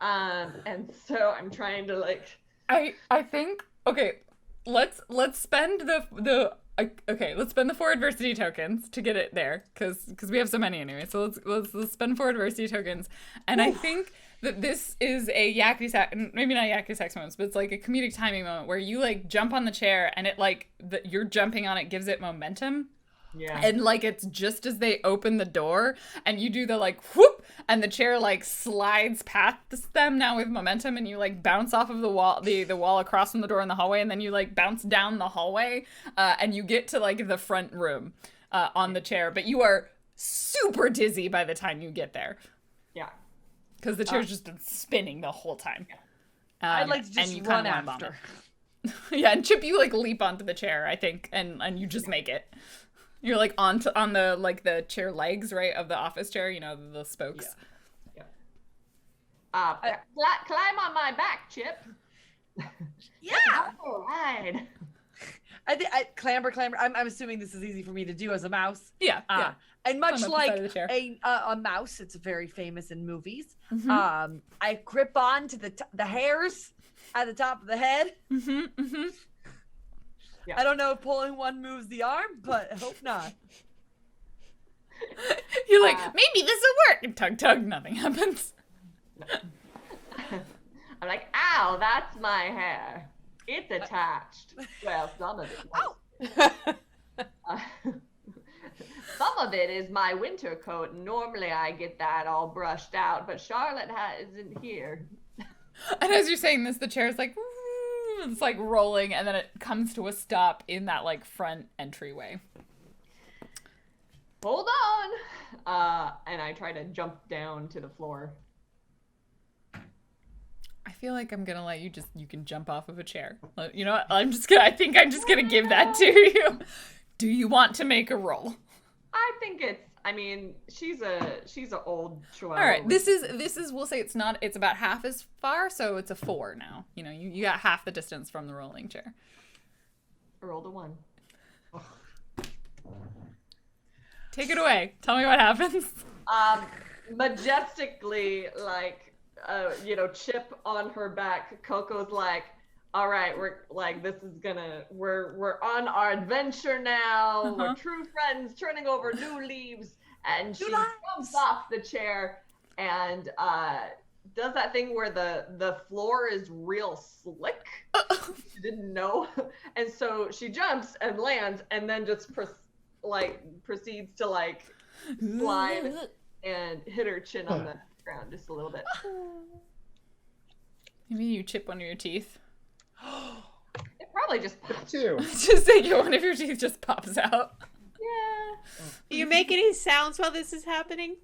Speaker 6: And so I'm trying to like
Speaker 1: I think okay. Let's spend let's spend the 4 adversity tokens to get it there because we have so many anyway. So let's spend 4 adversity tokens, and I think that this is a yakety sax, maybe not yakety sax moments, but it's like a comedic timing moment where you like jump on the chair and it like you're jumping on it gives it momentum.
Speaker 6: yeah.
Speaker 1: And like it's just as they open the door and you do the like whoop and the chair like slides past them now with momentum and you like bounce off of the wall the wall across from the door in the hallway and then you like bounce down the hallway and you get to like the front room on the chair, but you are super dizzy by the time you get there
Speaker 6: Yeah.
Speaker 1: because the chair's just been spinning the whole time.
Speaker 5: I'd like to
Speaker 1: and
Speaker 5: just
Speaker 1: you
Speaker 5: run
Speaker 1: kinda wanna
Speaker 5: after.
Speaker 1: vomit. Yeah, and Chip, you like leap onto the chair, I think, and you just make it. You're like on the like the chair legs, right, of the office chair, you know, the spokes.
Speaker 6: Climb on my back, Chip.
Speaker 5: Yeah.
Speaker 6: All right.
Speaker 5: I clamber. I'm assuming this is easy for me to do as a mouse.
Speaker 1: Yeah.
Speaker 5: And much
Speaker 1: Climb up the side
Speaker 5: like
Speaker 1: of the chair.
Speaker 5: a mouse, it's very famous in movies.
Speaker 1: Mhm.
Speaker 5: I grip on to the hairs at the top of the head.
Speaker 6: Yeah.
Speaker 5: I don't know if pulling one moves the arm, but I hope not.
Speaker 1: You're like, maybe this will work. And tug, nothing happens.
Speaker 6: I'm like, ow, that's my hair. It's attached. Well, some of it. Some of it is my winter coat. Normally I get that all brushed out, but Charlotte isn't here.
Speaker 1: And as you're saying this, the chair's like, it's like rolling, and then it comes to a stop in that like front entryway.
Speaker 6: Hold on. And I try to jump down to the floor.
Speaker 1: I feel like I'm gonna let you can jump off of a chair. You know what? I think I'm just gonna give that to you. Do you want to make a roll?
Speaker 6: I think she's a old chihuahua.
Speaker 1: All right, this is we'll say it's about half as far, so it's a 4 now. You know, you got half the distance from the rolling chair.
Speaker 6: I rolled a 1.
Speaker 1: Take it away. Tell me what happens.
Speaker 6: Majestically, chip on her back, Coco's like, all right, we're on our adventure now. We're true friends, turning over new leaves. And she jumps off the chair and does that thing where the floor is real slick. She didn't know. And so she jumps and lands and then just proceeds to slide and hit her chin on the ground just a little bit.
Speaker 1: Maybe you chip one of your teeth.
Speaker 6: It probably just
Speaker 4: Two.
Speaker 1: Just like one of your teeth just pops out.
Speaker 6: yeah.
Speaker 7: Do you make any sounds while this is happening?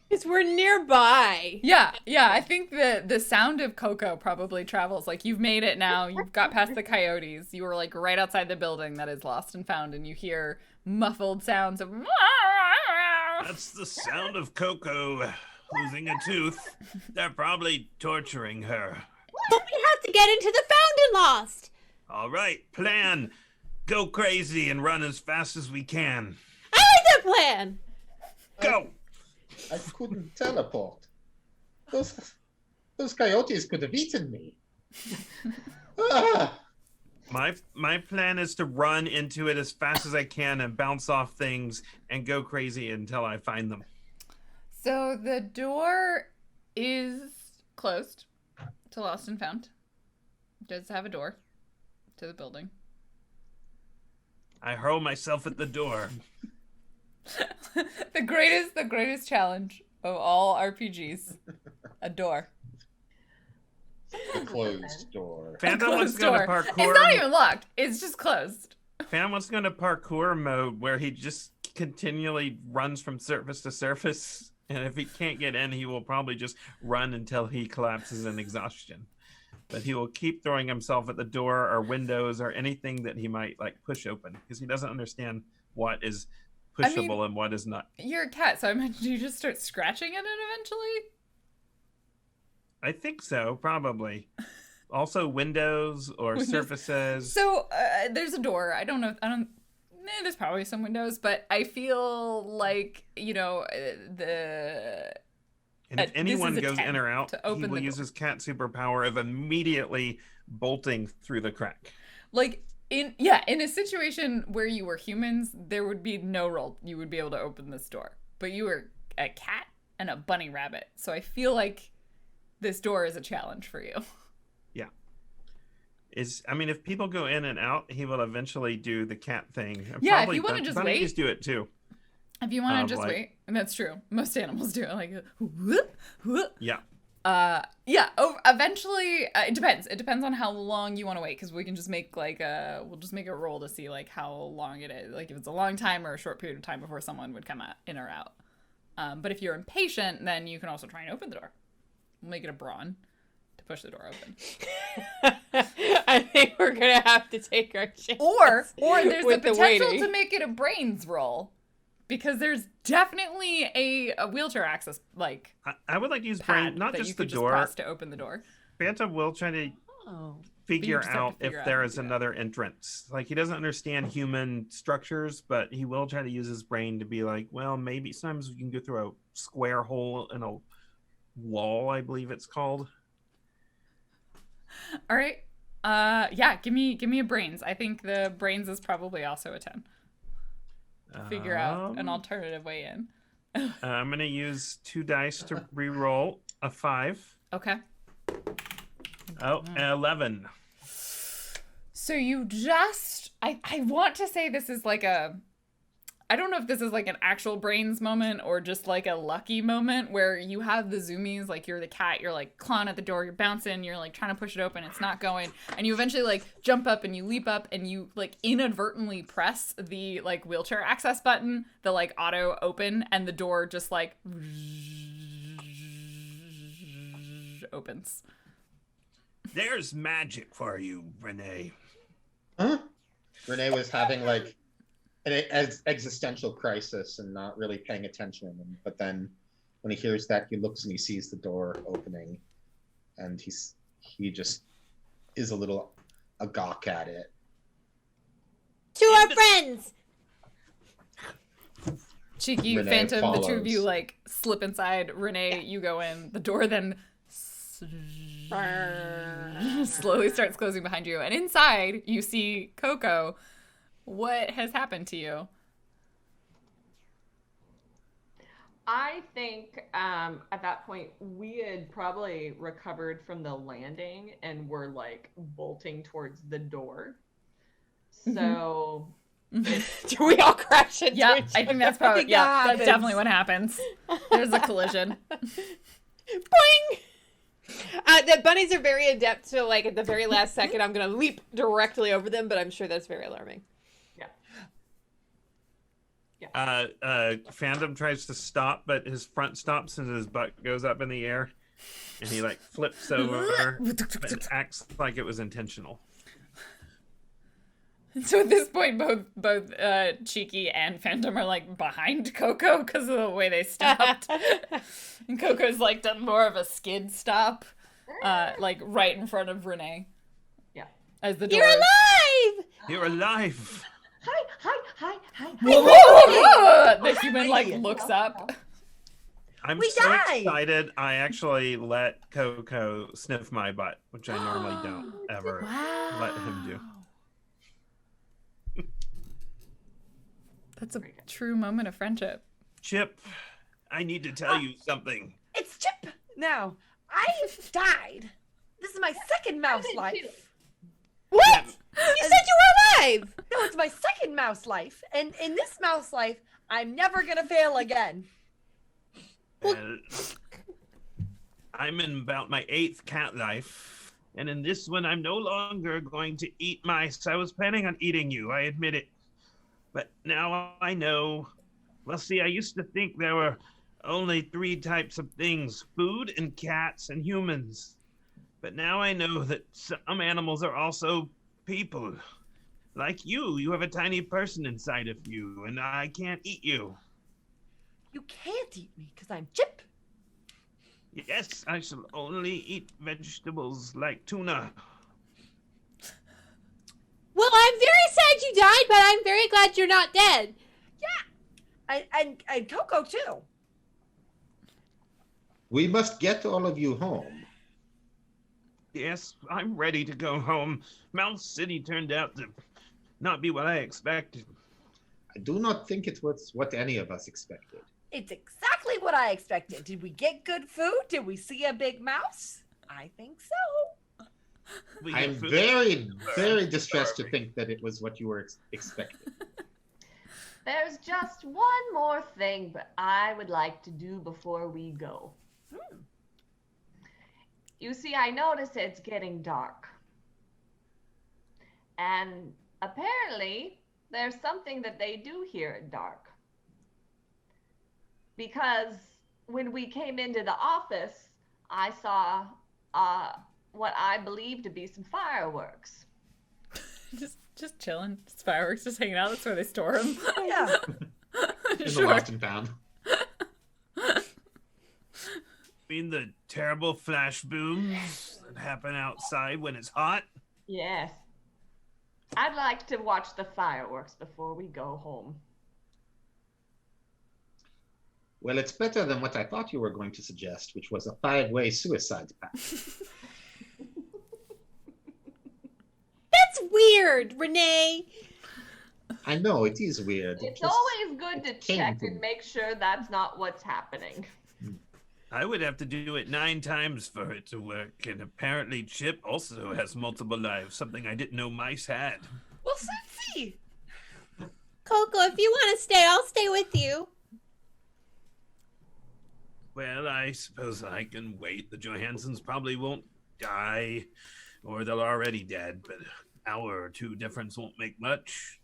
Speaker 7: Because we're nearby.
Speaker 1: Yeah. I think the sound of Coco probably travels. Like, you've made it now. You've got past the coyotes. You were like right outside the building that is lost and found, and you hear muffled sounds of.
Speaker 3: That's the sound of Coco losing a tooth. They're probably torturing her.
Speaker 7: But we have to get into the Found and Lost.
Speaker 3: All right, plan. Go crazy and run as fast as we can.
Speaker 7: I like that plan.
Speaker 3: Go!
Speaker 4: I couldn't teleport. Those coyotes could have eaten me.
Speaker 3: My plan is to run into it as fast as I can and bounce off things and go crazy until I find them.
Speaker 1: So the door is closed to Lost and Found. It does have a door to the building.
Speaker 3: I hurl myself at the door.
Speaker 1: the greatest challenge of all RPGs. A door.
Speaker 4: A closed door.
Speaker 3: Phantom wants to
Speaker 1: Closed
Speaker 3: go to
Speaker 1: door.
Speaker 3: parkour.
Speaker 1: It's not even locked. It's just closed.
Speaker 3: Phantom wants to go to parkour mode where he just continually runs from surface to surface. And if he can't get in, he will probably just run until he collapses in exhaustion. But he will keep throwing himself at the door or windows or anything that he might push open because he doesn't understand what is pushable and what is not.
Speaker 1: You're a cat, so I imagine you just start scratching at it eventually.
Speaker 3: I think so, probably. Also, windows or surfaces.
Speaker 1: So there's a door. There's probably some windows, but I feel like,
Speaker 3: And if anyone
Speaker 1: this is a
Speaker 3: goes
Speaker 1: 10
Speaker 3: in or out,
Speaker 1: to
Speaker 3: he
Speaker 1: open
Speaker 3: will
Speaker 1: the
Speaker 3: use
Speaker 1: door.
Speaker 3: his cat superpower of immediately bolting through the crack.
Speaker 1: Like, in a situation where you were humans, there would be no roll. You would be able to open this door. But you were a cat and a bunny rabbit. So I feel like this door is a challenge for you.
Speaker 3: Yeah. If people go in and out, he will eventually do the cat thing.
Speaker 1: Yeah,
Speaker 3: Probably
Speaker 1: if you want to just
Speaker 3: bunnies
Speaker 1: wait.
Speaker 3: do it too.
Speaker 1: If you want to just
Speaker 3: like-
Speaker 1: wait. And that's true. Most animals do it. Like, whoop, whoop.
Speaker 3: Yeah.
Speaker 1: Eventually, it depends. It depends on how long you want to wait, because we can just make we'll just make a roll to see how long it is. Like if it's a long time or a short period of time before someone would come in or out. But if you're impatient, then you can also try and open the door. We'll make it a brawn to push the door open.
Speaker 7: I think we're gonna have to take our chance.
Speaker 1: Or there's the
Speaker 7: with the
Speaker 1: potential
Speaker 7: waiting.
Speaker 1: to make it a brains roll, because there's definitely a wheelchair access
Speaker 3: I would like to use
Speaker 1: pad
Speaker 3: brain, not
Speaker 1: that you
Speaker 3: just the
Speaker 1: could
Speaker 3: door.
Speaker 1: just press to open the door.
Speaker 3: Phantom will try to
Speaker 7: Oh.
Speaker 3: figure
Speaker 1: just have to
Speaker 3: out
Speaker 1: figure
Speaker 3: if
Speaker 1: out
Speaker 3: there
Speaker 1: how to
Speaker 3: is
Speaker 1: do that.
Speaker 3: another entrance. Like, he doesn't understand human structures, but he will try to use his brain to be like, well, maybe sometimes we can go through a square hole in a wall, I believe it's called.
Speaker 1: All right. Yeah, give me a brains. I think the brains is probably also a 10. Figure out an alternative way in.
Speaker 3: I'm gonna use 2 dice to re-roll a 5.
Speaker 1: Okay.
Speaker 3: Oh, 11.
Speaker 1: So you just I want to say this is like a I don't know if this is like an actual brains moment or just like a lucky moment where you have the zoomies, like you're the cat, you're like clawing at the door, you're bouncing, you're like trying to push it open, it's not going, and you eventually like jump up and you leap up and you like inadvertently press the like wheelchair access button, the like auto open, and the door just like opens.
Speaker 3: There's magic for you, Renee.
Speaker 4: Huh? Renee was having like an existential crisis and not really paying attention. But then when he hears that, he looks and he sees the door opening, and he just is a little agawk at it.
Speaker 7: To our friends!
Speaker 1: Cheeky
Speaker 4: Renee
Speaker 1: Phantom, the two of you
Speaker 4: follows.
Speaker 1: like slip inside. Renee, you go in. The door then slowly starts closing behind you, and inside you see Coco. What has happened to you?
Speaker 6: I think at that point we had probably recovered from the landing and were like bolting towards the door. So
Speaker 2: Do we all crash into
Speaker 1: Yeah,
Speaker 2: each
Speaker 1: I think that's probably
Speaker 2: think that
Speaker 1: that's
Speaker 2: happens.
Speaker 1: definitely what happens. There's a collision.
Speaker 2: Boing! The bunnies are very adept, so like at the very last second, I'm gonna leap directly over them, but I'm sure that's very alarming.
Speaker 3: Phantom tries to stop, but his front stops and his butt goes up in the air, and he like flips over, but acts like it was intentional.
Speaker 1: So at this point, both Cheeky and Phantom are like behind Coco because of the way they stopped, and Coco's like done more of a skid stop, like right in front of Renee.
Speaker 6: Yeah.
Speaker 1: As the door.
Speaker 7: You're alive!
Speaker 3: You're alive.
Speaker 6: hi.
Speaker 1: Whoa, whoa, whoa! The human like looks up.
Speaker 3: I'm
Speaker 5: We
Speaker 3: so
Speaker 5: died.
Speaker 3: excited. I actually let Coco sniff my butt, which I normally don't ever let him do.
Speaker 1: That's a true moment of friendship.
Speaker 3: Chip, I need to tell you something.
Speaker 5: It's Chip now. I died. This is my second mouse life.
Speaker 7: What? You said you were alive!
Speaker 5: No, it's my second mouse life. And in this mouse life, I'm never gonna fail again.
Speaker 3: Well, I'm in about my 8th cat life, and in this one, I'm no longer going to eat mice. I was planning on eating you, I admit it. But now I know. Well, see, I used to think there were only 3 types of things: food and cats and humans. But now I know that some animals are also people. Like you. You have a tiny person inside of you, and I can't eat you.
Speaker 5: You can't eat me because I'm Chip.
Speaker 3: Yes, I shall only eat vegetables like tuna.
Speaker 7: Well, I'm very sad you died, but I'm very glad you're not dead.
Speaker 5: And Coco too.
Speaker 4: We must get all of you home.
Speaker 3: Yes, I'm ready to go home. Mouse City turned out to not be what I expected.
Speaker 4: I do not think it was what any of us expected.
Speaker 5: It's exactly what I expected. Did we get good food? Did we see a big mouse? I think so.
Speaker 3: We
Speaker 4: I'm
Speaker 3: get food.
Speaker 4: very, very distressed to think that it was what you were expecting.
Speaker 6: There's just one more thing that I would like to do before we go. You see, I notice it's getting dark. And apparently, there's something that they do here at dark. Because when we came into the office, I saw what I believe to be some fireworks.
Speaker 1: Just chilling. Just fireworks, just hanging out. That's where they store them.
Speaker 5: Yeah.
Speaker 4: In the
Speaker 1: Sure.
Speaker 4: lost and found.
Speaker 3: I mean the terrible flash booms that happen outside when it's hot.
Speaker 6: Yes. I'd like to watch the fireworks before we go home.
Speaker 4: Well, it's better than what I thought you were going to suggest, which was a 5-way suicide pact.
Speaker 7: That's weird, Renee.
Speaker 4: I know, it is weird.
Speaker 6: It's
Speaker 4: Just-
Speaker 6: always good to
Speaker 4: it came
Speaker 6: check
Speaker 4: to
Speaker 6: and
Speaker 4: me.
Speaker 6: make sure that's not what's happening.
Speaker 3: I would have to do it 9 times for it to work, and apparently Chip also has multiple lives, something I didn't know mice had.
Speaker 5: Well, Cincy!
Speaker 7: Coco, if you want to stay, I'll stay with you.
Speaker 3: Well, I suppose I can wait. The Johansons probably won't die, or they're already dead, but an hour or 2 difference won't make much.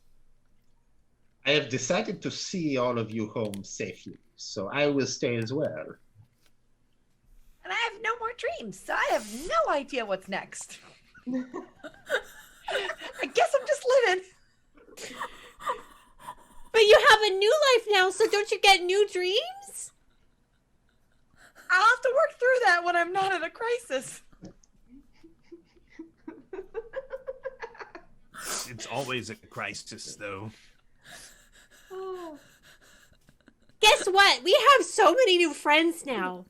Speaker 4: I have decided to see all of you home safely, so I will stay as well.
Speaker 5: And I have no more dreams, so I have no idea what's next. I guess I'm just living.
Speaker 7: But you have a new life now, so don't you get new dreams?
Speaker 5: I'll have to work through that when I'm not in a crisis.
Speaker 3: It's always a crisis, though.
Speaker 7: Guess what? We have so many new friends now.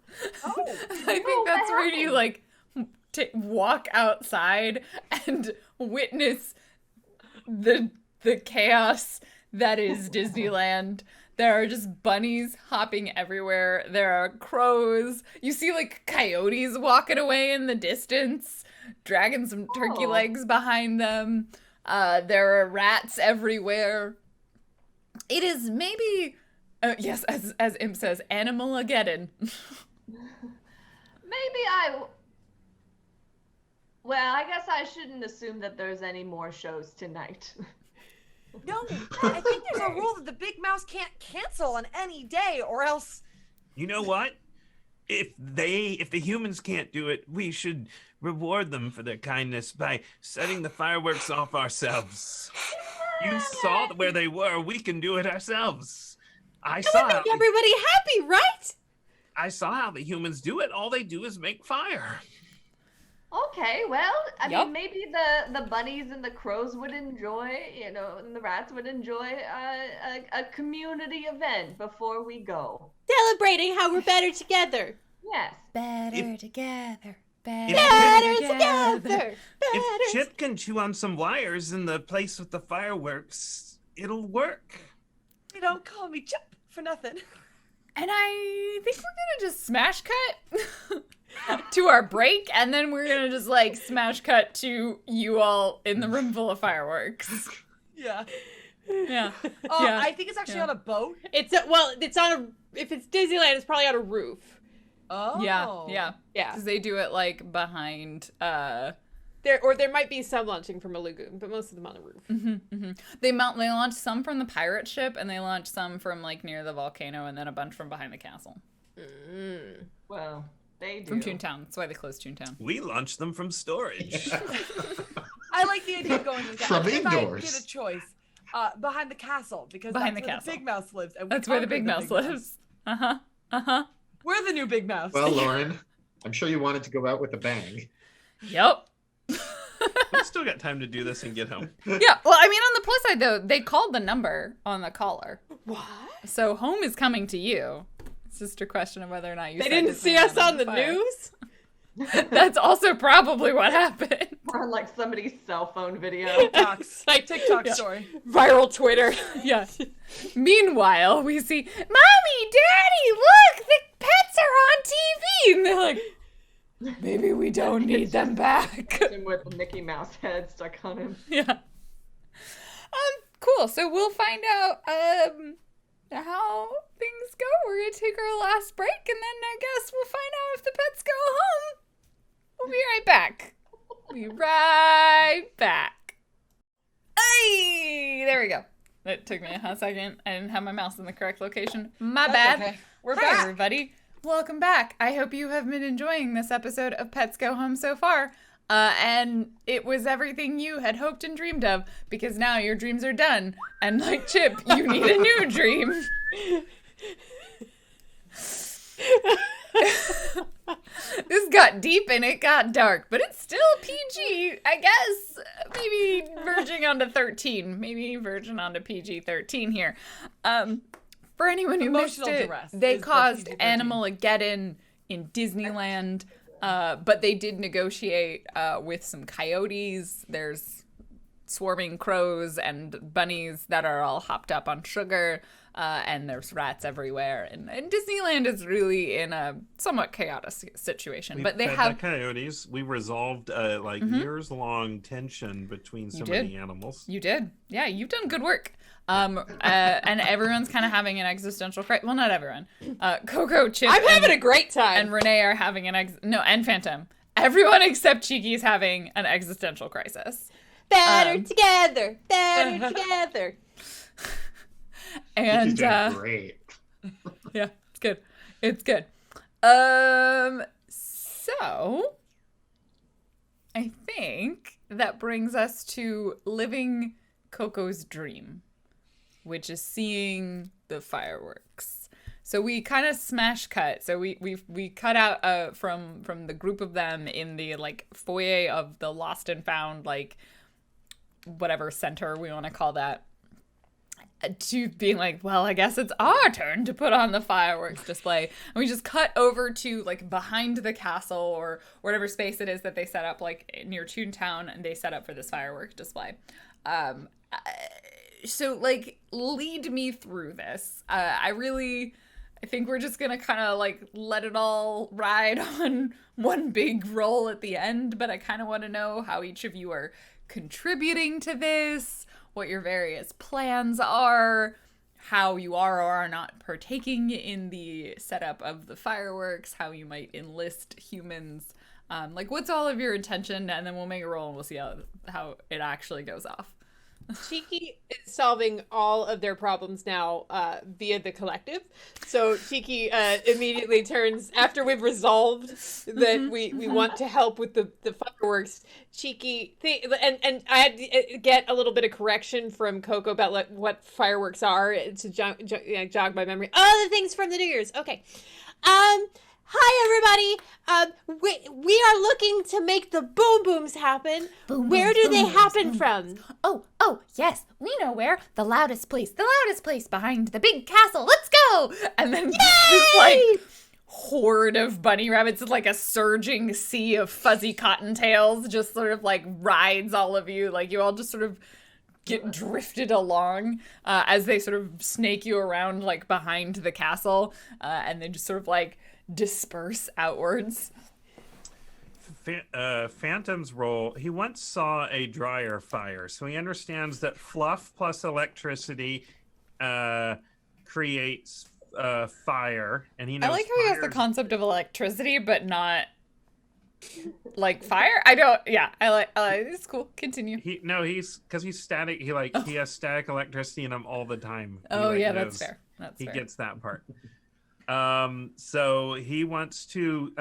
Speaker 1: I think that's where you like walk outside and witness the chaos that is Disneyland. There are just bunnies hopping everywhere. There are crows. You see like coyotes walking away in the distance, dragging some turkey legs behind them. There are rats everywhere. It is maybe, yes, as Imp says, Animal-ageddon.
Speaker 6: Well, I guess I shouldn't assume that there's any more shows tonight.
Speaker 5: No, I think there's a rule that the big mouse can't cancel on any day, or else.
Speaker 3: You know what? If the humans can't do it, we should reward them for their kindness by setting the fireworks off ourselves. You saw where they were. We can do it ourselves. I
Speaker 7: That would make everybody happy, right?
Speaker 3: I saw how the humans do it. All they do is make fire.
Speaker 6: Okay, well, I
Speaker 1: Yup.
Speaker 6: mean, maybe the bunnies and the crows would enjoy, and the rats would enjoy a community event before we go.
Speaker 7: Celebrating how we're better together.
Speaker 6: Yes.
Speaker 1: Better together.
Speaker 7: Better together.
Speaker 3: If Chip can chew on some wires in the place with the fireworks, it'll work.
Speaker 5: You don't call me Chip for nothing.
Speaker 1: And I think we're gonna just smash cut to our break, and then we're gonna just like smash cut to you all in the room full of fireworks.
Speaker 5: Yeah.
Speaker 1: Yeah.
Speaker 5: Oh, I think it's actually on a boat.
Speaker 7: It's on a. If it's Disneyland, it's probably on a roof.
Speaker 5: Oh.
Speaker 1: Yeah.
Speaker 7: Yeah.
Speaker 1: Because they do it like behind.
Speaker 7: There might be some launching from a lagoon, but most of them on the roof.
Speaker 1: They launch some from the pirate ship, and they launch some from like near the volcano, and then a bunch from behind the castle.
Speaker 6: Well, they do.
Speaker 1: From Toontown. That's why they closed Toontown.
Speaker 3: We launched them from storage.
Speaker 5: I like the idea of going with that.
Speaker 4: From
Speaker 5: If
Speaker 4: indoors.
Speaker 5: I get a choice, behind the castle, because
Speaker 1: Behind
Speaker 5: that's
Speaker 1: the
Speaker 5: where
Speaker 1: castle.
Speaker 5: the big mouse lives. And we
Speaker 1: That's where the
Speaker 5: conquered
Speaker 1: big mouse lives.
Speaker 5: We're the new big mouse.
Speaker 4: Well, Lauren, I'm sure you wanted to go out with a bang.
Speaker 1: Yep.
Speaker 3: We've still got time to do this and get home.
Speaker 1: Yeah. Well, I mean, on the plus side, though, they called the number on the caller.
Speaker 7: What?
Speaker 1: So home is coming to you. It's just a question of whether or not you
Speaker 7: They
Speaker 1: set
Speaker 7: didn't see
Speaker 1: Disneyland
Speaker 7: us on the
Speaker 1: fire.
Speaker 7: news?
Speaker 1: That's also probably what happened.
Speaker 6: Or on like somebody's cell phone video.
Speaker 5: TikToks.
Speaker 7: Like
Speaker 5: TikTok
Speaker 1: Yeah.
Speaker 5: story.
Speaker 7: viral Twitter.
Speaker 1: Yeah. Meanwhile, we see, Mommy, Daddy, look, the pets are on TV. And they're like, maybe we don't need them back.
Speaker 6: Him with the Mickey Mouse head stuck on him.
Speaker 1: Yeah. Cool. So we'll find out how things go. We're gonna take our last break, and then I guess we'll find out if the pets go home. We'll be right back. Be right back. Hey, there we go. That took me a second. I didn't have my mouse in the correct location. My bad.
Speaker 5: Okay. We're
Speaker 1: Hi,
Speaker 5: back.
Speaker 1: everybody. Welcome back. I hope you have been enjoying this episode of Pets Go Home so far. And it was everything you had hoped and dreamed of, because now your dreams are done. And like Chip, you need a new dream. This got deep and it got dark, but it's still PG, I guess. Maybe verging onto 13. Maybe verging onto PG-13 here. For anyone who
Speaker 5: Emotional
Speaker 1: missed it,
Speaker 5: duress
Speaker 1: they
Speaker 5: is the
Speaker 1: caused
Speaker 5: PG-13.
Speaker 1: Animal-ageddon in Disneyland, but they did negotiate with some coyotes. There's swarming crows and bunnies that are all hopped up on sugar, and there's rats everywhere. And Disneyland is really in a somewhat chaotic situation. But they
Speaker 3: fed
Speaker 1: have
Speaker 3: the coyotes. We resolved years-long tension between so many animals.
Speaker 1: You did. Yeah, you've done good work. And everyone's kind of having an existential crisis. Well, not everyone. Coco, Chip,
Speaker 2: I'm having a great time.
Speaker 1: and Renee are having and Phantom. Everyone except Cheeky's having an existential crisis.
Speaker 7: Better together. Better together.
Speaker 1: And
Speaker 4: She's doing great.
Speaker 1: yeah, it's good. It's good. So I think that brings us to living Coco's dream, which is seeing the fireworks. So we kind of smash cut. So we cut out from the group of them in the like foyer of the Lost and Found, like whatever center we want to call that, to being like, well, I guess it's our turn to put on the fireworks display. And we just cut over to like behind the castle or whatever space it is that they set up, like near Toontown, and they set up for this firework display. So like lead me through this. I think we're just gonna kind of like let it all ride on one big roll at the end, but I kind of want to know how each of you are contributing to this, what your various plans are, how you are or are not partaking in the setup of the fireworks, how you might enlist humans, like what's all of your intention, and then we'll make a roll and we'll see how it actually goes off.
Speaker 2: Cheeky is solving all of their problems now via the collective. So Cheeky immediately turns, after we've resolved that we want to help with the fireworks, Cheeky, and I had to get a little bit of correction from Coco about like, what fireworks are to jog my memory. Oh, the things from the New Year's. Okay. Hi, everybody. We are looking to make the boom booms happen. Where do they happen from?
Speaker 1: Oh, yes, we know where. The loudest place behind the big castle. Let's go! And then this like horde of bunny rabbits, like a surging sea of fuzzy cottontails, just sort of like rides all of you. Like you all just sort of get drifted along as they sort of snake you around like behind the castle, and then just sort of like disperse outwards.
Speaker 3: Phantom's role, he once saw a dryer fire, so he understands that fluff plus electricity creates fire, and he knows
Speaker 1: I like how he has the concept of electricity, but not like fire. I like it's cool. Continue.
Speaker 3: He's static. He has static electricity in him all the time.
Speaker 1: That's fair.
Speaker 3: He gets that part. So he wants to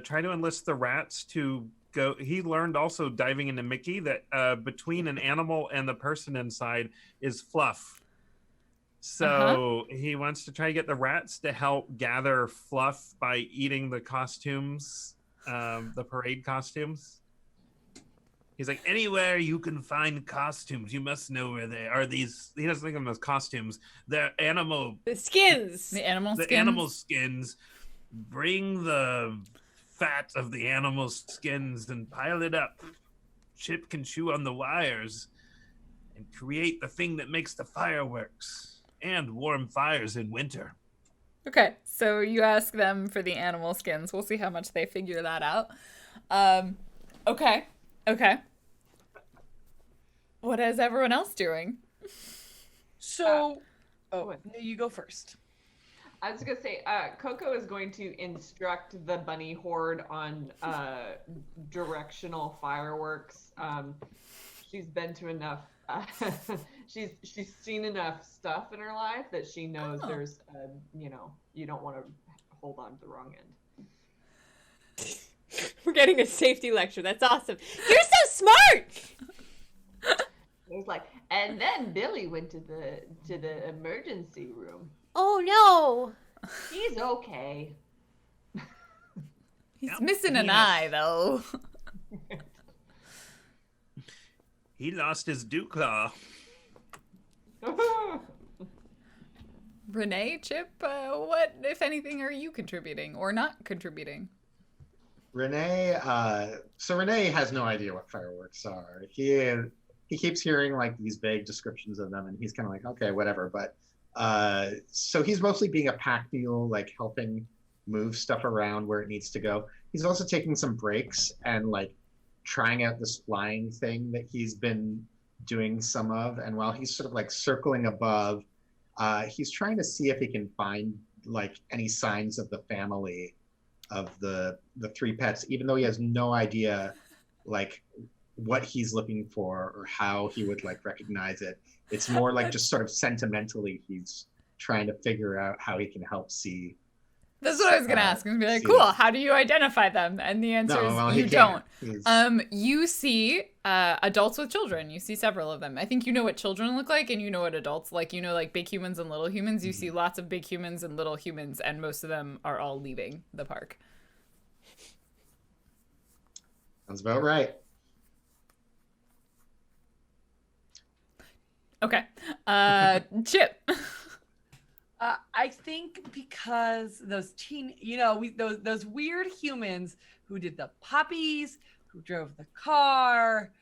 Speaker 3: try to enlist the rats to go. He learned also diving into Mickey that between an animal and the person inside is fluff. So he wants to try to get the rats to help gather fluff by eating the costumes, the parade costumes. He's like, anywhere you can find costumes, you must know where they are. These, he doesn't think of them as costumes. They're
Speaker 2: The skins.
Speaker 1: The animal skins.
Speaker 3: The animal skins. Bring the fat of the animal skins and pile it up. Chip can chew on the wires and create the thing that makes the fireworks and warm fires in winter.
Speaker 1: Okay, so you ask them for the animal skins. We'll see how much they figure that out. Okay. What is everyone else doing?
Speaker 5: So, you go first.
Speaker 6: I was gonna say, Coco is going to instruct the bunny horde on directional fireworks. She's been to enough. She's seen enough stuff in her life that she knows there's, you don't want to hold on to the wrong end.
Speaker 2: We're getting a safety lecture. That's awesome. You're so smart.
Speaker 6: It was like, and then Billy went to the emergency room.
Speaker 7: Oh no.
Speaker 6: He's okay.
Speaker 1: He's
Speaker 3: Yep,
Speaker 1: missing
Speaker 3: he
Speaker 1: an
Speaker 3: has-
Speaker 1: eye, though.
Speaker 3: He lost his dew claw.
Speaker 1: Renee, Chip, what, if anything, are you contributing or not contributing?
Speaker 4: Renee, so Renee has no idea what fireworks are. He keeps hearing like these vague descriptions of them, and he's kind of like, okay, whatever. But so he's mostly being a pack mule, like helping move stuff around where it needs to go. He's also taking some breaks and like trying out this flying thing that he's been doing some of. And while he's sort of like circling above, he's trying to see if he can find like any signs of the family of the three pets, even though he has no idea like what he's looking for or how he would like recognize it. It's more like just sort of sentimentally he's trying to figure out how he can help see.
Speaker 1: That's what I was gonna ask. I'm gonna be like,
Speaker 4: see
Speaker 1: cool.
Speaker 4: them.
Speaker 1: How do you identify them? And the answer
Speaker 4: No,
Speaker 1: is
Speaker 4: well,
Speaker 1: you
Speaker 4: he
Speaker 1: don't.
Speaker 4: can't.
Speaker 1: You see adults with children. You see several of them. I think you know what children look like, and you know what adults like. You know, like big humans and little humans. You see lots of big humans and little humans, and most of them are all leaving the park.
Speaker 4: Sounds about right.
Speaker 1: Okay. Chip.
Speaker 5: I think because those those weird humans who did the puppies, who drove the car,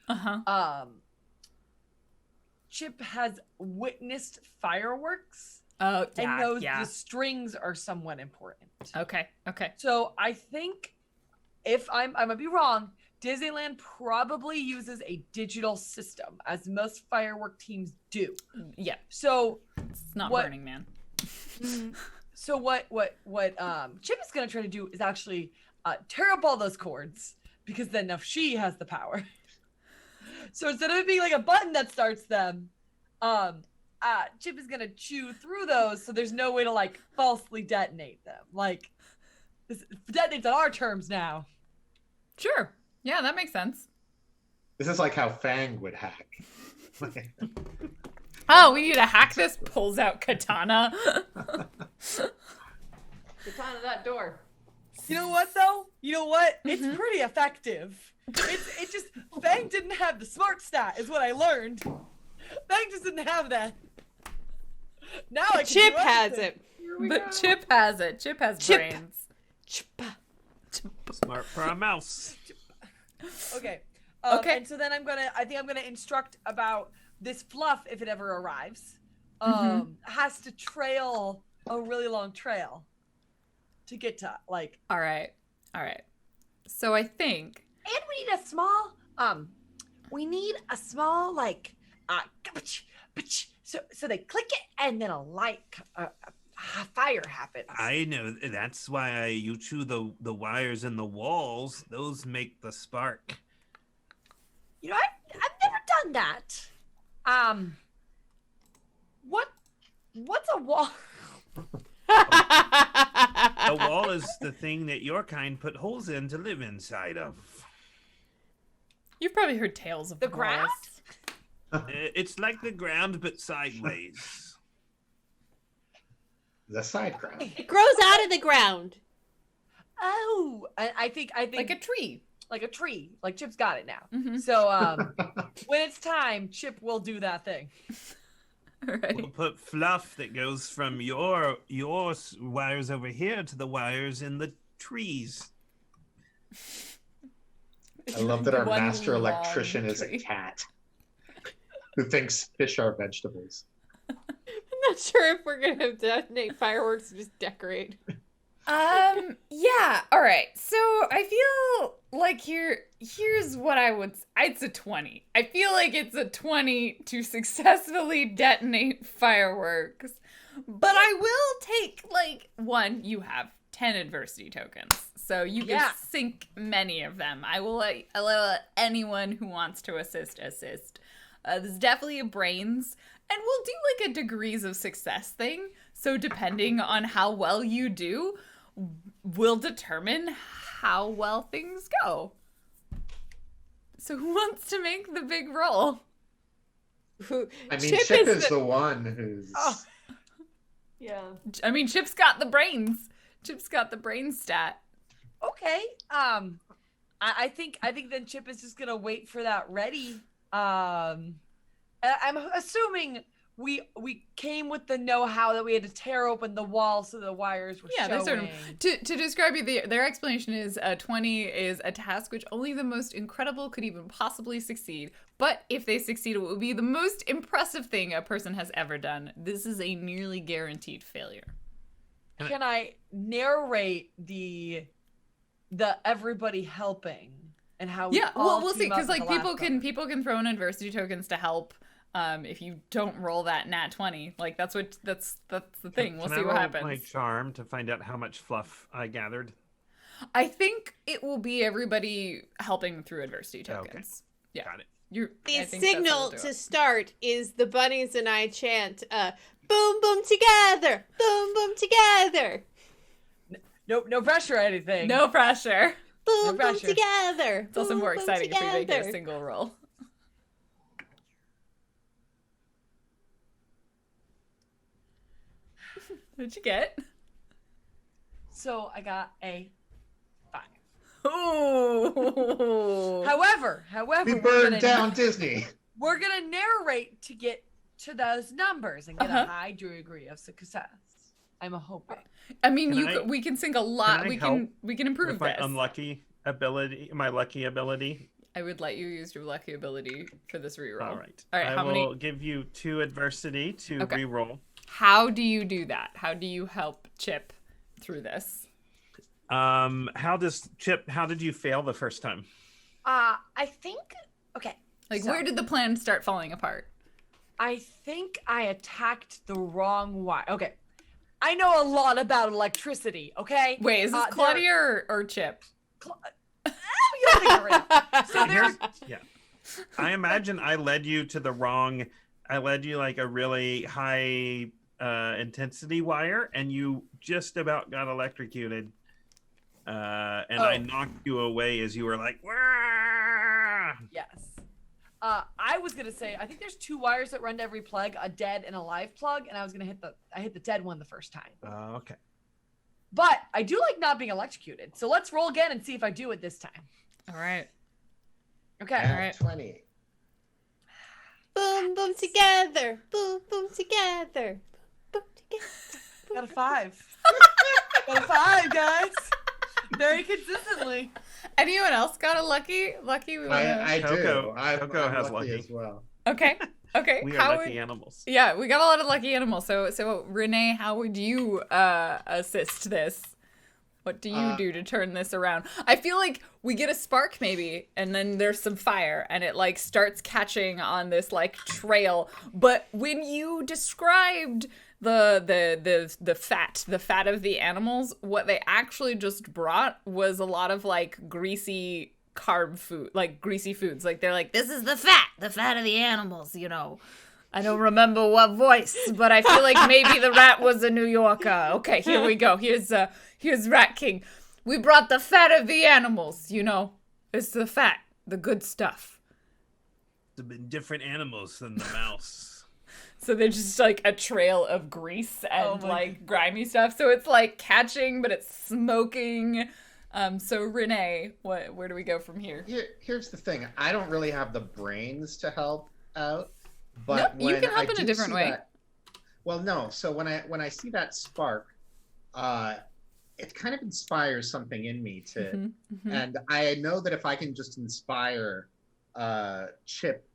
Speaker 5: Chip has witnessed fireworks,
Speaker 1: Oh,
Speaker 5: and
Speaker 1: yeah,
Speaker 5: the strings are somewhat important.
Speaker 1: Okay.
Speaker 5: So I think, if I might be wrong, Disneyland probably uses a digital system, as most firework teams do.
Speaker 1: Yeah.
Speaker 5: So
Speaker 1: It's not
Speaker 5: What-
Speaker 1: Burning Man.
Speaker 5: So what Chip is gonna try to do is actually tear up all those cords, because then now she has the power. So instead of it being like a button that starts them, Chip is gonna chew through those, so there's no way to like falsely detonate them. Like, this detonates on our terms now.
Speaker 1: Sure. Yeah, that makes sense.
Speaker 4: This is like how Fang would hack.
Speaker 1: Oh, we need to hack this. Pulls out katana.
Speaker 6: Katana that door.
Speaker 5: You know what though? You know what? It's pretty effective. It just Fang didn't have the smart stat, is what I learned. Fang just didn't have that. Now I can
Speaker 7: Chip
Speaker 5: do
Speaker 7: has
Speaker 5: anything.
Speaker 7: it.
Speaker 1: But Chip has it. Chip has
Speaker 7: Chip.
Speaker 1: brains.
Speaker 3: Smart for a mouse.
Speaker 5: Okay.
Speaker 1: Okay.
Speaker 5: And so then I think I'm gonna instruct about this fluff if it ever arrives. Has to trail a really long trail to get to like.
Speaker 1: All right. So I think.
Speaker 5: And we need a small like so they click it and then a light fire happens.
Speaker 3: I know. That's why you chew the wires in the walls. Those make the spark.
Speaker 5: You know, I've never done that. What's a wall?
Speaker 3: The wall is the thing that your kind put holes in to live inside of.
Speaker 1: You've probably heard tales of
Speaker 5: The
Speaker 1: walls.
Speaker 5: grass?
Speaker 3: It's like the ground, but sideways.
Speaker 4: The side ground.
Speaker 7: It grows out of the ground.
Speaker 5: Oh, I think
Speaker 1: Like a tree.
Speaker 5: like a tree. Like Chip's got it now.
Speaker 1: Mhm.
Speaker 5: So when it's time, Chip will do that thing.
Speaker 1: All right.
Speaker 3: We'll put fluff that goes from your wires over here to the wires in the trees.
Speaker 4: I love that our
Speaker 1: One
Speaker 4: master
Speaker 1: long
Speaker 4: electrician is a
Speaker 1: tree.
Speaker 4: cat who thinks fish are vegetables.
Speaker 7: I'm not sure if we're gonna detonate fireworks or just decorate.
Speaker 1: Yeah, all right. So I feel like here's what it's a 20. I feel like it's a 20 to successfully detonate fireworks. But I will take like one, you have 10 adversity tokens. So you can
Speaker 5: Yeah.
Speaker 1: sink many of them. I will let anyone who wants to assist. There's definitely a brains, and we'll do like a degrees of success thing. So depending on how well you do, will determine how well things go. So who wants to make the big roll?
Speaker 4: I mean, Chip is the one who's.
Speaker 5: Oh.
Speaker 6: Yeah.
Speaker 1: I mean, Chip's got the brains. Chip's got the brain stat.
Speaker 5: Okay. I think then Chip is just gonna wait for that ready. I'm assuming we came with the know-how that we had to tear open the wall so the wires were
Speaker 1: Yeah,
Speaker 5: showing.
Speaker 1: to describe you, their explanation is 20 is a task which only the most incredible could even possibly succeed. But if they succeed, it will be the most impressive thing a person has ever done. This is a nearly guaranteed failure.
Speaker 5: Can I narrate the everybody helping and how we all
Speaker 1: we'll see,
Speaker 5: team up
Speaker 1: because like
Speaker 5: at the last moment?
Speaker 1: people can throw in adversity tokens to help. If you don't roll that nat 20, like that's the thing. We'll
Speaker 3: Can
Speaker 1: see
Speaker 3: I
Speaker 1: what
Speaker 3: roll
Speaker 1: happens.
Speaker 3: my charm to find out how much fluff I gathered?
Speaker 1: I think it will be everybody helping through adversity tokens.
Speaker 3: Okay.
Speaker 1: Yeah,
Speaker 3: Got it.
Speaker 1: I
Speaker 7: The
Speaker 1: think that's how
Speaker 7: signal
Speaker 1: we'll do
Speaker 7: to
Speaker 1: it.
Speaker 7: start is the bunnies and I chant, boom, boom, together, boom, boom, together,
Speaker 5: No pressure or anything.
Speaker 1: No pressure.
Speaker 7: boom, boom,
Speaker 5: pressure.
Speaker 7: together.
Speaker 1: It's also
Speaker 7: boom,
Speaker 1: more
Speaker 7: boom,
Speaker 1: exciting if we make it a
Speaker 7: together.
Speaker 1: single roll. What'd you get?
Speaker 5: So I got a 5.
Speaker 1: Ooh.
Speaker 5: However,
Speaker 4: We
Speaker 5: we're
Speaker 4: burned
Speaker 5: gonna,
Speaker 4: down Disney.
Speaker 5: we're gonna narrate to get to those numbers and get a high degree of success. I'm hoping.
Speaker 1: I mean,
Speaker 3: Can
Speaker 1: we can sink a lot.
Speaker 3: I
Speaker 1: We
Speaker 3: help
Speaker 1: can improve
Speaker 3: With my
Speaker 1: this.
Speaker 3: unlucky ability, my lucky ability.
Speaker 1: I would let you use your lucky ability for this reroll.
Speaker 3: All right.
Speaker 1: All right.
Speaker 3: I
Speaker 1: How
Speaker 3: will
Speaker 1: many?
Speaker 3: give you 2 adversity to
Speaker 1: Okay.
Speaker 3: reroll.
Speaker 1: How do you do that? How do you help Chip through this?
Speaker 3: How did you fail the first time?
Speaker 5: I think. Okay.
Speaker 1: Like,
Speaker 5: so
Speaker 1: where did the plan start falling apart?
Speaker 5: I think I attacked the wrong wire. Okay. I know a lot about electricity. Okay.
Speaker 1: Wait, is this
Speaker 5: there-
Speaker 1: Claudia or Chip?
Speaker 5: You don't think you're right. So there's.
Speaker 3: Yeah. I imagine I led you like a really high intensity wire, and you just about got electrocuted. And I knocked you away as you were like, "Wah!"
Speaker 5: Yes. I was gonna say I think there's 2 wires that run to every plug, a dead and a live plug, and I was gonna hit the dead one the first time.
Speaker 3: Okay.
Speaker 5: But I do like not being electrocuted, so let's roll again and see if I do it this time.
Speaker 1: All right.
Speaker 5: Okay.
Speaker 1: All right.
Speaker 4: 20.
Speaker 7: Boom, boom, together, boom, boom, together, boom, together.
Speaker 5: Got a 5. Got a 5, guys. Very consistently.
Speaker 1: Anyone else got a lucky? Lucky? We wanna...
Speaker 4: I do.
Speaker 3: Coco-
Speaker 4: I'm
Speaker 3: Coco has
Speaker 4: lucky
Speaker 3: lucky.
Speaker 4: as well.
Speaker 1: Okay. Okay.
Speaker 3: We
Speaker 1: How
Speaker 3: are lucky
Speaker 1: would...
Speaker 3: animals.
Speaker 1: Yeah, we got a lot of lucky animals. So Renee, how would you assist this? What do you do to turn this around? I feel like we get a spark maybe, and then there's some fire, and it like starts catching on this like trail. But when you described the fat of the animals, what they actually just brought was a lot of like greasy carb food, like greasy foods. Like they're like, this is the fat of the animals, you know. I don't remember what voice, but I feel like maybe the rat was a New Yorker. Okay, here we go. Here's Rat King. We brought the fat of the animals, you know. It's the fat, the good stuff.
Speaker 3: They've been different animals than the mouse.
Speaker 1: So they're just like a trail of grease and like grimy stuff. So it's like catching, but it's smoking. So Renee, where do we go from here?
Speaker 4: Here's the thing. I don't really have the brains to help out. But
Speaker 1: No, you
Speaker 4: when
Speaker 1: can help
Speaker 4: I
Speaker 1: in a
Speaker 4: do
Speaker 1: different
Speaker 4: see
Speaker 1: way.
Speaker 4: Well, no. So when I see that spark, it kind of inspires something in me to, and I know that if I can just inspire Chip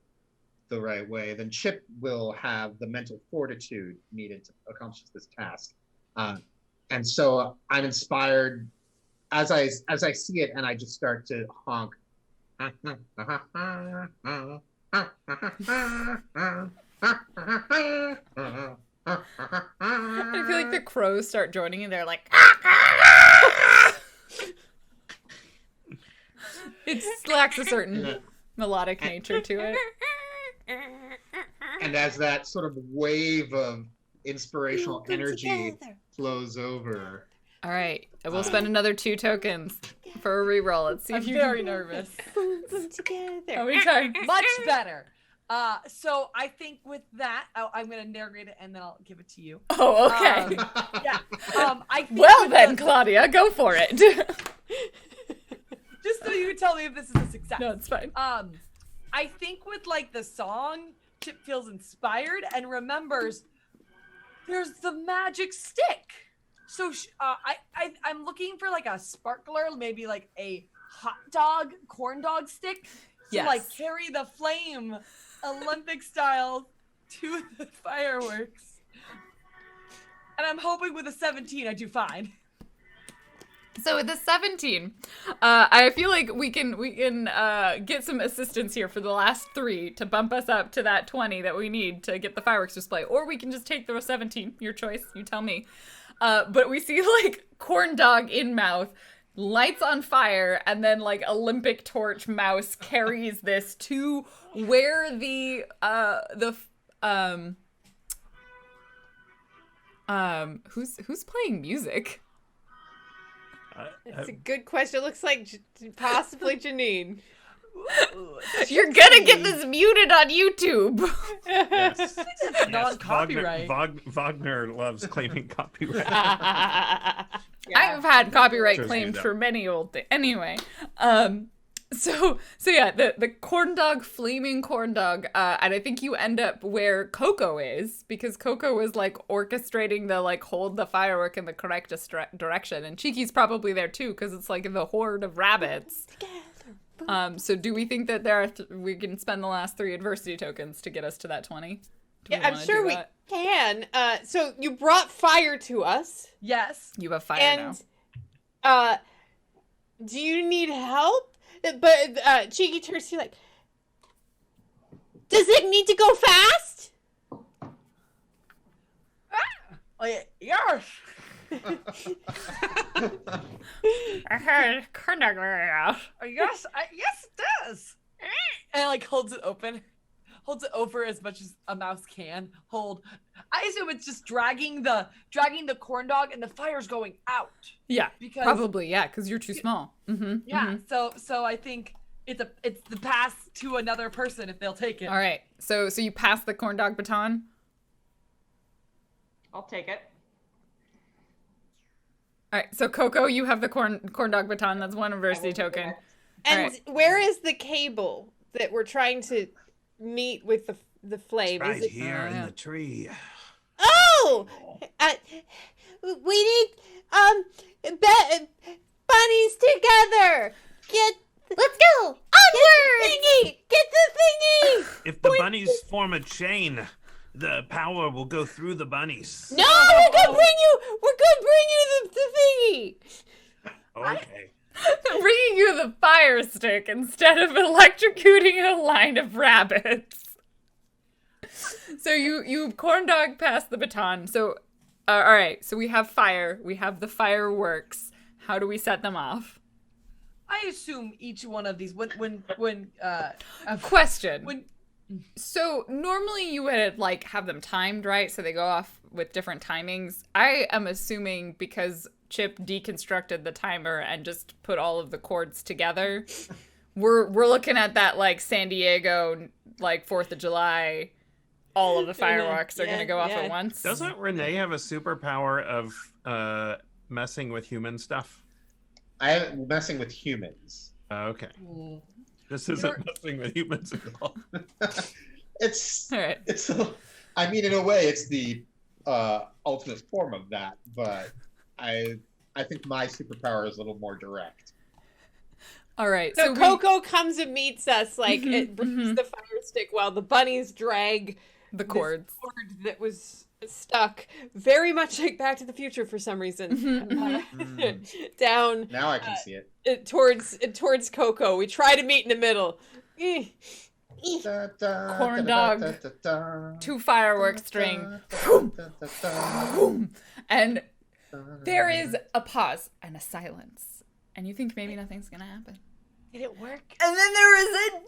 Speaker 4: the right way, then Chip will have the mental fortitude needed to accomplish this task. And so I'm inspired as I see it, and I just start to honk.
Speaker 1: I feel like the crows start joining and they're like, it lacks a certain melodic nature to it.
Speaker 4: And as that sort of wave of inspirational
Speaker 7: Boom, boom,
Speaker 4: energy
Speaker 7: together.
Speaker 4: flows over,
Speaker 1: All right, I will spend another 2 tokens for a reroll. Let's see
Speaker 5: I'm
Speaker 1: if you
Speaker 5: very
Speaker 1: can...
Speaker 5: nervous.
Speaker 7: Boom, boom, together.
Speaker 1: How many times?
Speaker 5: Much better. So I think with that, I'm gonna narrate it and then I'll give it to you.
Speaker 1: Oh, okay.
Speaker 5: Yeah. I think
Speaker 1: Well
Speaker 5: with
Speaker 1: then,
Speaker 5: the-
Speaker 1: Claudia, go for it.
Speaker 5: you tell me if this is a success.
Speaker 1: No, it's fine.
Speaker 5: I think with like the song, Chip feels inspired and remembers there's the magic stick. So I'm looking for like a sparkler, maybe like a hot dog, corn dog stick to like carry the flame Olympic style to the fireworks. And I'm hoping with a 17 I do fine.
Speaker 1: So with the 17, I feel like we can get some assistance here for the last 3 to bump us up to that 20 that we need to get the fireworks display, or we can just take the 17. Your choice. You tell me. But we see like corn dog in mouth, lights on fire, and then like Olympic torch mouse carries this to where who's playing music?
Speaker 2: It's a good question. It looks like possibly Janine.
Speaker 1: You're gonna get this muted on YouTube.
Speaker 3: Yes.
Speaker 5: Non-copyright.
Speaker 3: Wagner loves claiming copyright.
Speaker 1: I've had copyright
Speaker 3: Shows you
Speaker 1: claims
Speaker 3: that.
Speaker 1: for many old things. Anyway, so yeah, the corn dog, flaming corn dog, and I think you end up where Coco is, because Coco is like orchestrating the like hold the firework in the correct direction, and Cheeky's probably there too, because it's like the horde of rabbits. So do we think that there are we can spend the last 3 adversity tokens to get us to that 20? Do we
Speaker 2: Yeah, I'm
Speaker 1: wanna
Speaker 2: sure
Speaker 1: do
Speaker 2: we
Speaker 1: that?
Speaker 2: can. So you brought fire to us,
Speaker 5: Yes.
Speaker 1: You have fire now.
Speaker 2: and do you need help? But Cheeky turns to you like, does it need to go fast?
Speaker 5: Yes.
Speaker 1: I heard corn dog.
Speaker 5: Yes, yes, it does. And like holds it open, holds it over as much as a mouse can hold. I assume it's just dragging the corn dog, and the fire's going out.
Speaker 1: Yeah,
Speaker 5: Because
Speaker 1: probably, yeah, because you're too small. Mm-hmm.
Speaker 5: yeah, so I think it's the pass to another person if they'll take it.
Speaker 1: All right, so you pass the corn dog baton.
Speaker 6: I'll take it.
Speaker 1: All right, so Coco, you have the corn dog baton. That's one adversity token.
Speaker 2: And
Speaker 1: Alright.
Speaker 2: where is the cable that we're trying to meet with the flame?
Speaker 3: Right
Speaker 2: Is it?
Speaker 3: here in the tree.
Speaker 7: Oh! We need, bunnies together! Let's go! Onward! Get the thingy!
Speaker 3: If the bunnies form a chain, the power will go through the bunnies.
Speaker 7: No, we're gonna bring you the thingy!
Speaker 3: Okay.
Speaker 1: Bringing you the fire stick instead of electrocuting a line of rabbits. So you corn dog pass the baton. So, all right. So we have fire. We have the fireworks. How do we set them off?
Speaker 5: I assume each one of these when
Speaker 1: Question.
Speaker 5: when
Speaker 1: So normally you would like have them timed, right? So they go off with different timings. I am assuming because Chip deconstructed the timer and just put all of the chords together, we're looking at that like San Diego like 4th of July. All of the fireworks are gonna go off at once.
Speaker 3: Doesn't Renee have a superpower of messing with human stuff?
Speaker 4: I'm messing with humans.
Speaker 3: Okay. This isn't messing with humans at all.
Speaker 4: It's
Speaker 1: All right.
Speaker 4: I mean, in a way, it's the ultimate form of that, but I think my superpower is a little more direct.
Speaker 1: All right.
Speaker 2: So
Speaker 1: we-
Speaker 2: Coco comes and meets us, like
Speaker 1: Mhm,
Speaker 2: it brings the fire stick while the bunnies drag
Speaker 1: the
Speaker 2: this
Speaker 1: chords.
Speaker 2: cord that was stuck, very much like Back to the Future for some reason, down
Speaker 4: Now I can see it.
Speaker 2: towards Coco. We try to meet in the middle.
Speaker 1: Corn dog, 2 firework string. And there is a pause and a silence. And you think maybe nothing's gonna happen.
Speaker 2: Did it work?
Speaker 1: And then there is a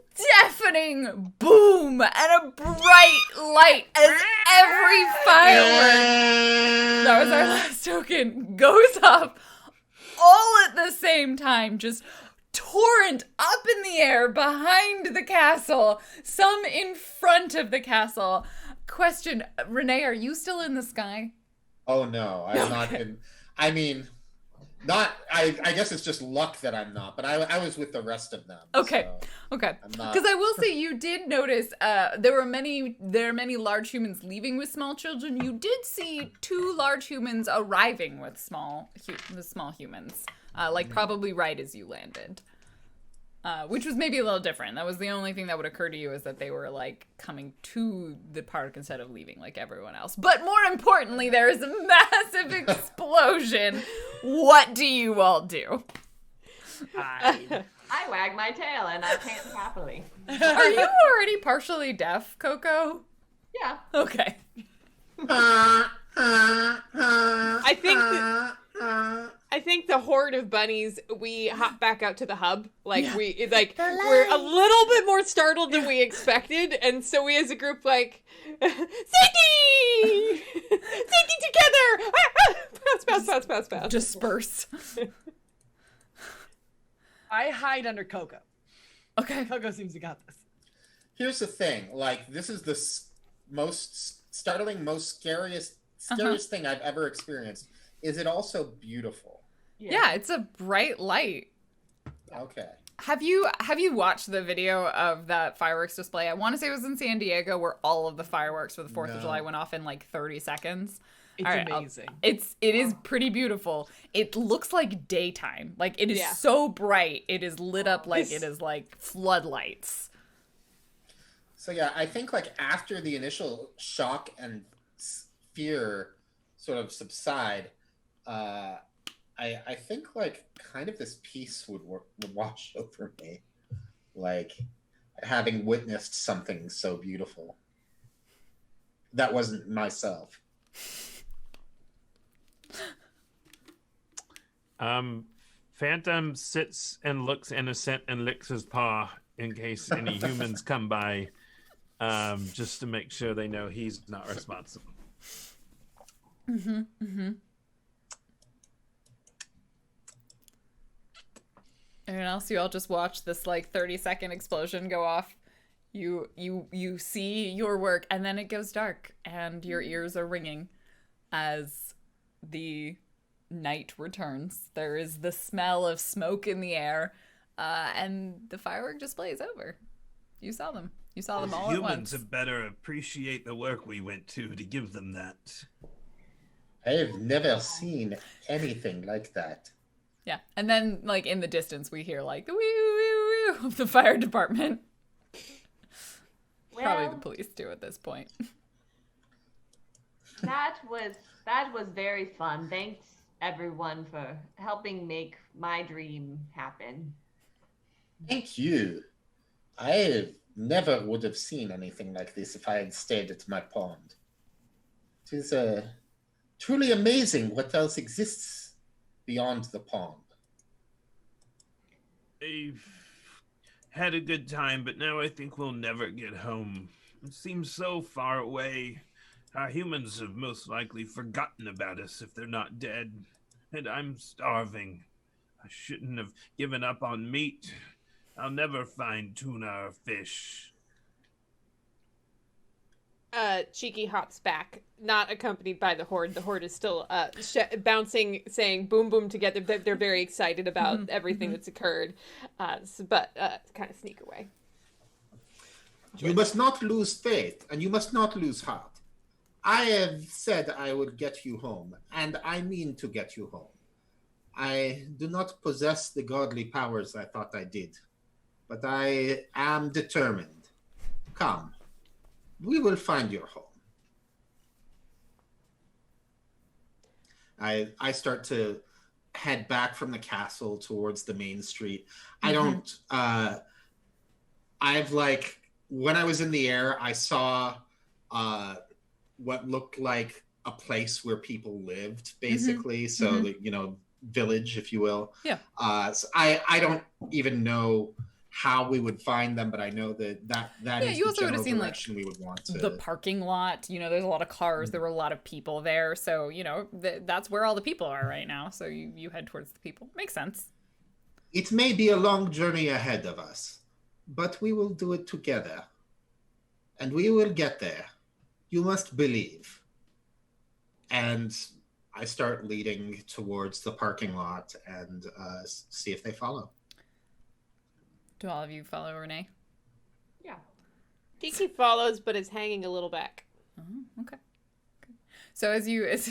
Speaker 1: deafening boom and a bright light as every firework, that was our last token, goes up all at the same time, just torrent up in the air behind the castle, some in front of the castle. Question, Renee, are you still in the sky?
Speaker 4: Oh no, I'm not in. I mean,
Speaker 8: Not. I guess it's just luck that I'm not. But I was with the rest of them.
Speaker 1: Okay.
Speaker 8: So
Speaker 1: Okay.
Speaker 8: I'm not.
Speaker 1: Because I will say you did notice there are many large humans leaving with small children. You did see 2 large humans arriving with small humans, like probably right as you landed. Which was maybe a little different. That was the only thing that would occur to you, is that they were like coming to the park instead of leaving like everyone else. But more importantly, there is a massive explosion. What do you all do?
Speaker 6: I wag my tail and I pant happily.
Speaker 1: Are you already partially deaf, Coco?
Speaker 6: Yeah.
Speaker 1: Okay.
Speaker 2: I think the horde of bunnies, we hop back out to the hub. Like we're a little bit more startled than we expected, and so we as a group like safety! Safety together! Pass.
Speaker 1: Disperse.
Speaker 5: I hide under Coco.
Speaker 1: Okay.
Speaker 5: Coco seems to got this.
Speaker 8: Here's the thing. Like, this is the most startling, most scariest thing I've ever experienced. Is it also beautiful?
Speaker 1: Yeah, it's a bright light.
Speaker 8: Okay.
Speaker 1: Have you watched the video of that fireworks display? I want to say it was in San Diego, where all of the fireworks for the 4th of July went off in like 30 seconds.
Speaker 5: It's amazing.
Speaker 1: It is pretty beautiful. It looks like daytime. Like, it is so bright. It is lit up like it is like floodlights.
Speaker 8: So yeah, I think like after the initial shock and fear sort of subside, I think like kind of this peace would wash over me, like having witnessed something so beautiful that wasn't myself.
Speaker 3: Phantom sits and looks innocent and licks his paw in case any humans come by, just to make sure they know he's not responsible.
Speaker 1: Anyone else? You all just watch this like 30-second explosion go off. You see your work, and then it goes dark, and your ears are ringing as the night returns. There is the smell of smoke in the air, and the firework display is over. You saw them. You saw them all at once.
Speaker 3: Humans had better appreciate the work we went to give them that.
Speaker 8: I've never seen anything like that.
Speaker 1: Yeah, and then like in the distance we hear like the wee wee wee of the fire department. Probably the police too at this point.
Speaker 6: That was very fun. Thanks everyone for helping make my dream happen.
Speaker 8: Thank you. I never would have seen anything like this if I had stayed at my pond. It is truly amazing what else exists beyond the pond.
Speaker 3: I've had a good time, but now I think we'll never get home. It seems so far away. Our humans have most likely forgotten about us if they're not dead. And I'm starving. I shouldn't have given up on meat. I'll never find tuna or fish.
Speaker 2: Cheeky hops back, not accompanied by the horde. The horde is still bouncing, saying boom boom together. They're very excited about everything that's occurred, but kind of sneak away.
Speaker 8: You must not lose faith, and you must not lose heart. I have said I would get you home, and I mean to get you home. I do not possess the godly powers I thought I did, but I am determined. Come. We will find your home. I start to head back from the castle towards the main street. I don't, I've like, when I was in the air, I saw what looked like a place where people lived, basically. So, the, village, if you will.
Speaker 1: Yeah.
Speaker 8: So I don't even know how we would find them, but I know that is
Speaker 1: you
Speaker 8: the
Speaker 1: also would have
Speaker 8: general
Speaker 1: seen
Speaker 8: direction we would want to.
Speaker 1: the parking lot. There's a lot of cars. There were a lot of people there, so that's where all the people are right now. So you head towards the people. Makes sense.
Speaker 8: It may be a long journey ahead of us, but we will do it together, and we will get there. You must believe. And I start leading towards the parking lot and see if they follow.
Speaker 1: Do all of you follow Renee?
Speaker 6: Yeah.
Speaker 2: Kiki follows, but is hanging a little back.
Speaker 1: Oh, okay. So it's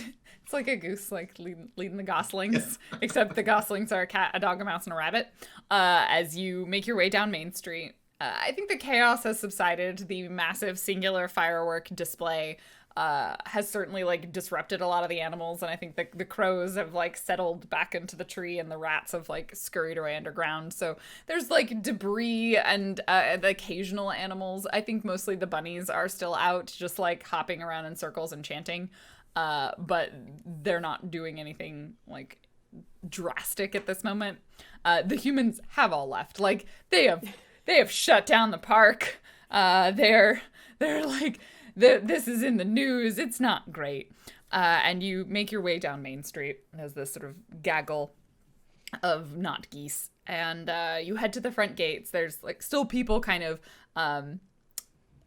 Speaker 1: like a goose, like leading the goslings, except the goslings are a cat, a dog, a mouse, and a rabbit. As you make your way down Main Street, I think the chaos has subsided. The massive singular firework display has certainly like disrupted a lot of the animals, and I think the crows have like settled back into the tree, and the rats have like scurried away underground. So there's like debris and the occasional animals. I think mostly the bunnies are still out, just like hopping around in circles and chanting, but they're not doing anything like drastic at this moment. The humans have all left. Like they have shut down the park. They're like, this is in the news. It's not great. And you make your way down Main Street as this sort of gaggle of not geese. And you head to the front gates. There's like still people kind of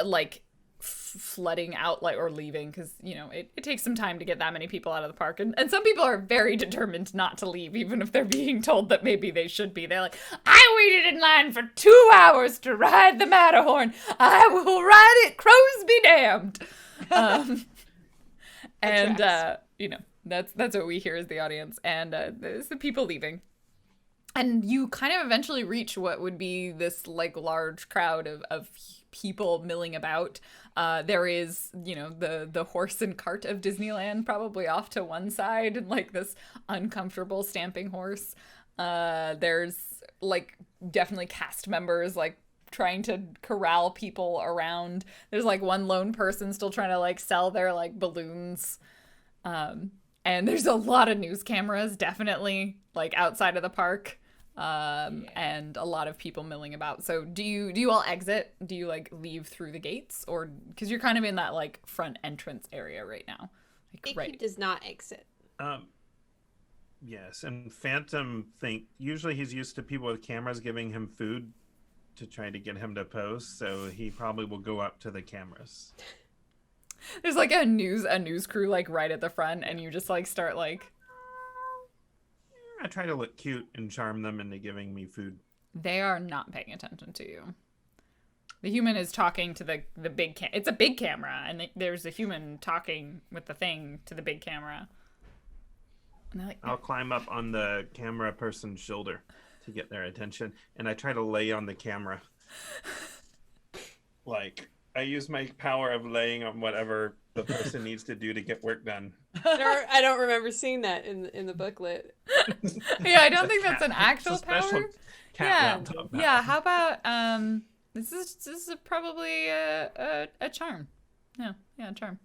Speaker 1: like flooding out, like, or leaving, because you know it takes some time to get that many people out of the park, and some people are very determined not to leave even if they're being told that maybe they should be. They're like, I waited in line for 2 hours to ride the Matterhorn, I will ride it, crows be damned. And you know, that's what we hear as the audience, and there's the people leaving. And you kind of eventually reach what would be this like large crowd of people milling about. There is, you know, the horse and cart of Disneyland probably off to one side, and like this uncomfortable stamping horse. There's like definitely cast members like trying to corral people around. There's like one lone person still trying to like sell their like balloons. And there's a lot of news cameras definitely like outside of the park. And a lot of people milling about. So do you all exit? Do you like leave through the gates, or because you're kind of in that like front entrance area right now? Like,
Speaker 2: Kiki does not exit.
Speaker 3: Yes, and Phantom usually he's used to people with cameras giving him food to try to get him to pose, so he probably will go up to the cameras.
Speaker 1: There's like a news crew like right at the front, and you just like start like.
Speaker 3: I try to look cute and charm them into giving me food.
Speaker 1: They are not paying attention to you. The human is talking to the big it's a big camera, and there's a human talking with the thing to the big camera. And they're like,
Speaker 3: I'll climb up on the camera person's shoulder to get their attention, and I try to lay on the camera. Like, I use my power of laying on whatever the person needs to do to get work done.
Speaker 2: I don't remember seeing that in the booklet.
Speaker 1: Yeah, I don't think that's an actual power.
Speaker 3: Yeah.
Speaker 1: Yeah, how about this is probably a charm. Yeah, charm.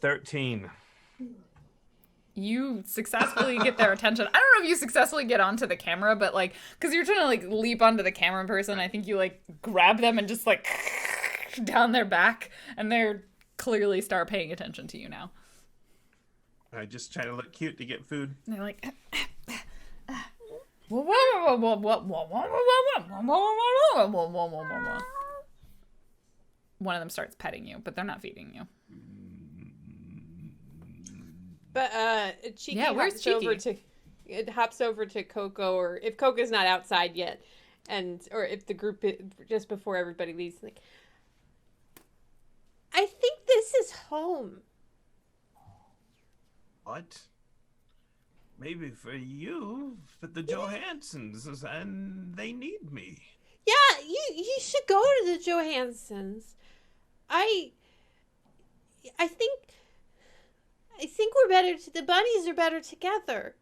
Speaker 3: 13.
Speaker 1: You successfully get their attention. I don't know if you successfully get onto the camera, but like, because you're trying to like leap onto the camera person, I think you like grab them and just like down their back, and they're clearly start paying attention to you now.
Speaker 3: I just try to look cute to get food.
Speaker 1: And they're like, one of them starts petting you, but they're not feeding you.
Speaker 2: But Cheeky
Speaker 1: where's
Speaker 2: hops over to Coco, or if Coco's not outside yet, or if the group just before everybody leaves, like, I think this is home.
Speaker 3: What? Maybe for you, but the Johansons, and they need me.
Speaker 2: Yeah, you should go to the Johansons. I think we're better. The bunnies are better together,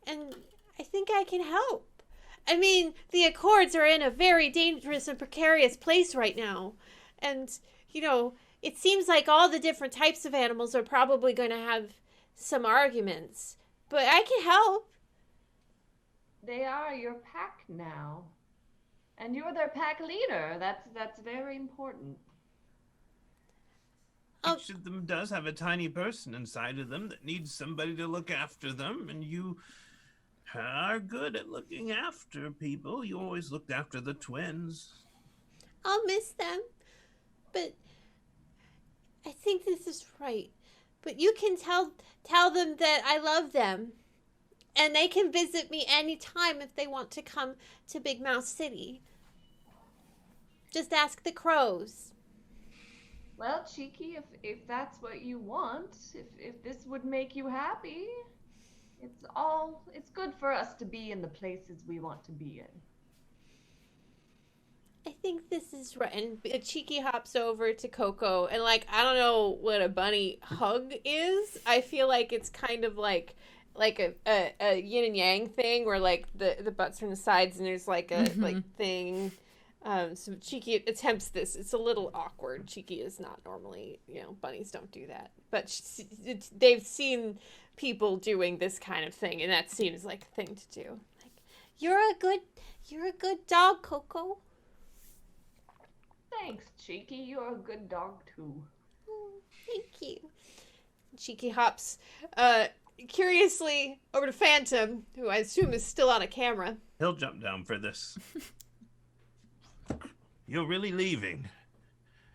Speaker 2: and I think I can help. I mean, the Accords are in a very dangerous and precarious place right now, and you know, it seems like all the different types of animals are probably going to have some arguments, but I can help.
Speaker 6: They are your pack now, and you're their pack leader. That's very important.
Speaker 3: Each of them does have a tiny person inside of them that needs somebody to look after them, and you are good at looking after people. You always looked after the twins.
Speaker 7: I'll miss them, but I think this is right. But you can tell them that I love them. And they can visit me anytime if they want to come to Big Mouse City. Just ask the crows.
Speaker 6: Well, Cheeky, if that's what you want, if this would make you happy, it's good for us to be in the places we want to be in.
Speaker 7: I think this is right. And Cheeky hops over to Coco, and like, I don't know what a bunny hug is. I feel like it's kind of like a yin and yang thing, where like the butts from the sides, and there's like a like thing. So Cheeky attempts this. It's a little awkward. Cheeky is not normally, bunnies don't do that, but they've seen people doing this kind of thing, and that seems like a thing to do. Like, you're a good dog, Coco.
Speaker 6: Thanks, Cheeky. You're a good dog too.
Speaker 7: Thank you. Cheeky hops curiously over to Phantom, who I assume is still on a camera.
Speaker 3: He'll jump down for this. You're really leaving?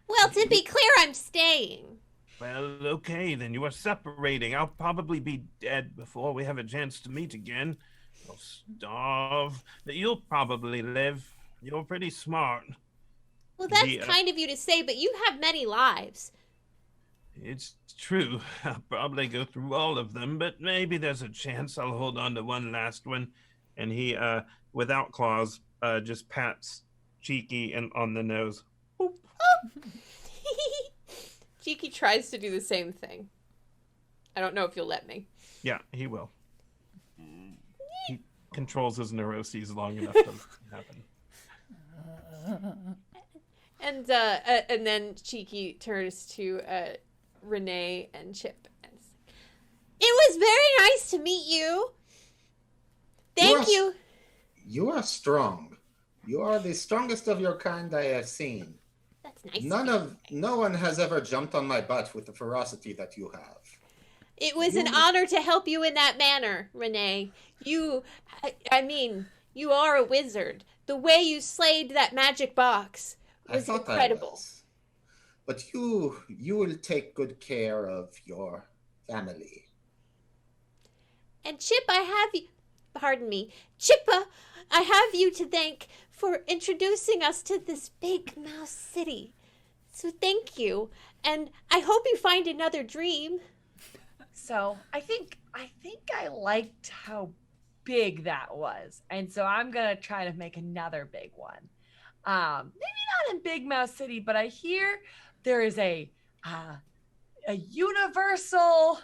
Speaker 7: Well, to be clear, I'm staying.
Speaker 3: Well, okay, then you are separating. I'll probably be dead before we have a chance to meet again. I'll starve, but you'll probably live. You're pretty smart.
Speaker 7: Well, that's kind of you to say, but you have many lives.
Speaker 3: It's true. I'll probably go through all of them, but maybe there's a chance I'll hold on to one last one. And he, without claws, just pats Cheeky and on the nose. Boop.
Speaker 7: Cheeky tries to do the same thing. I don't know if you'll let me.
Speaker 3: Yeah, he will. He controls his neuroses long enough to happen.
Speaker 7: And then Cheeky turns to Renee and Chip and says, "It was very nice to meet you. Thank you."
Speaker 8: You are strong. You are the strongest of your kind I have seen.
Speaker 7: That's nice.
Speaker 8: No one has ever jumped on my butt with the ferocity that you have.
Speaker 7: It was an honor to help you in that manner, Renee. I mean, you are a wizard. The way you slayed that magic box was incredible.
Speaker 8: But you will take good care of your family.
Speaker 7: And Chip, Chippa, I have you to thank for introducing us to this Big Mouse City. So thank you, and I hope you find another dream.
Speaker 5: So I think I liked how big that was, and so I'm gonna try to make another big one. Maybe not in Big Mouse City, but I hear there is a universal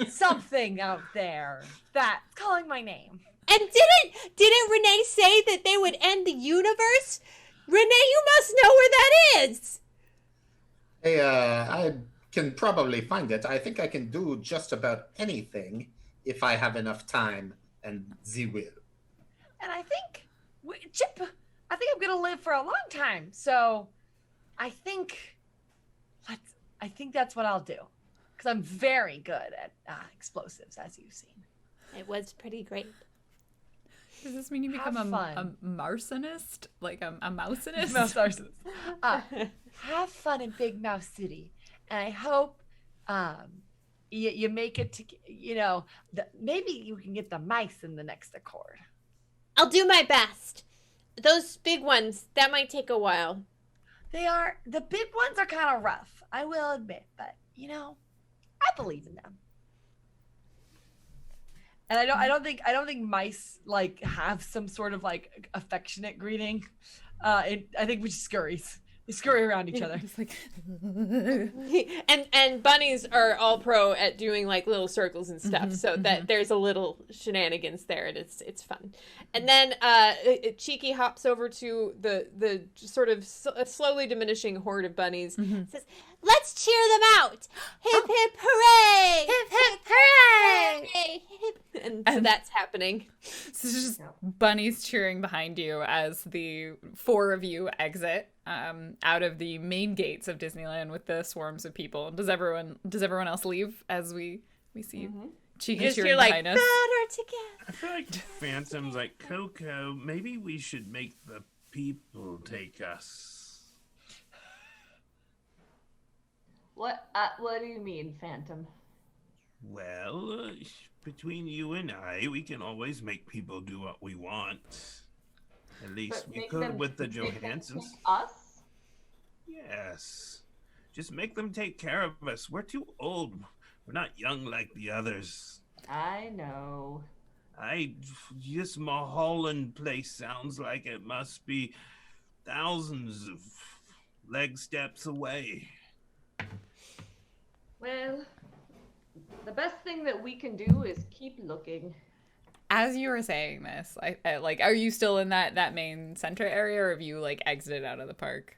Speaker 5: something out there that's calling my name.
Speaker 7: And didn't Renee say that they would end the universe? Renee, you must know where that is.
Speaker 8: Hey, I can probably find it. I think I can do just about anything if I have enough time and the will.
Speaker 5: And I think, Chip, I'm going to live for a long time. So I think that's what I'll do. Because I'm very good at explosives, as you've seen.
Speaker 7: It was pretty great.
Speaker 1: Does this mean you become a Marcinist? Like a mousinist?
Speaker 5: Mouse arsonist. Have fun in Big Mouse City. And I hope you make it to, maybe you can get the mice in the next Accord.
Speaker 7: I'll do my best. Those big ones, that might take a while.
Speaker 5: The big ones are kind of rough, I will admit, but, I believe in them. And I don't think mice like have some sort of like affectionate greeting. I think we just scurries. They scurry around each other.
Speaker 1: Just like
Speaker 7: and bunnies are all pro at doing like little circles and stuff, so that there's a little shenanigans there, and it's fun. And then Cheeky hops over to the sort of slowly diminishing horde of bunnies. Says, "Let's cheer them out! Hip hip hooray! Hip hip hooray!" And so that's happening.
Speaker 1: So it's just bunnies cheering behind you as the four of you exit out of the main gates of Disneyland with the swarms of people. Does everyone else leave as we see Cheeky cheering behind us?
Speaker 7: Better together.
Speaker 3: I feel like Phantom's like, Coco, maybe we should make the people take us.
Speaker 6: What do you mean, Phantom?
Speaker 3: Well, between you and I, we can always make people do what we want. At least
Speaker 6: But
Speaker 3: we
Speaker 6: make
Speaker 3: could
Speaker 6: them-
Speaker 3: with the
Speaker 6: make them
Speaker 3: Johansons.
Speaker 6: take us?
Speaker 3: Yes. Just make them take care of us. We're too old. We're not young like the others.
Speaker 6: I know.
Speaker 3: This Mulholland place sounds like it must be thousands of leg steps away.
Speaker 6: Well, the best thing that we can do is keep looking.
Speaker 1: As you were saying this, I like, are you still in that main center area, or have you like exited out of the park?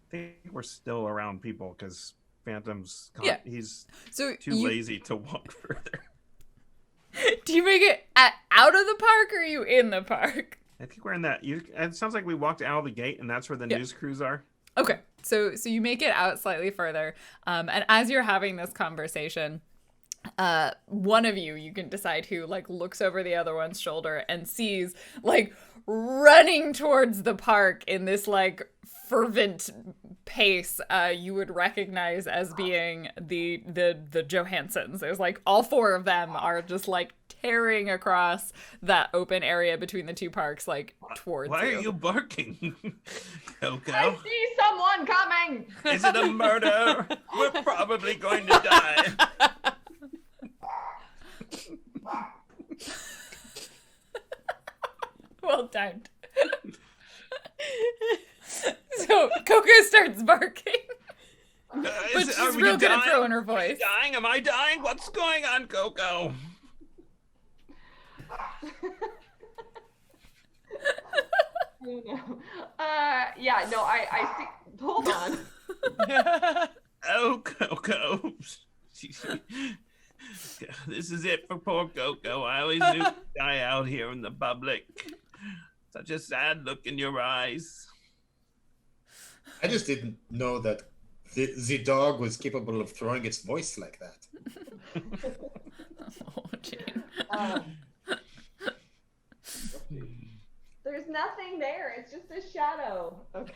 Speaker 3: I think we're still around people because Phantom's
Speaker 1: Yeah.
Speaker 3: he's
Speaker 1: So
Speaker 3: too lazy to walk further.
Speaker 1: Do you make it out of the park, or are you in the park?
Speaker 3: I think we're in that. It sounds like we walked out of the gate, and that's where the news crews are.
Speaker 1: Okay, so you make it out slightly further, and as you're having this conversation, one of you can decide who like looks over the other one's shoulder and sees like running towards the park in this like fervent pace, you would recognize as being the Johansons. There's like all four of them are just like tearing across that open area between the two parks, like towards
Speaker 3: Why are you barking, Coco?
Speaker 6: I see someone coming!
Speaker 3: Is it a murder? We're probably going to die.
Speaker 1: Well timed. So Coco starts barking, but she's real good at throwing her voice.
Speaker 3: Dying? Am I dying? What's going on, Coco?
Speaker 6: Yeah, no, I see. Hold on.
Speaker 3: Oh, Coco. This is it for poor Coco. I always knew to die out here in the public. Such a sad look in your eyes.
Speaker 8: I just didn't know that the dog was capable of throwing its voice like that.
Speaker 1: Oh, Jane.
Speaker 6: There's nothing there. It's just a shadow. Okay.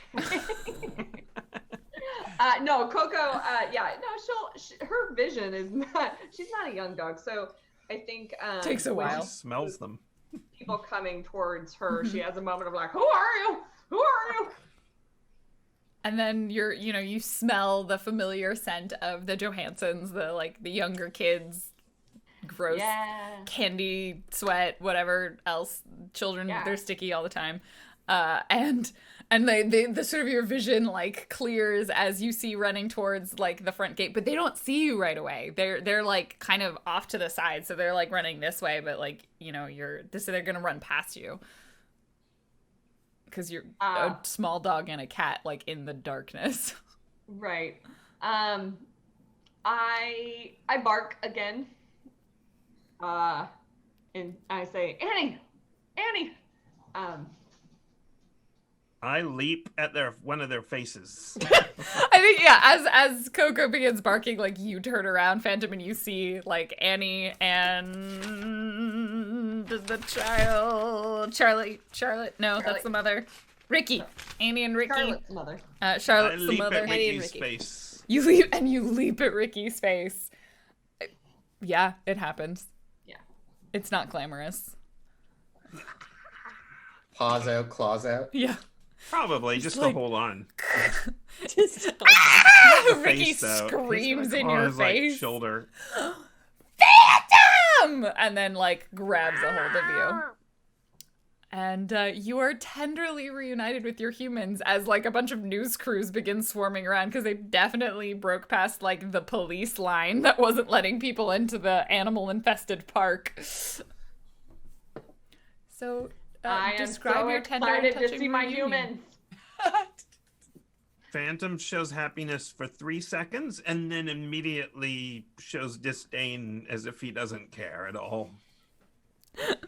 Speaker 6: No, Coco. Yeah, no. Her vision is not. She's not a young dog, so I think
Speaker 1: Takes a
Speaker 6: when
Speaker 1: while.
Speaker 3: She smells them.
Speaker 6: people coming towards her, she has a moment of like, "Who are you? Who are you?"
Speaker 1: And then you smell the familiar scent of the Johansons, the younger kids, gross
Speaker 6: Yeah.
Speaker 1: candy, sweat, whatever else. Children,
Speaker 6: Yeah.
Speaker 1: they're sticky all the time. And the sort of your vision like clears as you see running towards like the front gate, but they don't see you right away. They're like kind of off to the side, so they're like running this way, but like they're gonna run past you because you're a small dog and a cat like in the darkness.
Speaker 6: Right. I bark again. And I say, Annie.
Speaker 3: I leap at one of their faces.
Speaker 1: I think, yeah, as Coco begins barking, like, you turn around, Phantom, and you see, like, Annie and the child, Charlotte, no, that's the mother, Ricky, Annie and Ricky.
Speaker 6: Charlotte's mother.
Speaker 1: Charlotte's
Speaker 3: I
Speaker 1: the
Speaker 3: leap
Speaker 1: mother.
Speaker 3: at Ricky's face.
Speaker 1: You leap at Ricky's face. Yeah, it happens.
Speaker 6: Yeah.
Speaker 1: It's not glamorous.
Speaker 8: Paws out, claws out.
Speaker 1: Yeah.
Speaker 3: Probably, just to
Speaker 1: like-
Speaker 3: hold on.
Speaker 7: Just
Speaker 1: Ricky
Speaker 3: Face, though.
Speaker 1: screams
Speaker 3: He's
Speaker 1: in
Speaker 3: gonna claw
Speaker 1: your
Speaker 3: his, like,
Speaker 1: face.
Speaker 3: shoulder.
Speaker 1: Phantom! And then, like, grabs a hold of you. And you are tenderly reunited with your humans as, like, a bunch of news crews begin swarming around because they definitely broke past, like, the police line that wasn't letting people into the animal-infested park. So,
Speaker 6: I am
Speaker 1: describe
Speaker 6: so
Speaker 1: your tender
Speaker 6: excited
Speaker 1: and
Speaker 6: to
Speaker 1: touching
Speaker 6: see my
Speaker 1: reunion.
Speaker 6: humans.
Speaker 3: Phantom shows happiness for 3 seconds and then immediately shows disdain as if he doesn't care at all.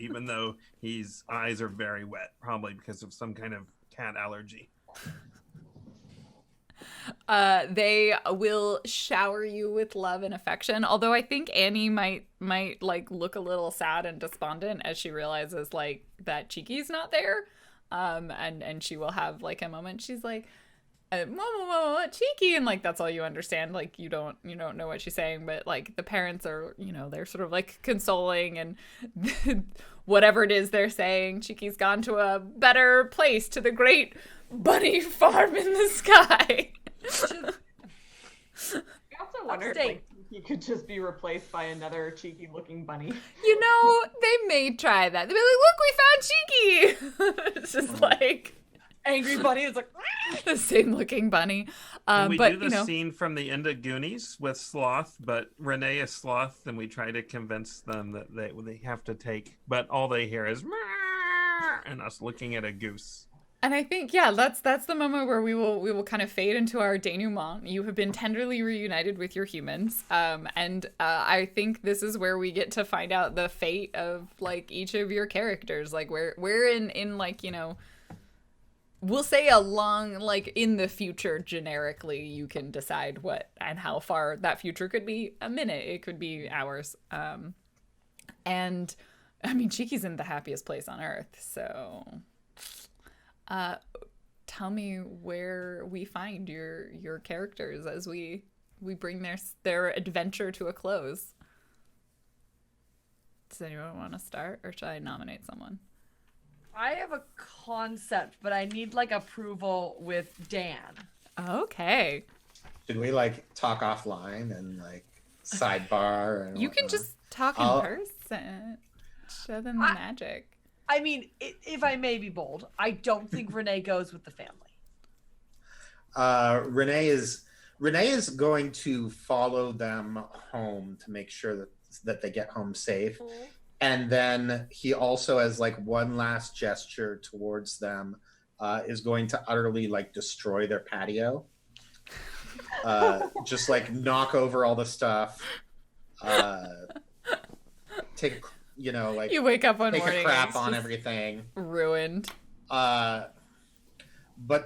Speaker 3: Even though his eyes are very wet, probably because of some kind of cat allergy.
Speaker 1: They will shower you with love and affection. Although I think Annie might like look a little sad and despondent as she realizes like that Cheeky's not there. And she will have like a moment. She's like, cheeky, and like that's all you understand. Like you don't know what she's saying, but like the parents are, they're sort of like consoling, and whatever it is they're saying, Cheeky's gone to a better place, to the great bunny farm in the sky.
Speaker 6: I also wonder if like, he could just be replaced by another cheeky looking bunny.
Speaker 1: They may try that. They'll be like, look, we found Cheeky. It's just like
Speaker 5: Angry bunny is like
Speaker 1: the same looking bunny.
Speaker 3: We
Speaker 1: but
Speaker 3: do the scene from the end of Goonies with Sloth, but Renee is Sloth, and we try to convince them that they have to take, but all they hear is and us looking at a goose.
Speaker 1: And I think, that's the moment where we will kind of fade into our denouement. You have been tenderly reunited with your humans, and I think this is where we get to find out the fate of like each of your characters. Like we're in like we'll say a long, like in the future, generically, you can decide what and how far that future could be. A minute, it could be hours. And I mean, Cheeky's in the happiest place on earth, so. Tell me where we find your characters as we bring their adventure to a close. Does anyone want to start, or should I nominate someone?
Speaker 5: I have a concept, but I need like approval with Dan.
Speaker 1: Okay.
Speaker 8: Should we like talk offline and like sidebar? And
Speaker 1: you can
Speaker 8: whatnot?
Speaker 1: just talk in person. Show them the magic.
Speaker 5: I mean, if I may be bold, I don't think Renee goes with the family.
Speaker 8: Renee is going to follow them home to make sure that they get home safe.
Speaker 7: Mm-hmm.
Speaker 8: And then he also, as like one last gesture towards them, is going to utterly like destroy their patio. Just like knock over all the stuff. Take, like
Speaker 1: you wake up one
Speaker 8: take
Speaker 1: morning,
Speaker 8: a crap on everything.
Speaker 1: Ruined.
Speaker 8: But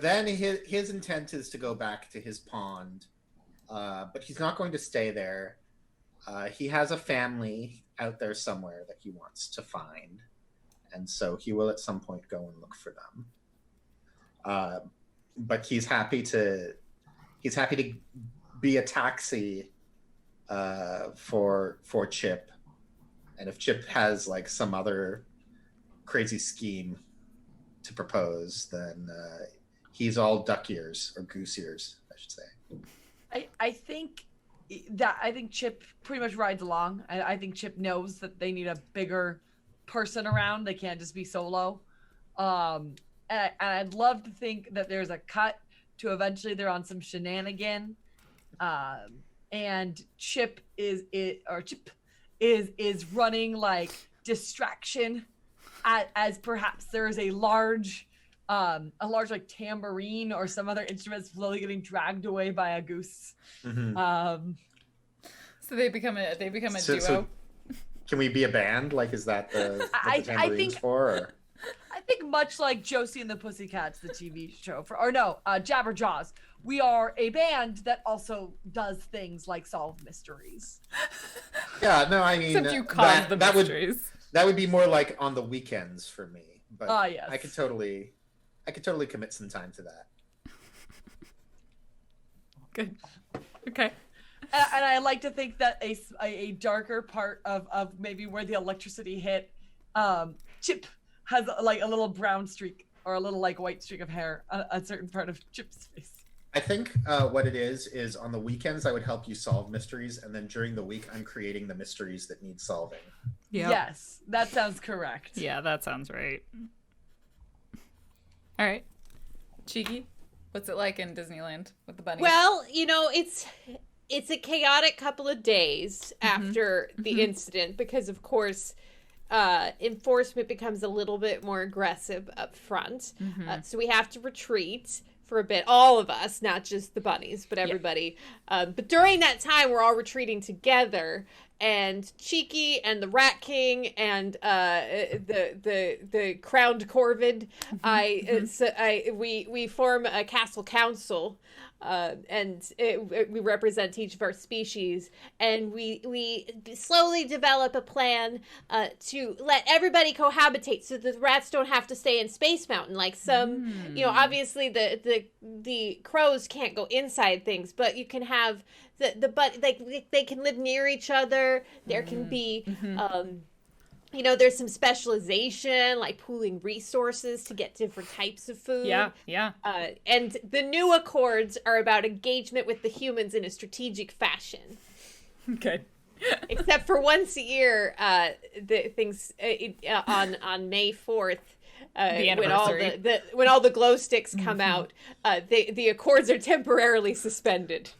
Speaker 8: then his intent is to go back to his pond. But he's not going to stay there. He has a family out there somewhere that he wants to find, and so he will at some point go and look for them. But he's happy to be a taxi for Chip, and if Chip has like some other crazy scheme to propose, then he's all duck ears or goose ears, I should say.
Speaker 5: I think Chip pretty much rides along. I think Chip knows that they need a bigger person around. They can't just be solo. And I'd love to think that there's a cut to eventually they're on some shenanigan. And Chip is running like distraction as perhaps there is a large like tambourine or some other instrument slowly getting dragged away by a goose.
Speaker 8: Mm-hmm.
Speaker 1: So they become a duo.
Speaker 8: So can we be a band? Like, is that the tambourine's for? Or?
Speaker 5: I think much like Josie and the Pussycats, the TV show, Jabberjaws, we are a band that also does things like solve mysteries.
Speaker 8: Yeah, no, I mean
Speaker 1: Except you cause the mysteries.
Speaker 8: That would be more like on the weekends for me. But
Speaker 5: yes.
Speaker 8: I could totally commit some time to that.
Speaker 1: Good. Okay.
Speaker 5: And I like to think that a darker part of maybe where the electricity hit, Chip has like a little brown streak or a little like white streak of hair on a certain part of Chip's face.
Speaker 8: I think what it is on the weekends I would help you solve mysteries, and then during the week I'm creating the mysteries that need solving.
Speaker 1: Yep.
Speaker 5: Yes, that sounds correct.
Speaker 1: Yeah, that sounds right. All right. Cheeky, what's it like in Disneyland with the bunnies?
Speaker 7: Well, it's a chaotic couple of days after the incident because, of course, enforcement becomes a little bit more aggressive up front. So we have to retreat for a bit. All of us, not just the bunnies, but everybody. But during that time, we're all retreating together. And Cheeky and the Rat King and the crowned Corvid, we form a castle council we represent each of our species, and we slowly develop a plan to let everybody cohabitate, so the rats don't have to stay in Space Mountain. Like some, obviously the crows can't go inside things, but you can have but they can live near each other. There can be there's some specialization, like pooling resources to get different types of food.
Speaker 1: Yeah.
Speaker 7: And the new accords are about engagement with the humans in a strategic fashion.
Speaker 1: Good.
Speaker 7: Except for once a year, the things on May 4th,
Speaker 1: The anniversary.
Speaker 7: when all the glow sticks come out, the accords are temporarily suspended.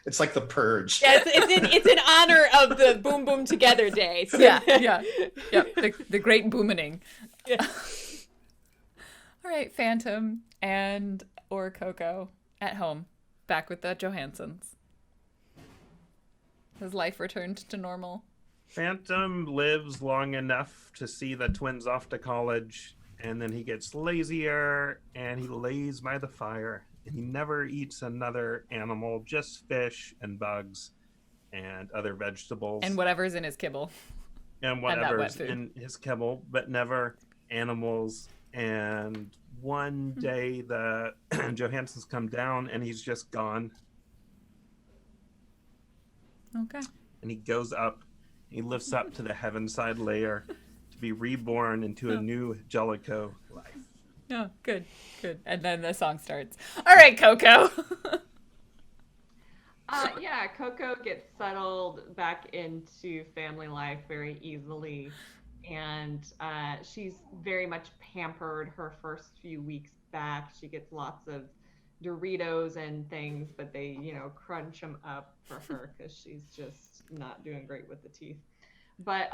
Speaker 4: It's like the purge.
Speaker 7: Yeah, it's in honor of the Boom Boom Together Day. So.
Speaker 1: Yeah. The great booming.
Speaker 7: Yeah.
Speaker 1: All right, Phantom or Coco at home, back with the Johansons. Has life returned to normal?
Speaker 3: Phantom lives long enough to see the twins off to college, and then he gets lazier and he lays by the fire. And he never eats another animal, just fish and bugs and other vegetables.
Speaker 1: And whatever's in his kibble.
Speaker 3: And whatever's in his kibble, but never animals. And one day the Johansons come down and he's just gone.
Speaker 1: Okay.
Speaker 3: And he goes up, he lifts up to the heavenside layer to be reborn into a new Jellicoe life.
Speaker 1: Oh, good. And then the song starts. All right, Coco.
Speaker 6: Yeah, Coco gets settled back into family life very easily. And she's very much pampered her first few weeks back. She gets lots of Doritos and things, but they, crunch them up for her because she's just not doing great with the teeth. But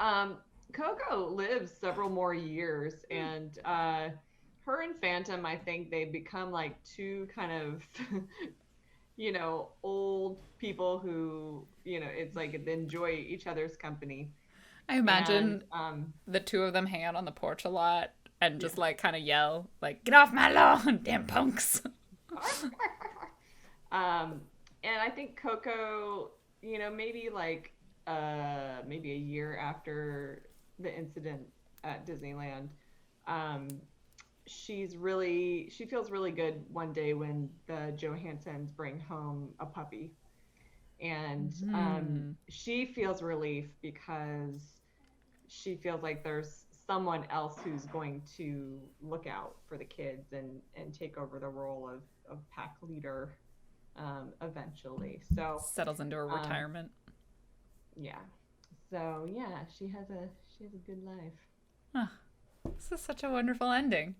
Speaker 6: Coco lives several more years, and her and Phantom, I think they become like two kind of, old people who, it's like they enjoy each other's company.
Speaker 1: I imagine the two of them hang out on the porch a lot and just like kind of yell, like, "Get off my lawn, damn punks."
Speaker 6: And I think Coco, maybe like maybe a year after the incident at Disneyland, she feels really good one day when the Johansons bring home a puppy. And she feels relief because she feels like there's someone else who's going to look out for the kids and take over the role of pack leader eventually. So
Speaker 1: settles into her retirement.
Speaker 6: Yeah. So yeah, she has a good life.
Speaker 1: Oh, this is such a wonderful ending.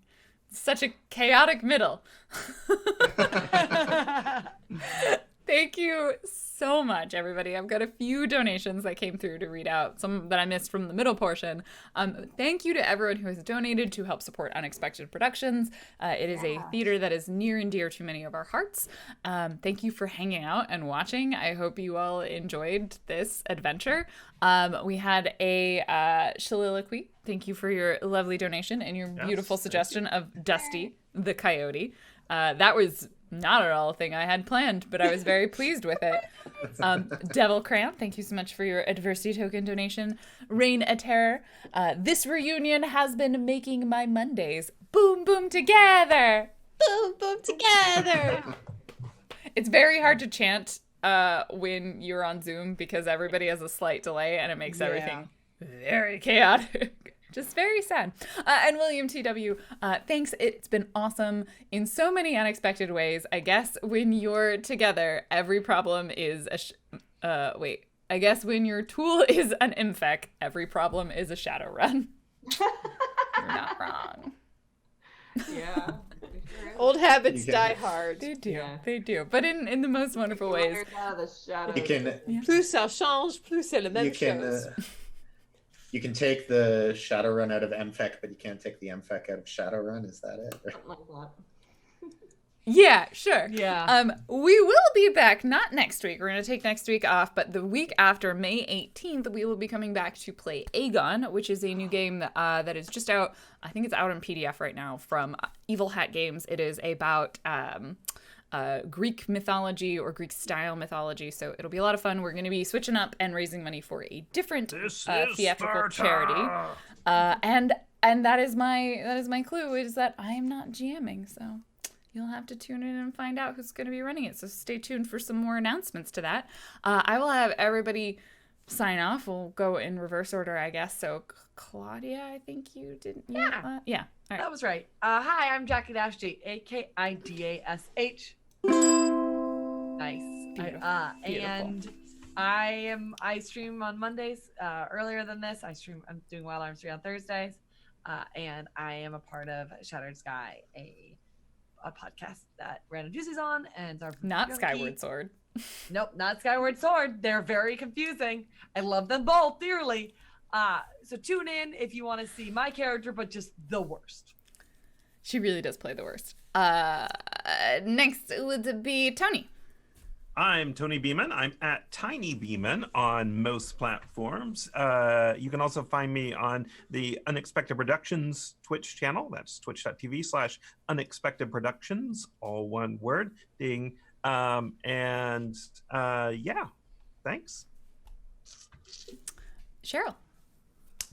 Speaker 1: Such a chaotic middle. Thank you so much, everybody. I've got a few donations that came through to read out, some that I missed from the middle portion. Thank you to everyone who has donated to help support Unexpected Productions. It is a theater that is near and dear to many of our hearts. Thank you for hanging out and watching. I hope you all enjoyed this adventure. We had a soliloquy. Thank you for your lovely donation and your beautiful suggestion of Dusty the Coyote. That was not at all a thing I had planned, but I was very pleased with it. Devil Cramp, thank you so much for your adversity token donation. Reign a Terror, this reunion has been making my Mondays boom boom together.
Speaker 7: Boom boom together.
Speaker 1: It's very hard to chant when you're on Zoom because everybody has a slight delay and it makes everything very chaotic. Just very sad. And William TW, thanks. It's been awesome in so many unexpected ways. I guess when you're together, every problem is I guess when your tool is an infec, every problem is a Shadowrun. You're not wrong.
Speaker 6: Yeah.
Speaker 7: Old habits die hard.
Speaker 1: They do.
Speaker 6: Yeah.
Speaker 1: They do. But in the most wonderful ways.
Speaker 4: You can
Speaker 7: Plus ça change, plus c'est la même chose.
Speaker 4: You can take the Shadowrun out of MFEC, but you can't take the MFEC out of Shadowrun. Is that it?
Speaker 6: Something like that.
Speaker 1: Yeah, sure.
Speaker 5: Yeah.
Speaker 1: We will be back, not next week. We're going to take next week off, but the week after, May 18th, we will be coming back to play Aegon, which is a new game that is just out. I think it's out in PDF right now from Evil Hat Games. It is about Greek mythology or Greek style mythology. So it'll be a lot of fun. We're going to be switching up and raising money for a different theatrical charity. And that is my clue, is that I am not GMing. So you'll have to tune in and find out who's going to be running it. So stay tuned for some more announcements to that. I will have everybody sign off. We'll go in reverse order, I guess. So Claudia, I think you didn't.
Speaker 5: Yeah.
Speaker 1: Yeah. All right.
Speaker 5: That was right. Hi, I'm Jackie Dashty, AKIDASH. Nice.
Speaker 1: Beautiful.
Speaker 5: And I stream on Mondays. Earlier than this, I'm doing Wild Arms 3 on Thursdays. And I am a part of Shattered Sky, a podcast that Random Juicy's on, and our
Speaker 1: Not Skyward Sword.
Speaker 5: Nope, not Skyward Sword. They're very confusing. I love them both dearly. So tune in if you want to see my character, but just the worst.
Speaker 1: She really does play the worst. Next would be Tony.
Speaker 3: I'm Tony Beeman. I'm at Tiny Beeman on most platforms. You can also find me on the Unexpected Productions Twitch channel. That's twitch.tv/Unexpected Productions, all one word. Ding. Yeah, thanks.
Speaker 1: Cheryl.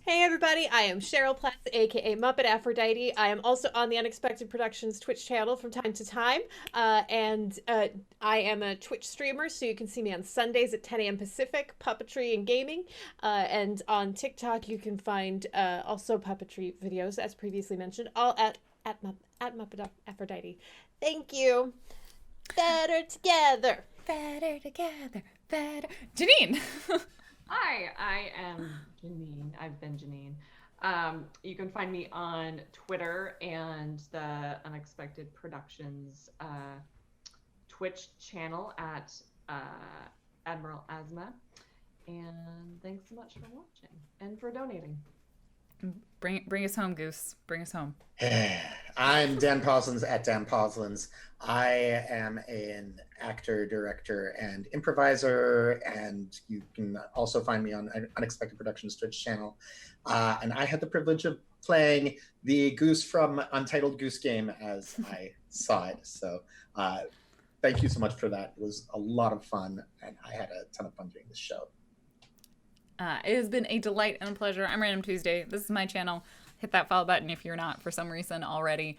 Speaker 2: Hey everybody, I am Cheryl Platts, aka Muppet Aphrodite. I am also on the Unexpected Productions Twitch channel from time to time. And I am a Twitch streamer, so you can see me on Sundays at 10 a.m. Pacific, puppetry and gaming. And on TikTok, you can find also puppetry videos, as previously mentioned, all at Muppet Aphrodite. Thank you. Better together.
Speaker 1: Better together. Better. Janine.
Speaker 6: Hi, I am Janine. I've been Janine. You can find me on Twitter and the Unexpected Productions Twitch channel at Admiral Asma. And thanks so much for watching and for donating.
Speaker 1: Bring us home, Goose. Bring us home.
Speaker 8: I'm Dan Poslins at Dan Poslins. I am an actor, director, and improviser, and you can also find me on Unexpected Productions Twitch channel. And I had the privilege of playing the goose from Untitled Goose Game as I saw it. So thank you so much for that. It was a lot of fun, and I had a ton of fun doing this show.
Speaker 1: It has been a delight and a pleasure. I'm Random Tuesday. This is my channel. Hit that follow button if you're not for some reason already.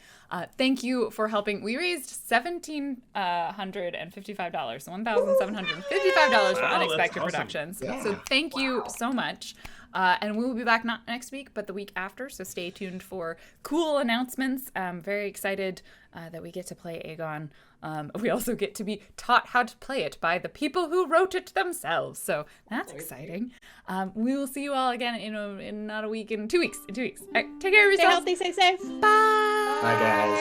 Speaker 1: Thank you for helping. We raised $1,755, $1,755 for Unexpected
Speaker 3: awesome.
Speaker 1: Productions.
Speaker 8: Yeah.
Speaker 1: So thank you so much. And we will be back not next week, but the week after. So stay tuned for cool announcements. I'm very excited that we get to play Aegon. We also get to be taught how to play it by the people who wrote it themselves. So that's exciting. We will see you all again in not a week, in 2 weeks. In 2 weeks. All right, take care of
Speaker 2: Stay
Speaker 1: yourselves.
Speaker 2: healthy, stay safe.
Speaker 1: Bye.
Speaker 8: Bye, guys.